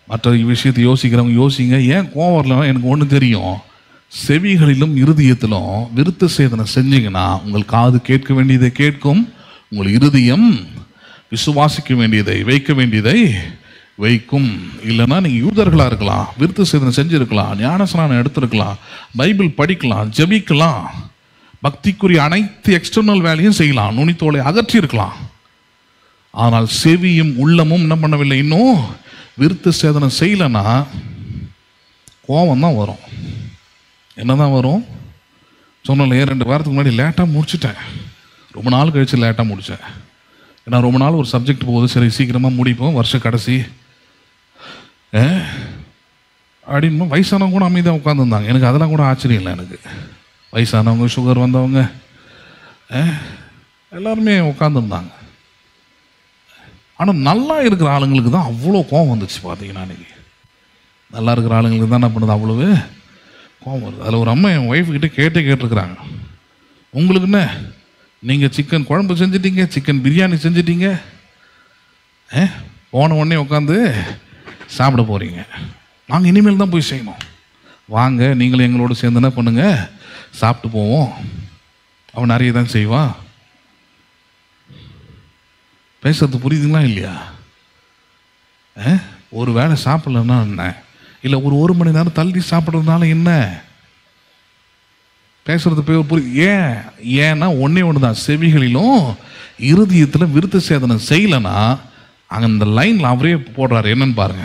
மற்ற விஷயத்தை யோசிக்கிறவங்க யோசிங்க. ஏன் கோவம் வரலாம் எனக்கு ஒன்று தெரியும், செவிகளிலும் இருதயத்திலும் விருத்த சேதனை செஞ்சீங்கன்னா உங்கள் காது கேட்க வேண்டியதை கேட்கும், உங்கள் இருதயம் விசுவாசிக்க வேண்டியதை வைக்க வேண்டியதை வைக்கும். இல்லைன்னா நீங்கள் யூதர்களாக இருக்கலாம், விருத்த சேதனம் செஞ்சுருக்கலாம், ஞானஸ்நானம் எடுத்திருக்கலாம், பைபிள் படிக்கலாம், ஜெபிக்கலாம், பக்திக்குரிய அனைத்து எக்ஸ்டர்னல் வேலையும் செய்யலாம், நுனித்தோலை அகற்றியிருக்கலாம். ஆனால் செவியும் உள்ளமும் என்ன பண்ணவில்லை, இன்னும் விருத்த சேதனம் செய்யலைன்னா கோபம் தான் வரும். என்னதான் வரும் சொன்னலையே, 2 வாரத்துக்கு முன்னாடி லேட்டாக முடிச்சுட்டேன், ரொம்ப நாள் கழிச்சு லேட்டாக முடித்தேன். ஏன்னா ரொம்ப நாள் ஒரு சப்ஜெக்ட் போகுது, சரி சீக்கிரமாக முடிப்போம், வருஷ கடைசி அப்படின்னு. வயசானவங்க கூட அமைதியாக உட்காந்துருந்தாங்க. எனக்கு அதெல்லாம் கூட ஆச்சரியம் இல்லை. எனக்கு வயசானவங்க, சுகர் வந்தவங்க எல்லாருமே உட்காந்துருந்தாங்க. ஆனால் நல்லா இருக்கிற ஆளுங்களுக்கு தான் அவ்வளோ கோவம் வந்துச்சு. பார்த்தீங்கன்னா அன்றைக்கி நல்லா இருக்கிற ஆளுங்களுக்கு தான் என்ன பண்ணுது, அவ்வளவு கோவம் வருது. அதில் ஒரு அம்மா என் ஒய்ஃப்கிட்ட கேட்டிருக்கிறாங்க, உங்களுக்கு என்ன, நீங்கள் சிக்கன் குழம்பு செஞ்சிட்டீங்க, சிக்கன் பிரியாணி செஞ்சிட்டீங்க, போன உடனே உட்காந்து சாப்பிட போகிறீங்க, நாங்கள் இனிமேல் தான் போய் செய்யணும், வாங்க நீங்களும் எங்களோட சேர்ந்து என்ன பண்ணுங்க, சாப்பிட்டு போவோம். அவன் நிறைய தான் செய்வான். பேசுறது புரியுதுங்களா இல்லையா? ஒரு வேளை சாப்பிடலன்னா என்ன, இல்லை ஒரு மணி நேரம் தள்ளி சாப்பிட்றதுனால என்ன, பேசுறது புரியுது. ஏன்னா ஒன்னே ஒன்று தான், செவிகளிலும் இருதயத்தில் விருத்த சேதனம் செய்யலைன்னா அந்த லைனில் அவரே போடுறாரு. என்னன்னு பாருங்க,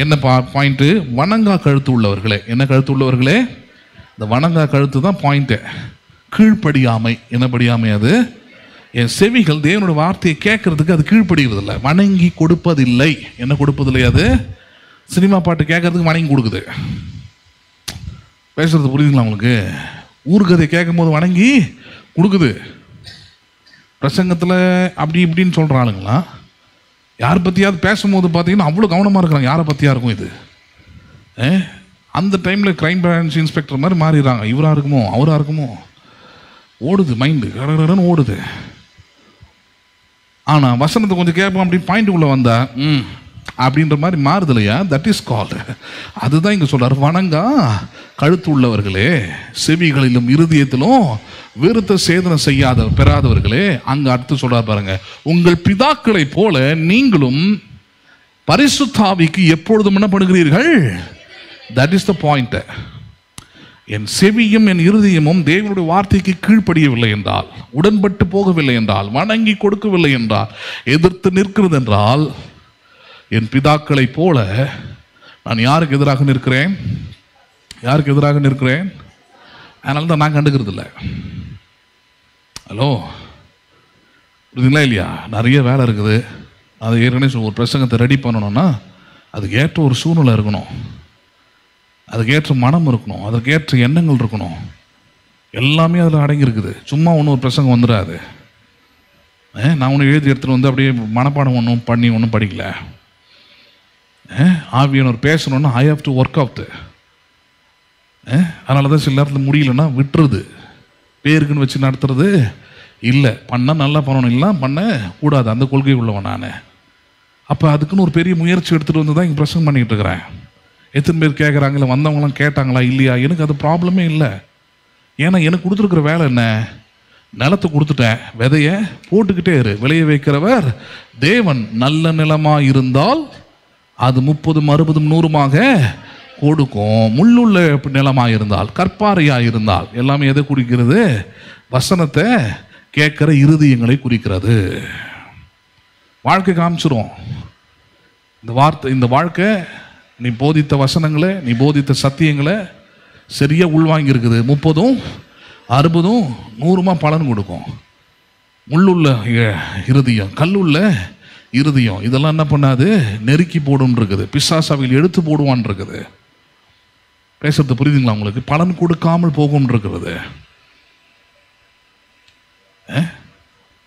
என்ன பாயிண்ட்டு, வணங்கா கழுத்து உள்ளவர்களே. என்ன கழுத்து உள்ளவர்களே? இந்த வணங்கா கழுத்து தான் பாயிண்ட்டு. கீழ்ப்படியாமை. என்ன படியாமை? அது என் செவிகள் தேவனோட வார்த்தையை கேட்கறதுக்கு அது கீழ்ப்படுகிறது இல்லை, வணங்கி கொடுப்பதில்லை. என்ன கொடுப்பதில்லை? அது சினிமா பாட்டு கேட்கறதுக்கு வணங்கி கொடுக்குது. பேசுறது புரியுதுங்களா உங்களுக்கு? ஊர்கதை கேட்கும் போது வணங்கி கொடுக்குது. பிரசங்கத்தில் அப்படி இப்படின்னு சொல்கிற ஆளுங்களா யார் பற்றியாவது பேசும்போது பார்த்தீங்கன்னா அவ்வளோ கவனமாக இருக்கிறாங்க. யாரை பற்றியா இருக்கும் இது? அந்த டைமில் கிரைம் பிரான்ச் இன்ஸ்பெக்டர் மாதிரி மாறிடுறாங்க. இவராக இருக்குமோ அவராக இருக்குமோ, ஓடுது மைண்டு, கடன்னு ஓடுது. ஆனால் வசனத்தை கொஞ்சம் கேட்போம், அப்படி பாயிண்ட்டுக்குள்ளே வந்தா அப்படின்ற மாதிரி மாறுது இல்லையா? That is called. அதுதான் இங்கே சொல்றாரு, வணங்கா கழுத்து உள்ளவர்களே, செவிகளிலும் இருதயத்திலும் விருத்த சேதனம் செய்யாத பெறாதவர்களே. அங்க அடுத்து சொல்றாரு பாருங்க, உங்கள் பிதாக்களை போல நீங்களும் பரிசுத்த ஆவிக்கு எப்பொழுதும் என்ன பண்ணுகிறீர்கள். That is the point. என் செவியும் என் இருதயமும் தேவனுடைய வார்த்தைக்கு கீழ்ப்படியவில்லை என்றால், உடன்பட்டு போகவில்லை என்றால், வணங்கி கொடுக்கவில்லை என்றால், எதிர்த்து நிற்கிறது என்றால், என் பிதாக்களை போல நான் யாருக்கு எதிராக நிற்கிறேன்? யாருக்கு எதிராக நிற்கிறேன்? அதனால தான் நான் கண்டுக்கிறது இல்லை. ஹலோ, புரியுதுங்களா இல்லையா? நிறைய வேலை இருக்குது. அது ஏற்கனவே ஒரு பிரசங்கத்தை ரெடி பண்ணணும்னா அதுக்கு ஏற்ற ஒரு சூழ்நிலை இருக்கணும், அதுக்கேற்ற மனம் இருக்கணும், அதுக்கேற்ற எண்ணங்கள் இருக்கணும். எல்லாமே அதில் அடங்கியிருக்குது. சும்மா ஒன்றும் ஒரு பிரசங்கம் வந்துடாது. நான் ஒன்று எழுதி எடுத்துகிட்டு வந்து அப்படியே மனப்பாடம் ஒன்றும் பண்ணி ஒன்றும் படிக்கல. ஆவியானவர் பேசணுன்னா I have to work out. அதனால தான் சில நேரத்தில் முடியலன்னா விட்டுறது, பேருக்குன்னு வச்சு நடத்துறது இல்லை. பண்ணால் நல்லா பண்ணணும், இல்லை பண்ண கூடாது, அந்த கொள்கை உள்ளவன் நான். அப்போ அதுக்குன்னு ஒரு பெரிய முயற்சி எடுத்துகிட்டு வந்து தான் இங்கே பிரசங்கம் பண்ணிக்கிட்டு இருக்கிறேன். எத்தனை பேர் கேட்குறாங்களா, வந்தவங்களாம் கேட்டாங்களா இல்லையா? எனக்கு அது ப்ராப்ளமே இல்லை. ஏன்னா எனக்கு கொடுத்துருக்குற வேலை என்ன, நிலத்தை கொடுத்துட்டேன், விதைய போட்டுக்கிட்டே இரு. விளைய வைக்கிறவர் தேவன். நல்ல நிலமாக இருந்தால் அது 30, 60, 100 கொடுக்கும். முள்ளுள்ள நிலமாக இருந்தால், கற்பாறையாக இருந்தால், எல்லாமே எதை குறிக்கிறது? வசனத்தை கேட்கிற இருதயங்களை குறிக்கிறது. வாழ்க்கை காமிச்சிரும் இந்த வார்த்தை. இந்த வாழ்க்கை நீ போதித்த வசனங்களை, நீ போதித்த சத்தியங்களை சரியா உள்வாங்கி இருக்குது. 30, 60, 100 பலன் கொடுக்கும். முள்ளுள்ள இருதயம், கல்லுள்ள இருதயம், இதெல்லாம் என்ன பண்ணாது? நெருக்கி போடும் இருக்குது. பிசாசாவில் எடுத்து போடுவான் இருக்குது. பேசுறது புரியுதுங்களா உங்களுக்கு? பலன் கொடுக்காமல் போகும் இருக்கிறது.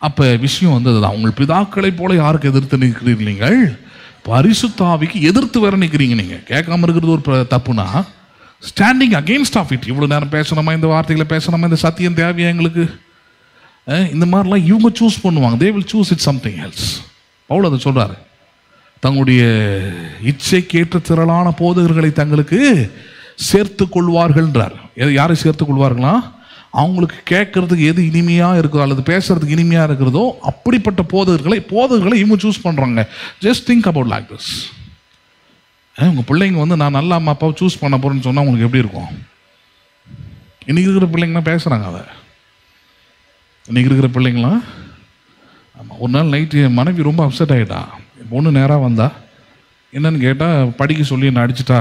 அப்ப விஷயம் வந்து அதுதான். உங்கள் பிதாக்களை போல யாருக்கு எதிர்த்து நிற்கிறீர்கள்? நீங்கள் பரிசுத்த ஆவிக்கு எதிர்த்து வேற நிற்கிறீங்க. நீங்க கேட்காம இருக்கிறது ஒரு தப்புனா, ஸ்டாண்டிங் அகெயின்ஸ்ட் ஆஃப் இட். இவ்வளவு நேரம் பேசணுமா, இந்த வார்த்தைகளை பேசணுமா, இந்த சத்தியம் தேவையா எங்களுக்கு, இந்த மாதிரிலாம் இவங்க சூஸ் பண்ணுவாங்க. they will choose it something else. Pavul அதை சொல்றாரு, தங்களுடைய இச்சைக்கேற்ற திரளான போதகர்களை தங்களுக்கு சேர்த்து கொள்வார்கள்ன்றார். யாரை சேர்த்து கொள்வார்களா? அவங்களுக்கு கேட்கறதுக்கு எது இனிமையாக இருக்கிறதோ அல்லது பேசுறதுக்கு இனிமையாக இருக்கிறதோ அப்படிப்பட்ட போதகர்களை இவங்க சூஸ் பண்ணுறாங்க. Just think about like this. உங்கள் பிள்ளைங்க வந்து நான் நல்ல அம்மா அப்பாவை சூஸ் பண்ண போகிறேன்னு சொன்னால் உங்களுக்கு எப்படி இருக்கும்? இன்றைக்கி இருக்கிற பிள்ளைங்களாம் பேசுகிறாங்க. அதை இன்றைக்கி இருக்கிற பிள்ளைங்களாம் ஆமாம். ஒரு நாள் நைட்டு என் மனைவி ரொம்ப அப்செட் ஆகிட்டா. என் பொண்ணு நேராக வந்தா, என்னன்னு கேட்டால் படிக்க சொல்லி என்ன அடிச்சிட்டா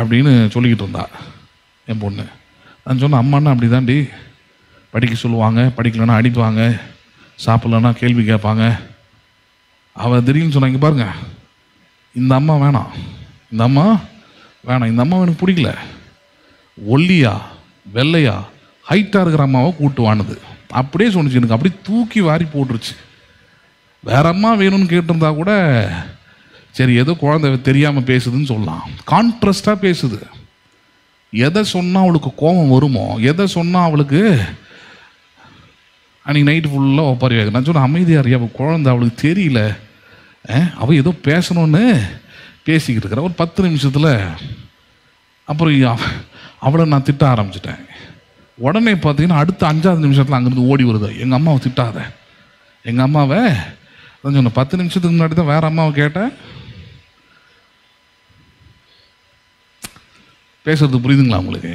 அப்படின்னு சொல்லிக்கிட்டு இருந்தா என் பொண்ணு. நான் சொன்னேன், அம்மானா அப்படி தாண்டி, படிக்க சொல்லுவாங்க, படிக்கலைன்னா அடிப்பாங்க, சாப்பிட்லன்னா கேள்வி கேட்பாங்க. அவள் திடீர்னு சொன்னாங்க, இங்கே பாருங்க, இந்த அம்மா வேணாம், இந்த அம்மா வேணாம், இந்த அம்மா எனக்கு பிடிக்கல, ஒல்லியா வெள்ளையா ஹைட்டாக இருக்கிற அம்மாவை கூட்டுவானுது அப்படியே சொன்னிச்சு. எனக்கு அப்படியே தூக்கி வாரி போட்டுருச்சு. வேற அம்மா வேணும்னு கேட்டிருந்தா கூட சரி, ஏதோ குழந்தை தெரியாமல் பேசுதுன்னு சொல்லலாம். கான்ட்ராஸ்டாக பேசுது. எதை சொன்னால் அவளுக்கு கோபம் வருமோ, எதை சொன்னால் அவளுக்கு அன்றைக்கி நைட்டு ஃபுல்லாக ஒப்பாரியாக. நான் சொன்னேன், அமைதியாக இருக்கியா, அவள் குழந்தை அவளுக்கு தெரியல, அவள் ஏதோ பேசணுன்னு பேசிக்கிட்டு இருக்கிற. ஒரு 10 நிமிஷத்தில் அப்புறம் அவளை நான் திட்ட ஆரம்பிச்சிட்டேன். உடனே பார்த்தீங்கன்னா அடுத்த 5வது நிமிஷத்தில் அங்கேருந்து ஓடி வருது, எங்கள் அம்மாவை திட்டாத, எங்கள் அம்மாவை. அதான் சொன்னேன், 10 நிமிஷத்துக்கு முன்னாடி தான் வேறு அம்மாவை கேட்டேன். பேசுறது புரியுதுங்களா உங்களுக்கு?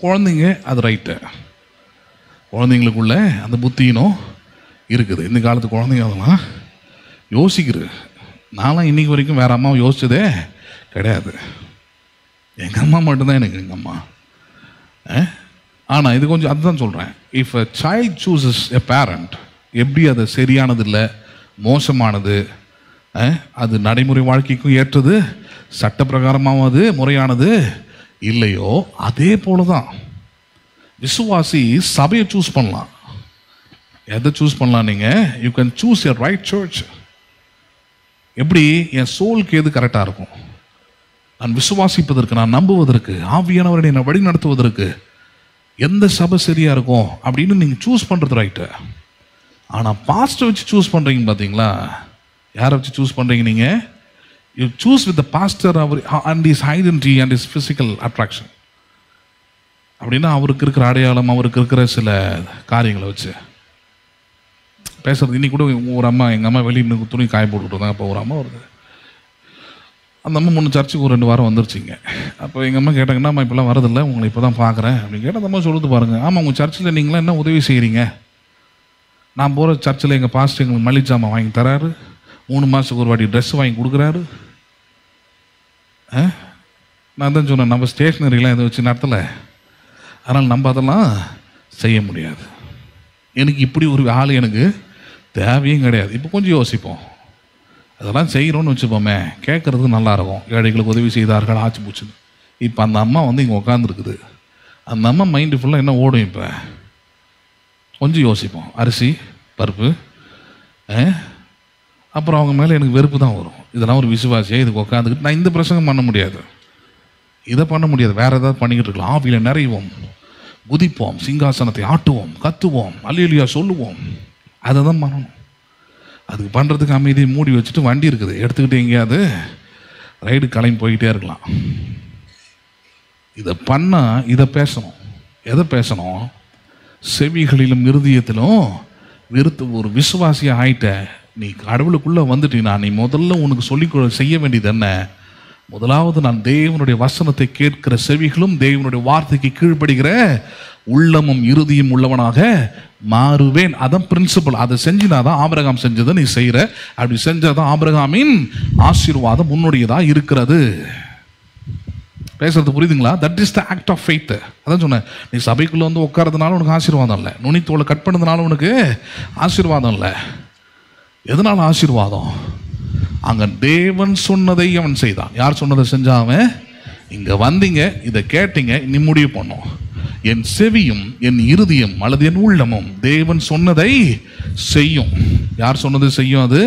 குழந்தைங்க அது ரைட்டு, குழந்தைங்களுக்குள்ள அந்த புத்தியினும் இருக்குது. இந்த காலத்து குழந்தைங்க அதெல்லாம் யோசிக்கிறது. நான்லாம் இன்னைக்கு வரைக்கும் வேறு அம்மாவை யோசிச்சதே கிடையாது. எங்கள் அம்மா மட்டும்தான் எனக்கு எங்கள் அம்மா. ஆனால் இது கொஞ்சம் அதுதான் சொல்கிறேன். If a child சூசஸ் a parent, எப்படி அது சரியானது இல்லை, மோசமானது, அது நடைமுறை வாழ்க்கைக்கும் ஏற்றது, சட்ட பிரகாரமாகவும் அது முறையானது இல்லையோ, அதே போல தான் விசுவாசி சபையை சூஸ் பண்ணலாம். எதை சூஸ் பண்ணலாம்? நீங்கள் you can choose your right church. எப்படி என் சோலுக்கு எது கரெக்டாக இருக்கும், நான் விசுவாசிப்பதற்கு, நான் நம்புவதற்கு, ஆவியானவரை என்னை வழி நடத்துவதற்கு எந்த சபை சரியாக இருக்கும் அப்படின்னு நீங்கள் சூஸ் பண்ணுறது ரைட்டு. ஆனால் பாஸ்டர் வச்சு சூஸ் பண்ணுறீங்க பார்த்தீங்களா? யாரை வச்சு சூஸ் பண்ணுறீங்க நீங்கள்? You choose with the pastor, அவர் and is identity and is physical attraction. அப்படின்னா அவருக்கு இருக்கிற அடையாளம், அவருக்கு இருக்கிற சில காரியங்களை வச்சு பேசுறது. இன்னைக்கு கூட ஒரு அம்மா, எங்கள் அம்மா வெளியே துணி காய போட்டுக்கிட்டு இருந்தாங்க. அப்போ ஒரு அம்மா வருது, அந்த அம்மா முன்ன சர்ச்சுக்கு ஒரு 2 வாரம் வந்துருச்சிங்க. அப்போ எங்கள் அம்மா கேட்டாங்கன்னா, அம்மா இப்போலாம் வரதில்லை, உங்களை இப்போ தான் பார்க்குறேன் அப்படின்னு கேட்டால், அந்த அம்மா சொல்லுது பாருங்கள், ஆமாம் உங்கள் சர்ச்சில் நீங்களாம் என்ன உதவி செய்கிறீங்க? நான் போகிற சர்ச்சில் எங்கள் பாஸ்டர் எங்களுக்கு மளிகை ஜாமான் வாங்கி தராரு, 3 மாதத்துக்கு ஒரு வாட்டி ட்ரெஸ் வாங்கி கொடுக்குறாரு. நான் தான் சொன்னேன், நம்ம ஸ்டேஷ்னரிலாம் இதை வச்சு நடத்தலை, அதனால் நம்ம அதெல்லாம் செய்ய முடியாது. எனக்கு இப்படி ஒரு ஆள் எனக்கு தேவையும் கிடையாது. இப்போ கொஞ்சம் யோசிப்போம், அதெல்லாம் செய்கிறோன்னு வச்சுப்போமே, கேட்குறதுக்கு நல்லாயிருக்கும். ஏழைகளுக்கு உதவி செய்தார்கள், ஆச்சு போச்சு. இப்போ அந்த அம்மா வந்து இங்கே உட்காந்துருக்குது, அந்த அம்மா மைண்டு ஃபுல்லாக என்ன ஓடும்? இப்போ கொஞ்சம் யோசிப்போம். அரிசி பருப்பு, அப்புறம் அவங்க மேலே எனக்கு வெறுப்பு தான் வரும். இதெல்லாம் ஒரு விசுவாசியாக இதுக்கு உட்காந்துக்கிட்டு நான் இந்த பிரசங்கம் பண்ண முடியாது, இதை பண்ண முடியாது, வேறு ஏதாவது பண்ணிக்கிட்டு இருக்கலாம். ஆவியில் நிறைவோம், குதிப்போம், சிங்காசனத்தை ஆட்டுவோம், கத்துவோம், அல்லேலூயா சொல்லுவோம். அதை தான் பண்ணணும். அதுக்கு பண்ணுறதுக்கு அமைதியை மூடி வச்சுட்டு வண்டி இருக்குது, எடுத்துக்கிட்டு எங்கேயாவது ரைடு கிளம்பி போய்கிட்டே இருக்கலாம். இதை பண்ணால் இதை பேசணும். எதை பேசணும்? செவிகளிலும் இருதயத்திலும் விருத்து. ஒரு விசுவாசியாக ஆயிட்ட நீ கடவுளுக்குள்ளே வந்துட்டீங்கன்னா, நீ முதல்ல உனக்கு சொல்லி செய்ய வேண்டியது என்ன? முதலாவது, நான் தேவனுடைய வசனத்தை கேட்கிற செவிகளும் தேவனுடைய வார்த்தைக்கு கீழ்ப்படுகிற உள்ளமும் இறுதியும் உள்ளவனாக மாறுவேன். அதான் பிரின்சிபல். அதை செஞ்சினாதான் ஆபிரகாம் செஞ்சதை நீ செய்கிற. அப்படி செஞ்சாதான் ஆபிரகாமின் ஆசீர்வாதம் உன்னுடையதாக இருக்கிறது. பேசுறது புரியுதுங்களா? That is the act of faith. அதான் சொன்னேன், நீ சபைக்குள்ளே வந்து உட்காரதுனால உனக்கு ஆசீர்வாதம் இல்லை, நுனித்தோலை கட் பண்ணதுனால உனக்கு ஆசீர்வாதம் இல்லை. எதனால ஆசீர்வாதம்? அங்கே தேவன் சொன்னதை அவன் செய்தான். யார் சொன்னதை செஞ்சான்? அவன். இங்கே வந்தீங்க, இதை கேட்டீங்க, நீ முடிவு பண்ணும். என் செவியும் என் இருதயம் அல்லது என் உள்ளமும் தேவன் சொன்னதை செய்யும். யார் சொன்னதை செய்யும்? அது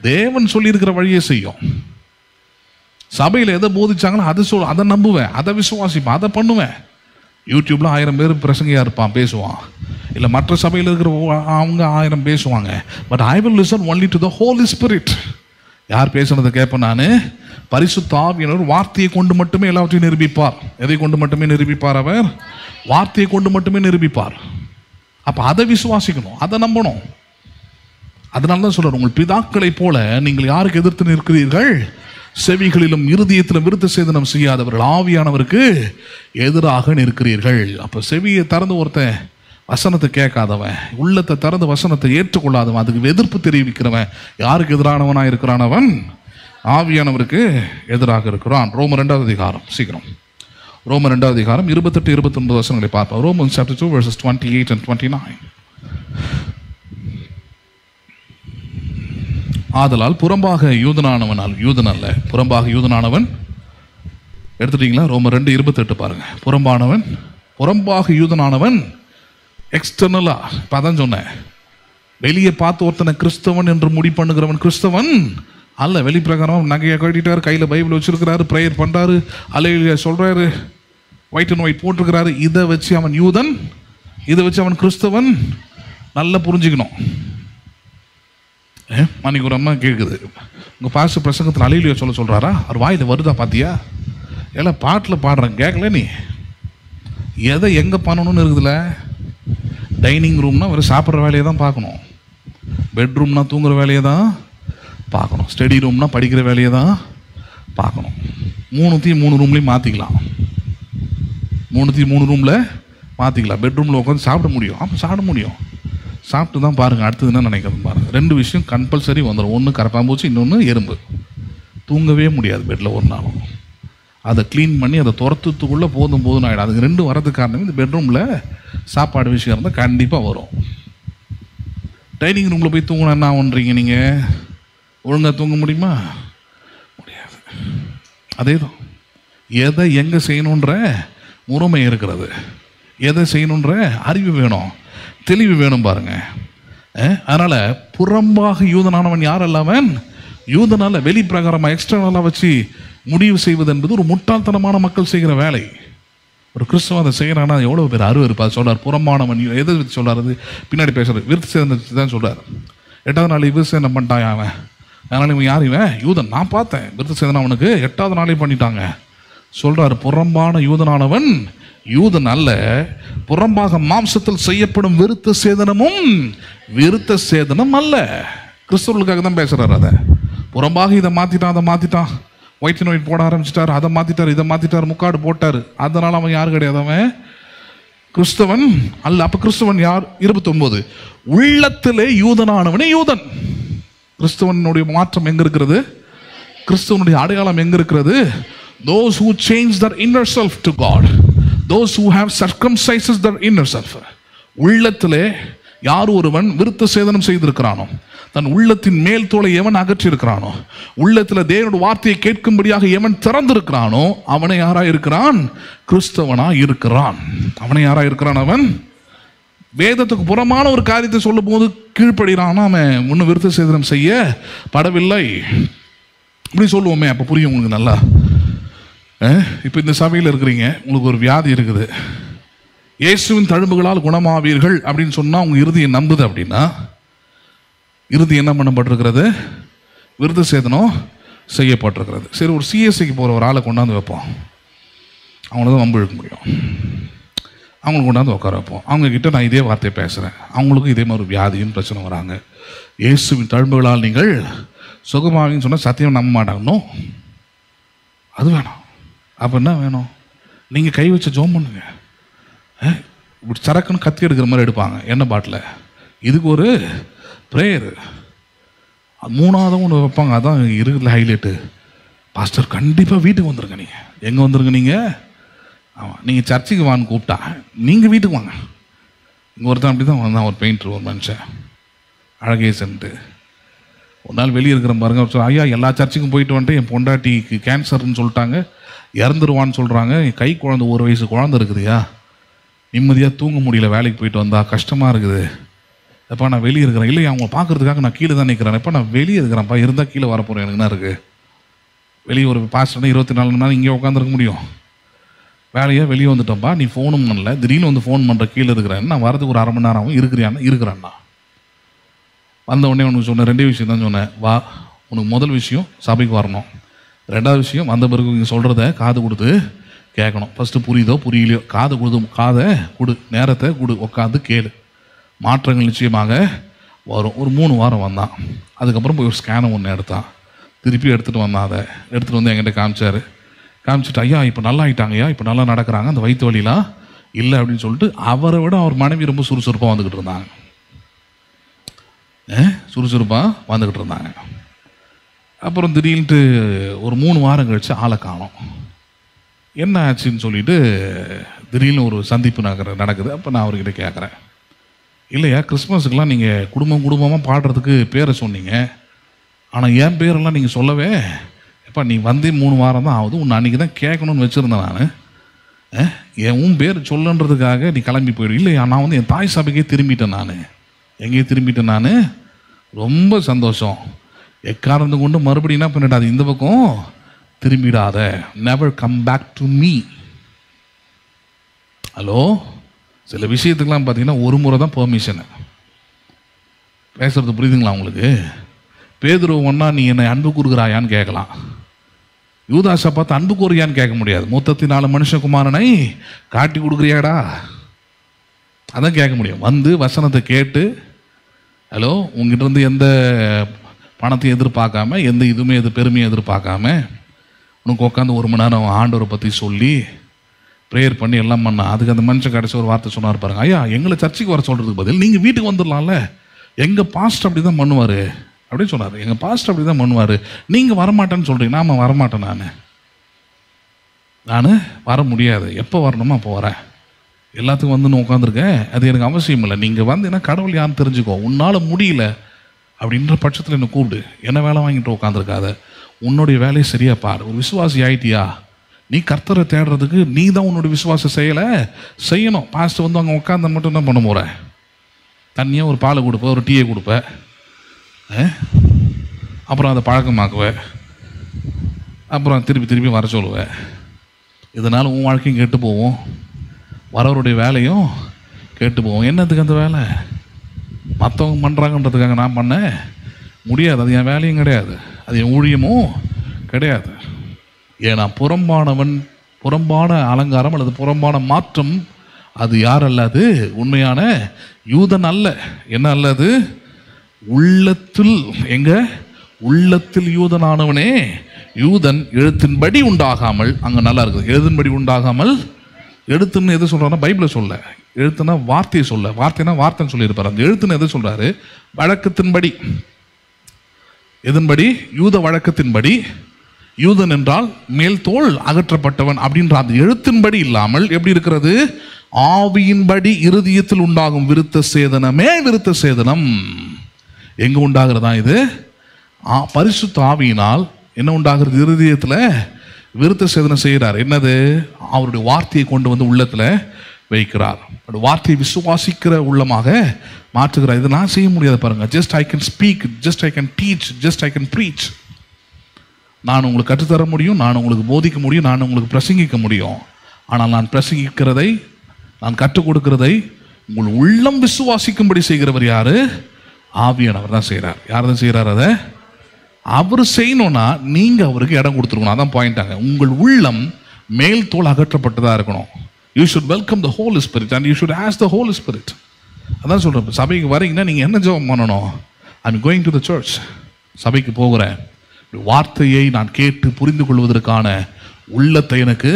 தேவன் சொல்லியிருக்கிற வழியை செய்யும். சபையில் எதை போதிச்சாங்களோ அதை நம்புவேன், அதை விசுவாசிப்பேன், அதை பண்ணுவேன். யூடியூப்ல 1000 பேர் பிரசங்கியா இருப்பான், பேசுவான். இல்லை மற்ற சபையில் இருக்கிற அவங்க 1000 பேசுவாங்க. But I will listen only to the Holy Spirit. யார் பேசுனதை கேட்பேன் நான்? பரிசுத்த ஆவியானவர் வார்த்தையை கொண்டு மட்டுமே எல்லாவற்றையும் நிரூபிப்பார். எதை கொண்டு மட்டுமே நிரூபிப்பார்? அவர் வார்த்தையை கொண்டு மட்டுமே நிரூபிப்பார். அப்ப அதை விசுவாசிக்கணும், அதை நம்பணும். அதனால தான் சொல்றார், உங்கள் பிதாக்களை போல நீங்கள் யாருக்கு எதிர்த்து நிற்கிறீர்கள்? செவிகளிலும் இருதயத்திலும் விருத்த சேதனம் செய்யாதவர்கள், ஆவியானவருக்கு எதிராக நிற்கிறீர்கள். அப்ப செவியை திறந்து ஒருத்தன் வசனத்தை கேட்காதவன், உள்ளத்தை திறந்து வசனத்தை ஏற்றுக்கொள்ளாதவன், அதுக்கு எதிர்ப்பு தெரிவிக்கிறவன் யாருக்கு எதிரானவனா இருக்கிறான்? அவன் ஆவியானவருக்கு எதிராக இருக்கிறான். ரோமர் 2வது அதிகாரம், சீக்கிரம் ரோமர் 2வது அதிகாரம் 28-29 வசனங்களை பார்ப்போம். Romans chapter 2 verses 28 and 29. ஆதலால் புறம்பாக யூதனானவனால், யூதன் அல்ல, புறம்பாக யூதனானவன் எடுத்துட்டீங்களா? ரோமர் 2:28 பாருங்க. புறம்பாக யூதனானவன் எக்ஸ்டர்னலா, இப்போ அதான் சொன்னேன், வெளியே பார்த்து ஒருத்தனை கிறிஸ்தவன் என்று முடிவு பண்ணுகிறவன் கிறிஸ்தவன் அல்ல. வெளிப்பிரகாரம் நகையை கட்டிட்டாரு, கையில் பைபிள் வச்சிருக்கிறாரு, ப்ரேயர் பண்ணுறாரு, அல்லேலூயா சொல்கிறாரு, ஒயிட் அண்ட் ஒயிட் போட்டிருக்கிறாரு, இதை வச்சு அவன் யூதன், இதை வச்சு அவன் கிறிஸ்தவன். நல்லா புரிஞ்சுக்கணும். அன்னைக்கு ஒரு அம்மா கேட்குது, உங்கள் பாஸ்டர் பிரசங்கத்தில் அல்லேலூயா சொல்கிறாரா? அவர் வாயில் வருதா பார்த்தியா? எல்லாம் பாட்டில் பாடுறேன், கேட்கல நீ? எதை எங்கே பண்ணணும்னு இருக்குதுல்ல? டைனிங் ரூம்னா ஒரு சாப்பிட்ற வேலையை தான் பார்க்கணும், பெட்ரூம்னா தூங்குற வேலையை தான் பார்க்கணும், ஸ்டடி ரூம்னா படிக்கிற வேலையை தான் பார்க்கணும். 3 ரூம்லேயும் மாற்றிக்கலாம், 3 ரூமில் மாற்றிக்கலாம். பெட்ரூமில் உட்காந்து சாப்பிட முடியும், அப்போ சாப்பிட முடியும். சாப்பிட்டு தான் பாருங்கள் அடுத்தது என்ன நினைக்கிறது பாருங்கள். 2 விஷயம் கம்பல்சரி வந்துடும். ஒன்று கரப்பாம்பூச்சி, இன்னொன்று எறும்பு. தூங்கவே முடியாது பெட்டில் ஒரு நாளும். அதை க்ளீன் பண்ணி அதை துரத்துக்குள்ளே போதும் ஆகிடும். அதுக்கு 2 வரதுக்கு காரணம் இந்த பெட்ரூமில் சாப்பாடு விஷயம் இருந்தால் கண்டிப்பாக வரும். டைனிங் ரூமில் போய் தூங்கணும் என்ன பண்ணுறீங்க நீங்கள்? ஒழுங்காக தூங்க முடியுமா? முடியாது. அதே தான், எதை எங்கே செய்யணுன்ற முறைமை இருக்கிறது, எதை செய்யணுன்ற அறிவு வேணும், தெளிவு வேணும் பாருங்க. அதனால் புறம்பாக யூதனானவன் யார் அல்லாமன்? யூதனால வெளி பிரகாரமாக எக்ஸ்டர்னலாக வச்சு முடிவு செய்வது என்பது ஒரு முட்டாள்தனமான மக்கள் செய்கிற வேலை. ஒரு கிறிஸ்தவன் அதை செய்கிறான்னா எவ்வளோ பேர் அருவ இருப்பா. சொல்கிறார் புறம்பானவன், எதை வச்சு சொல்கிறாரு? பின்னாடி பேசுறது விருத்த சேதனத்தை தான் சொல்கிறார். 8வது நாள் விருத்த சேதனம் பண்ணிட்டான் அவன், அதனால் இவன் யார்? இவன் யூதன். நான் பார்த்தேன் விருத்த சேதனம் அவனுக்கு 8வது நாளே பண்ணிட்டாங்க. சொல்கிறார் புறம்பான யூதனானவன் யூதன் அல்ல, புறம்பாக மாம்சத்தில் செய்யப்படும் விருத்த சேதனமும் விருத்த சேதனம் அல்ல. கிறிஸ்தவர்களுக்காக தான் பேசுகிறார். அதை புறம்பாக இதை மாற்றிட்டான், அதை மாற்றிட்டான், ஒயிட் அண்ட் ஒயிட் போட ஆரம்பிச்சிட்டார், அதை மாற்றிட்டார், இதை மாற்றிட்டார், முக்காடு போட்டார், அதனால் அவன் யார் கிடையாது? அவன் கிறிஸ்தவன் அல்ல. அப்போ கிறிஸ்தவன் யார்? 29 உள்ளத்திலே யூதனானவனே யூதன். கிறிஸ்தவனுடைய மாற்றம் எங்கே இருக்கிறது? கிறிஸ்தவனுடைய அடையாளம் எங்கே இருக்கிறது? Those who change their inner self to God, those who have circumcised their inner self. உள்ளத்திலே யார் ஒருவன் விருத்த சேதனம் செய்திருக்கிறானோ, தன் உள்ளத்தின் மேல் தோலை எவன் அகற்றி இருக்கிறானோ, உள்ளத்தில் தேவனுடைய வார்த்தையை கேட்கும்படியாக எவன் திறந்திருக்கிறானோ, அவனை யாரா இருக்கிறான்? கிறிஸ்தவனா இருக்கிறான். அவனை யாரா இருக்கிறான்? அவன் வேதத்துக்கு புறமான ஒரு காரியத்தை சொல்லும் போது கீழ்ப்படுகிறான். அவன் முன்னும் விருத்த சேதனம் செய்ய படவில்லை இப்படி சொல்லுவோமே. அப்போ புரியும் உங்களுக்கு நல்லா. இப்போ இந்த சபையில் இருக்கிறீங்க, உங்களுக்கு ஒரு வியாதி இருக்குது, இயேசுவின் தழும்புகளால் குணமாவீர்கள் அப்படின்னு சொன்னால் உங்கள் இறுதியை நம்புது. அப்படின்னா இறுதி என்ன பண்ணப்பட்டிருக்கிறது? விருத்த சேதனம் செய்யப்பட்டிருக்கிறது. சரி, ஒரு சிஎஸ்சிக்கு போகிற ஒரு ஆளை கொண்டாந்து வைப்போம், அவங்கள தான் வம்பு இழுக்க முடியும். அவங்களுக்கு கொண்டாந்து உட்கார வைப்போம், அவங்கக்கிட்ட நான் இதே வார்த்தையை பேசுகிறேன், அவங்களுக்கும் இதே மாதிரி வியாதின்னு பிரச்சனை வராங்க. இயேசுவின் தழும்புகளால் நீங்கள் சுகமாவின்னு சொன்னால் சத்தியம் நம்ப மாட்டாங்கன்னோ, அது வேணாம். அப்போ என்ன வேணும்? நீங்கள் கை வச்ச ஜோம் பண்ணுங்க. இப்படி சரக்குன்னு கத்தி எடுக்கிற மாதிரி எடுப்பாங்க எண்ணெய் பாட்டில். இதுக்கு ஒரு ப்ரேயரு 3வது ஒன்று வைப்பாங்க. அதான் இருக்குதுல ஹைலைட்டு. பாஸ்டர் கண்டிப்பாக வீட்டுக்கு வந்துருங்க. நீங்கள் எங்கே வந்துருங்க? நீங்கள் ஆமாம், நீங்கள் சர்ச்சுக்கு வான்னு கூப்பிட்டா நீங்கள் வீட்டுக்கு வாங்க. இங்கே ஒருத்தன் அப்படி தான் வந்தான், ஒரு பெயிண்டர், ஒரு மனுஷன் அழகேசன்ட்டு. ஒரு நாள் வெளியே இருக்கிற பாருங்க, ஐயா எல்லா சர்ச்சுக்கும் போயிட்டு வந்துட்டு என் பொண்டாட்டிக்கு கேன்சர்னு சொல்லிட்டாங்க, இறந்துருவான்னு சொல்கிறாங்க, என் கை குழந்தை 1 வயசு குழந்தை இருக்குதுயா, நிம்மதியாக தூங்க முடியல, வேலைக்கு போயிட்டு வந்தா கஷ்டமாக இருக்குது, எப்போ நான் வெளியே இருக்கிறேன். இல்லையா அவங்க பார்க்குறதுக்காக நான் கீழே தான் நிற்கிறேன், எப்போ நான் வெளியே இருக்கிறேன்ப்பா, இருந்தால் கீழே வரப்போகிறேன், எனக்கு என்ன இருக்குது? வெளியே ஒரு பாஸ்டர்னா 24 மணி நேரம் இங்கே உட்காந்துருக்க முடியும்? வேலையாக வெளியே வந்துட்டோம்ப்பா, நீ ஃபோனும் பண்ணல, திடீர்னு வந்து ஃபோன் பண்ணுற கீழே இருக்கிறேன், நான் வரதுக்கு ஒரு 1/2 மணி நேரம் ஆகும், இருக்கிறான்னா வந்த உடனே உனக்கு சொன்னேன் 2 விஷயம் தான் சொன்னேன். வா, உனக்கு முதல் விஷயம் சபைக்கு வரணும், ரெண்டாவது விஷயம், வந்த பிறகு இங்கே சொல்கிறத காது கொடுத்து கேட்கணும். ஃபஸ்ட்டு புரியுதோ புரியலையோ காது கொடுத்து காதை கொடு, நேரத்தை கொடு, உட்காந்து கேளு. மாற்றங்கள் நிச்சயமாக வரும். ஒரு 3 வாரம் வந்தான். அதுக்கப்புறம் போய் ஒரு ஸ்கேனை ஒன்று எடுத்தான். திருப்பி எடுத்துகிட்டு வந்தான். அதை எடுத்துகிட்டு வந்து என்கிட்ட காமிச்சார். காமிச்சிட்டு, ஐயா இப்போ நல்லா ஆகிட்டாங்க, ஐயா இப்போ நல்லா நடக்கிறாங்க, அந்த வயிற்று வலிலாம் இல்லை அப்படின்னு சொல்லிட்டு அவரை விட அவர் மனைவி ரொம்ப சுறுசுறுப்பாக வந்துக்கிட்டு இருந்தாங்க. சுறுசுறுப்பாக வந்துக்கிட்டு இருந்தாங்க. அப்புறம் திடீர்னுட்டு ஒரு 3 வாரம் கழித்து ஆளை காணோம். என்ன ஆச்சுன்னு சொல்லிட்டு திடீர்னு ஒரு சந்திப்பு நடக்குது. அப்போ நான் அவர்கிட்ட கேட்குறேன், இல்லையா கிறிஸ்மஸுக்கெலாம் நீங்கள் குடும்பமாக பாடுறதுக்கு பேரை சொன்னீங்க, ஆனால் என் பேரெல்லாம் நீங்கள் சொல்லவே, எப்போ நீ வந்து 3 வாரம் தான் ஆகுது, உன்னை அன்றைக்கி தான் கேட்கணும்னு வச்சுருந்தேன் நான். உன் பேர் சொல்லுன்றதுக்காக நீ கிளம்பி போயிடு. இல்லையா நான் வந்து என் தாய் சபைக்கே திரும்பிட்டேன், நான் எங்கேயே திரும்பிட்டேன் நான். ரொம்ப சந்தோஷம். எக்காரணத்தை கொண்டு மறுபடியும் என்ன பண்ணிடாது, இந்த பக்கம் திரும்பிடாத. Never come back to me. Hello, சில விஷயத்துக்கெலாம் பார்த்தீங்கன்னா ஒரு முறை தான் பெர்மிஷனு. பேசுறது புரியுதுங்களா உங்களுக்கு? பேதுரு ஒன்றா நீ என்னை அன்பு கூறுகிறாயான்னு கேட்கலாம். யூதாசை பார்த்து அன்பு கூறுறியான்னு கேட்க முடியாது. 304 மனுஷகுமாரனை காட்டி கொடுக்குறியாடா, அதான் கேட்க முடியும். வந்து வசனத்தை கேட்டு, ஹலோ உங்ககிட்ட இருந்து எந்த பணத்தையும் எதிர்பார்க்காம, எந்த இதுவுமே பெருமையும் எதிர்பார்க்காம, உனக்கு உட்காந்து 1 மணி நேரம் ஆண்டவரை பற்றி சொல்லி ப்ரேயர் பண்ணி எல்லாம் பண்ணா. அதுக்கு அந்த மனுஷன் கடைசி ஒரு வார்த்தை சொன்னார் பாருங்க, ஐயா எங்களை சர்ச்சைக்கு வர சொல்கிறதுக்கு பதில் நீங்கள் வீட்டுக்கு வந்துடலாம்ல, எங்கள் பாஸ்டர் அப்படி தான் பண்ணுவார் அப்படின்னு சொன்னார். எங்கள் பாஸ்டர் அப்படி தான் பண்ணுவார், நீங்கள் வரமாட்டேன்னு சொல்கிறீங்க. நான் வரமாட்டேன், நான் வர முடியாது, எப்போ வரணுமோ அப்போ வரேன், எல்லாத்துக்கும் வந்துன்னு உட்காந்துருக்கேன், அது எனக்கு அவசியம் இல்லை. நீங்கள் வந்தீங்கன்னா கடவுள் யாருன்னு தெரிஞ்சுக்கோ. உன்னால் முடியல அப்படின்ற பட்சத்தில் என்னை கூப்பிடு, என்ன வேலை வாங்கிட்டு உட்காந்துருக்காத, உன்னுடைய வேலையை சரியாக பாரு. ஒரு விசுவாசி ஆயிட்டியா, நீ கர்த்தரை தேடுறதுக்கு நீ தான் உன்னுடைய விசுவாசம் செய்யணும். பாஸ்டர் வந்து அங்கே உட்காந்து மட்டும் என்ன பண்ண போகிறேன், தண்ணியாக ஒரு பாலை கொடுப்பேன், ஒரு டீயை கொடுப்பேன், அப்புறம் அதை பழக்கமாக்குவேன், அப்புறம் திருப்பி வர சொல்லுவேன். இதனால் உன் வாழ்க்கையும் கெட்டு போவோம், வரவருடைய வேலையும் கெட்டு போவோம். என்னத்துக்கு அந்த வேலை? மற்றவங்க பண்ணுறாங்கன்றதுக்காக நான் பண்ண முடியாது. அது என் வேலையும் கிடையாது, அது என் ஊழியமும் கிடையாது. ஏன்னா புறம்பான அலங்காரம் அல்லது புறம்பான மாற்றம் அது யார் அல்லது உண்மையான யூதன் அல்ல. என்ன அல்லது? உள்ளத்தில், உள்ளத்தில் யூதனானவனே. யூதன் எழுத்தின்படி உண்டாகாமல், அங்கே நல்லா இருக்குது, எழுத்தின்படி உண்டாகாமல். எழுத்துன்னு எது சொல்கிறாருன்னா பைபிளை சொல்ல, எழுத்துனா வார்த்தையை சொல்ல, வார்த்தைன்னு சொல்லியிருப்பார். அந்த எழுத்துன்னு எது சொல்கிறாரு? வழக்கத்தின்படி. எதன்படி? யூத வழக்கத்தின்படி. யூதன் என்றால் மேல் தோல் அகற்றப்பட்டவன் அப்படின்ற அந்த எழுத்தின்படி இல்லாமல் எப்படி இருக்கிறது? ஆவியின்படி இருதயத்தில் உண்டாகும் விருத்த சேதனமே விருத்த சேதனம். எங்க உண்டாகிறதா இது? பரிசுத்த ஆவியினால் என்ன உண்டாகிறது? இருதயத்தில் விருத்த சேதனம் செய்கிறார். என்னது? அவருடைய வார்த்தையை கொண்டு வந்து உள்ளத்தில் வைக்கிறார். வார்த்தையை விசுவாசிக்கிற உள்ளமாக மாற்றுகிறார். இதை நான் செய்ய முடியாது பாருங்க. Just I can speak, just I can teach, just I can preach. நான் உங்களுக்கு கற்றுத்தர முடியும், நான் உங்களுக்கு போதிக்க முடியும், நான் உங்களுக்கு பிரசங்கிக்க முடியும். ஆனால் நான் பிரசங்கிக்கிறதை, நான் கற்றுக் கொடுக்கிறதை உங்கள் உள்ளம் விசுவாசிக்கும்படி செய்கிறவர் யாரு? ஆவியானவர் தான் செய்கிறார். யார் தான் செய்கிறார்? அதை அவர் செய்யணும்னா நீங்கள் அவருக்கு இடம் கொடுத்துருக்கணும். அதான் பாயிண்டாங்க. உங்கள் உள்ளம் மேல் தோல் அகற்றப்பட்டதாக இருக்கணும். You should welcome the Holy Spirit and you should ask the Holy Spirit. அதான் சொல்கிறேன். சபைக்கு வரீங்கன்னா நீங்கள் என்ன ஜெபம் பண்ணணும்? I am going to the church. சபைக்கு போகிறேன், வார்த்தையை நான் கேட்டு புரிந்து கொள்வதற்கான உள்ளத்தை எனக்கு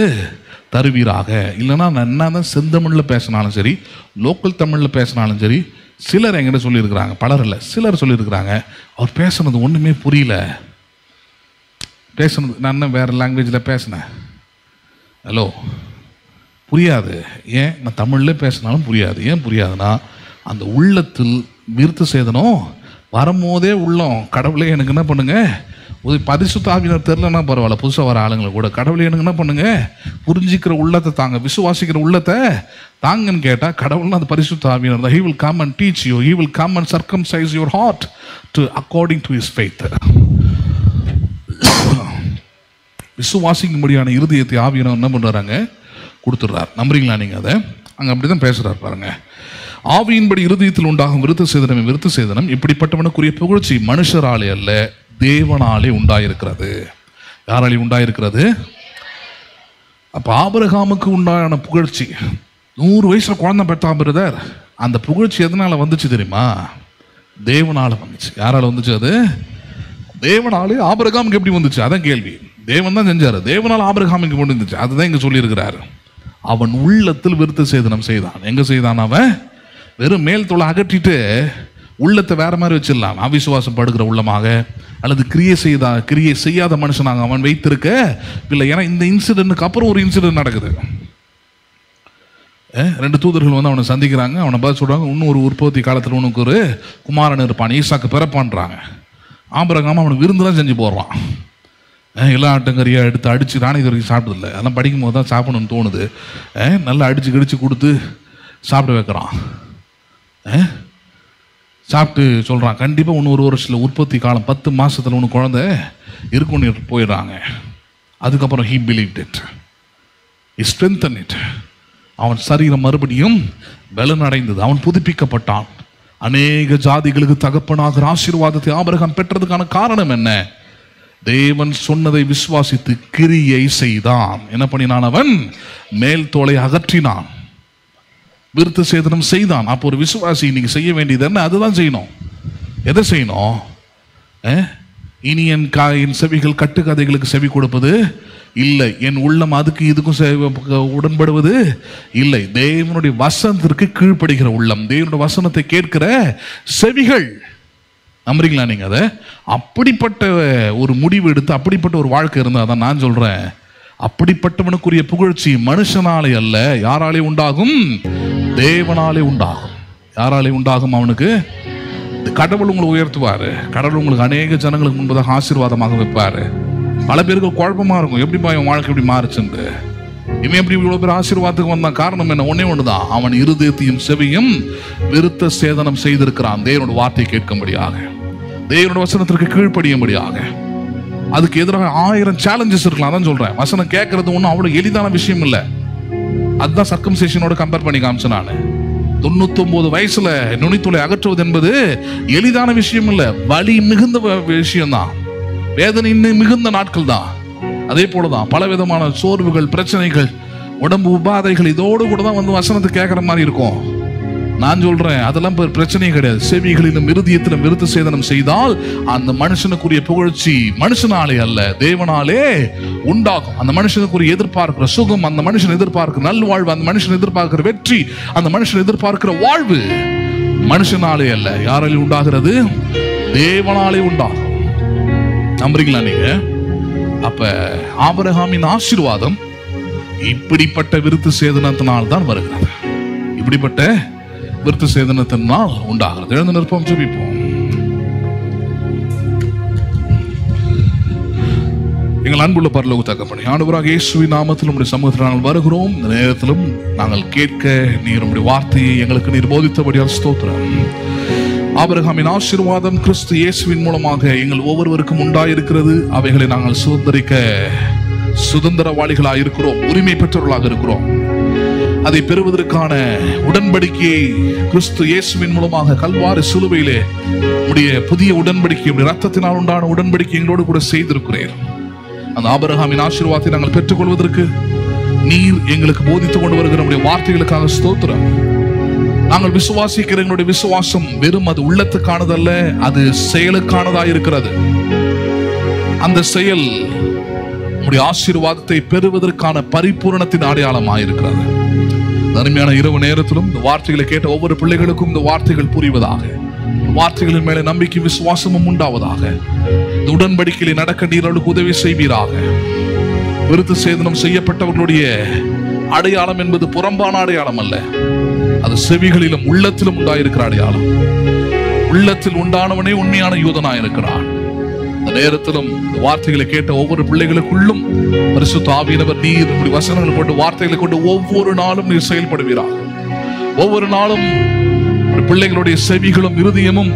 தருவீராக. இல்லைன்னா நான் என்ன தான் செந்தமிழில் பேசினாலும் சரி, லோக்கல் தமிழில் பேசினாலும் சரி. சிலர் என்கிட்ட சொல்லியிருக்கிறாங்க, பலர் இல்லை, சிலர் சொல்லியிருக்கிறாங்க, அவர் பேசுனது ஒன்றுமே புரியல. பேசுனது நான் வேறு லாங்குவேஜில் பேசினேன், ஹலோ புரியாது. ஏன்? நான் தமிழில் பேசினாலும் புரியாது. ஏன் புரியாதுன்னா, அந்த உள்ளத்தில் விருத்த சேதனம் வரும்போதே உள்ளம் கடவுளே எனக்கு என்ன பண்ணுங்க, பரிசுத்த ஆவியானவர் தெரிலன்னா பரவாயில்ல, புதுசாக வர ஆளுங்களை கூட கடவுளை எனக்கு என்ன பண்ணுங்க, புரிஞ்சிக்கிற உள்ளத்தை தாங்க, விசுவாசிக்கிற உள்ளத்தை தாங்கன்னு கேட்டால் கடவுள்னா அது பரிசுத்த ஆவியானவர் தான். He will come and teach you. He will come and circumcise your heart according to his faith. விசுவாசிக்கும்படியான இருதயத்தை ஆவியானவர் என்ன பண்ணுறாங்க? கொடுத்துட்றார். நம்புறீங்களா நீங்கள்? அதை அங்கே அப்படி தான் பேசுகிறார் பாருங்க. ஆவியின்படி இருதயத்தில் உண்டாகும் விருத்த சேதனம், விருத்த சேதனம் இப்படிப்பட்டவனுக்குரிய புகழ்ச்சி மனுஷராலே அல்ல தேவனாலே உண்டாயிருக்கிறது. யாராலையும் உண்டாயிருக்கிறது? அப்ப ஆபிரகாமுக்கு உண்டான புகழ்ச்சி, 100 வயசுல குழந்தை பெற்றா பிரதர், அந்த புகழ்ச்சி எதனால வந்துச்சு தெரியுமா? தேவனால வந்துச்சு. யாரால வந்துச்சு? அது தேவனாலே. ஆபிரகாமுக்கு எப்படி வந்துச்சு? அதான் கேள்வி. தேவன் தான் செஞ்சாரு. தேவனால் ஆபிரகாமுக்கு கொண்டு வந்துச்சு. அதுதான் இங்க சொல்லி இருக்கிறாரு. அவன் உள்ளத்தில் விருத்த சேதனம் செய்தான். எங்க செய்தான்? அவன் வெறும் மேல் தோலை அகற்றிட்டு உள்ளத்தை வேற மாதிரி வச்சிடலாம். அவிசுவாசம் படுகிற உள்ளமாக அல்லது கிரியை செய்யாத மனுஷனாக அவன் வைத்திருக்க இல்லை. ஏன்னா இந்த இன்சிடென்ட்க்கு அப்புறம் ஒரு இன்சிடென்ட் நடக்குது. 2 தூதர்கள் வந்து அவனை சந்திக்கிறாங்க. அவனை பார்த்து சொல்றாங்க, இன்னும் ஒரு உற்பத்தி காலத்தில் உனக்கு ஒரு குமாரன் இருப்பான், ஈசாக்கு பிறப்பான்றாங்க. ஆபிரகாம் அவனுக்கு விருந்துலாம் செஞ்சு போடுறான். எல்லா ஆட்டங்கறியாக எடுத்து அடித்து, நானே இது வரைக்கும் சாப்பிட்டதில்லை, அதெல்லாம் படிக்கும் போது தான் சாப்பிடணும்னு தோணுது. நல்லா அடித்து கிடிச்சு கொடுத்து சாப்பிட வைக்கிறான். சாப்பிட்டு சொல்கிறான், கண்டிப்பாக இன்னும் 1 வருஷத்தில் உற்பத்தி காலம் 10 மாதத்தில் ஒன்று குழந்தை இருக்குன்னு போயிடுறாங்க. அதுக்கப்புறம் he believed it, he strengthened it. அவன் சரீரம் மறுபடியும் பலன் அடைந்தது. அவன் புதுப்பிக்கப்பட்டான். அநேக ஜாதிகளுக்கு தகப்பனாகிற ஆசீர்வாதத்தை ஆபிரகாம் பெற்றதுக்கான காரணம் என்ன? தேவன் சொன்னதை விசுவாசித்து கிரியை செய்தான். என்ன பண்ணினான்? அவன் மேல் தோலை அகற்றினான், விருத்த சேதனம் செய்தான். அப்போ ஒரு விசுவாசி இன்னைக்கு செய்ய வேண்டியது என்ன? அதுதான் செய்யணும். எதை செய்யணும்? இனி என் செவிகள் கட்டுக்கதைகளுக்கு செவி கொடுப்பது இல்லை, என் உள்ளம் அதுக்கு இதுக்கும் உடன்படுவது இல்லை. தேவனுடைய வசனத்திற்கு கீழ்ப்படுகிற உள்ளம், தேவனுடைய வசனத்தை கேட்கிற செவிகள். நம்புறீங்களா நீங்க? அதை அப்படிப்பட்ட ஒரு முடிவு எடுத்து அப்படிப்பட்ட ஒரு வாழ்க்கை இருந்தால், அதான் நான் சொல்றேன், அப்படிப்பட்டவனுக்குரிய புகழ்ச்சி மனுஷனாலே அல்ல, யாராலே உண்டாகும்? தேவனாலே உண்டாகும். யாராலே உண்டாகும்? அவனுக்கு கடவுள் உங்களை உயர்த்துவாரு. கடவுள் உங்களுக்கு அநேக ஜனங்களுக்கு முன்பதாக ஆசீர்வாதமாக வைப்பாரு. பல பேருக்கு குழப்பமா இருக்கும், எப்படிப்பா என் வாழ்க்கை எப்படி மாறுச்சுன்னு. இவன் எப்படி இவ்வளவு பேர் ஆசீர்வாதத்துக்கு வந்தான்? காரணம் என்ன? ஒன்னே ஒண்ணுதான், அவன் இருதயத்தையும் செவியும் விருத்த சேதனம் செய்திருக்கிறான். தேவனோட வார்த்தை கேட்கும்படியாக, தேவனோட வசனத்திற்கு கீழ்ப்படியும்படியாக. அதுக்கு எதிராக 1000 சேலஞ்சஸ் இருக்கலாம். அதான் சொல்றேன், வசனம் கேட்கறது ஒன்றும் அவ்வளவு எளிதான விஷயம் இல்லை. அதுதான் சர்க்கம்சேஷனோட கம்பேர் பண்ணி காமிச்சேன் நான். 99 வயசுல நுனித்துளை அகற்றுவது என்பது எளிதான விஷயம் இல்லை, வலி மிகுந்த விஷயம்தான், வேதனை மிகுந்த நாட்கள் தான். அதே போலதான் பல விதமான சோர்வுகள், பிரச்சனைகள், உடம்பு உபாதைகள், இதோடு கூட தான் வந்து வசனத்தை கேட்கற மாதிரி இருக்கும். நான் சொல்றேன், அதெல்லாம் பிரச்சனையே கிடையாது. செவிகளிலும் இருதயத்திலும் விருத்த சேதனம் செய்தால் அந்த மனுஷனுக்குரிய புகழ்ச்சி மனுஷனாலே அல்ல, தேவனாலே உண்டாகும். அந்த மனுஷனுக்குரிய எதிர்பார்க்கிற சுகம், அந்த மனுஷன் எதிர்பார்க்கிற நல்வாழ்வு, அந்த மனுஷன் எதிர்பார்க்கிற வெற்றி, அந்த மனுஷன் எதிர்பார்க்கிற வாழ்வு மனுஷனாலே அல்ல, யாராலே உண்டாகிறது? தேவனாலே உண்டாகும். நம்புறீங்களா நீங்க? அப்ப ஆபிரகாமின் ஆசீர்வாதம் இப்படிப்பட்ட விருத்த சேதனத்தினால் தான் வருகிறது. இப்படிப்பட்ட விருத்த சேதனத்தினால் உண்டாகிறது. எழுந்து நிற்போம், ஜெபிப்போம். எங்கள் அன்புள்ள பரலோக தகப்பனே, ஆண்டவராகிய இயேசுவின் நாமத்தில் உம்முடைய சமூகத்தில் நாங்கள் வருகிறோம். இந்த நேரத்திலும் நாங்கள் கேட்க நீர் உம்முடைய வார்த்தையை எங்களுக்கு நீர் போதித்தபடியால் ஸ்தோத்திரம். ஆபிரகாமின் ஆசீர்வாதம் கிறிஸ்து இயேசுவின் மூலமாக எங்கள் ஒவ்வொருவருக்கும் உண்டாயிருக்கிறது. அவைகளை நாங்கள் சுதந்திரவாளிகளாக இருக்கிறோம், உரிமை பெற்றவர்களாக இருக்கிறோம். அதை பெறுவதற்கான உடன்படிக்கையை கிறிஸ்து இயேசுவின் மூலமாக கல்வாரி சிலுவையிலே உடைய புதிய உடன்படிக்கை, உடைய ரத்தத்தினால் உண்டான உடன்படிக்கை எங்களோடு கூட செய்திருக்கிறேன். அந்த ஆபிரகாமின் ஆசீர்வாதத்தை நாங்கள் பெற்றுக்கொள்வதற்கு நீர் எங்களுக்கு போதித்துக் கொண்டு வருகிற நம்முடைய வார்த்தைகளுக்காக ஸ்தோத்திரம். நாங்கள் விசுவாசிக்கிற எங்களுடைய விசுவாசம் வெறும் அது உள்ளத்துக்கானதல்ல, அது செயலுக்கானதா இருக்கிறது. அந்த செயல் நம்முடைய ஆசீர்வாதத்தை பெறுவதற்கான பரிபூரணத்தின் அடையாளமாக இருக்கிறது. அருமையான இரவு நேரத்திலும் இந்த வார்த்தைகளை கேட்ட ஒவ்வொரு பிள்ளைகளுக்கும் இந்த வார்த்தைகள் புரிவதாக, வார்த்தைகளின் மேலே நம்பிக்கை விசுவாசமும் உண்டாவதாக. இந்த உடன்படிக்கையிலே நடக்க நீர் அவளுக்கு உதவி செய்வீராக. விருத்த சேதனம் செய்யப்பட்டவர்களுடைய அடையாளம் என்பது புறம்பான அடையாளம் அல்ல, அது செவிகளிலும் உள்ளத்திலும் உண்டாயிருக்கிற அடையாளம். உள்ளத்தில் உண்டானவனே உண்மையான யூதனாய் இருக்கிறான். இந்த நேரத்திலும் வார்த்தைகளை கேட்ட ஒவ்வொரு பிள்ளைகளுக்குள்ளும் பரிசுத்த ஆவியானவர் நீர் உம்முடைய வசனங்களை கொண்டு, வார்த்தைகளை கொண்டு ஒவ்வொரு நாளும் நீர் செயல்படுவீராக. ஒவ்வொரு நாளும் பிள்ளைகளுடைய செவிகளும் இருதயமும்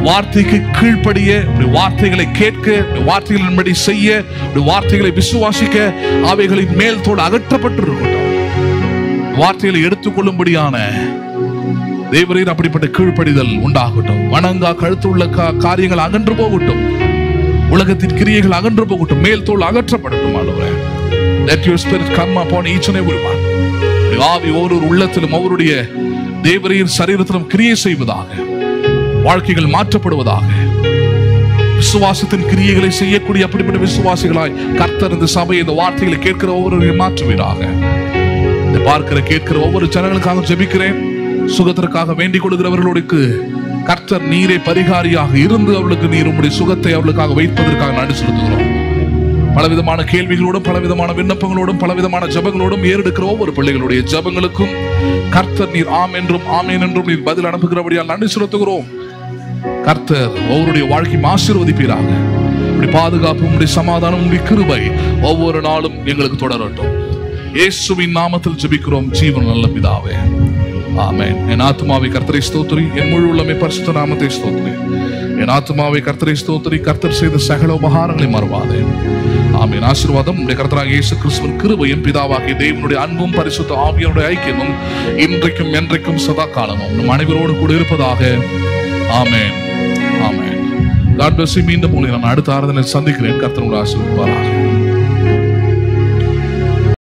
வார்த்தைக்கு கீழ்ப்படிய, வார்த்தைகளை கேட்க, வார்த்தைகளின்படி செய்ய, வார்த்தைகளை விசுவாசிக்க, அவைகளின் மேல் தோடு அகற்றப்பட்டிருக்கட்டும். வார்த்தைகளை எடுத்துக்கொள்ளும்படியான தேவரீர் அப்படிப்பட்ட கீழ்ப்படிதல் உண்டாகட்டும். வணங்கா கழுத்துள்ள காரியங்கள் அகன்று போகட்டும். உலகத்தின் கிரியைகள் அகன்று போகட்டும், மேல் தோல் அகற்றப்படட்டும் ஆண்டவரே. Let your spirit come upon each and every one. ஆவி ஒவ்வொரு உள்ளத்திலும் அவருடைய தேவரீர் சரீரத்திலும் கிரியை செய்வதாக, வாழ்க்கைகள் மாற்றப்படுவதாக, விசுவாசத்தின் கிரியைகளை செய்யக்கூடிய அப்படிப்பட்ட விசுவாசிகளாய் கர்த்தர் இந்த சபை இந்த வார்த்தைகளை கேட்கிற ஒவ்வொருவரையும் மாற்றுவீராக. இந்த பார்க்கிற கேட்கிற ஒவ்வொரு ஜனங்களுக்காக ஜெபிக்கிறேன். சுகத்திற்காக வேண்டிக் கொள்கிறவர்களுக்கு கர்த்தர் நீரே பரிகாரியாக இருந்து அவர்களுக்கு நீர் உம்முடைய சுகத்தை அவர்களுக்காக வைப்பதற்காக நன்றி செலுத்துகிறோம். பலவிதமான கேள்விகளோடும் பலவிதமான விண்ணப்பங்களோடும் பலவிதமான ஜபங்களோடும் ஏறெடுக்கிற ஒவ்வொரு பிள்ளைகளுடைய ஜபங்களுக்கும் கர்த்தர் நீர் ஆம் என்றும் ஆமேன் என்றும் நீர் பதில் அனுப்புகிறபடியால் நன்றி செலுத்துகிறோம். கர்த்தர் ஒவ்வொருடைய வாழ்க்கையும் ஆசீர்வதிப்பீராக. உம்முடைய பாதுகாப்பு, உம்முடைய சமாதானம், உம்முடைய கிருபை ஒவ்வொரு நாளும் எங்களுக்கு தொடரட்டும். இயேசுவின் நாமத்தில் ஜெபிக்கிறோம் ஜீவன் நல்ல பிதாவே, ஆமென். என் ஆத்துமாவை கர்த்தரை ஸ்தோத்திரி, என் முழு உள்ளமே பரிசுத்த நாமத்தை ஸ்தோத்திரி. என் ஆத்துமாவை கர்த்தரை ஸ்தோத்திரி, கர்த்தர் செய்த சகல உபகாரங்களை மறவாதே. ஆமென். ஆசீர்வாதம் உம்முடைய கர்த்தராகிய இயேசு கிறிஸ்துவின் கிருபையும் பிதாவாகிய தேவனுடைய அன்பும் பரிசுத்த ஆவியானுடைய ஐக்கியமும் இன்றைக்கும் என்றைக்கும் சதா காலமும் நம் அனைவரோடு கூட இருப்பதாக. ஆமென். ஆமென். God bless you. மீண்டும் உங்களை நான் அடுத்த ஆராதனை சந்திக்கிறேன். கர்த்தர் உங்களை ஆசீர்வதிப்பாராக.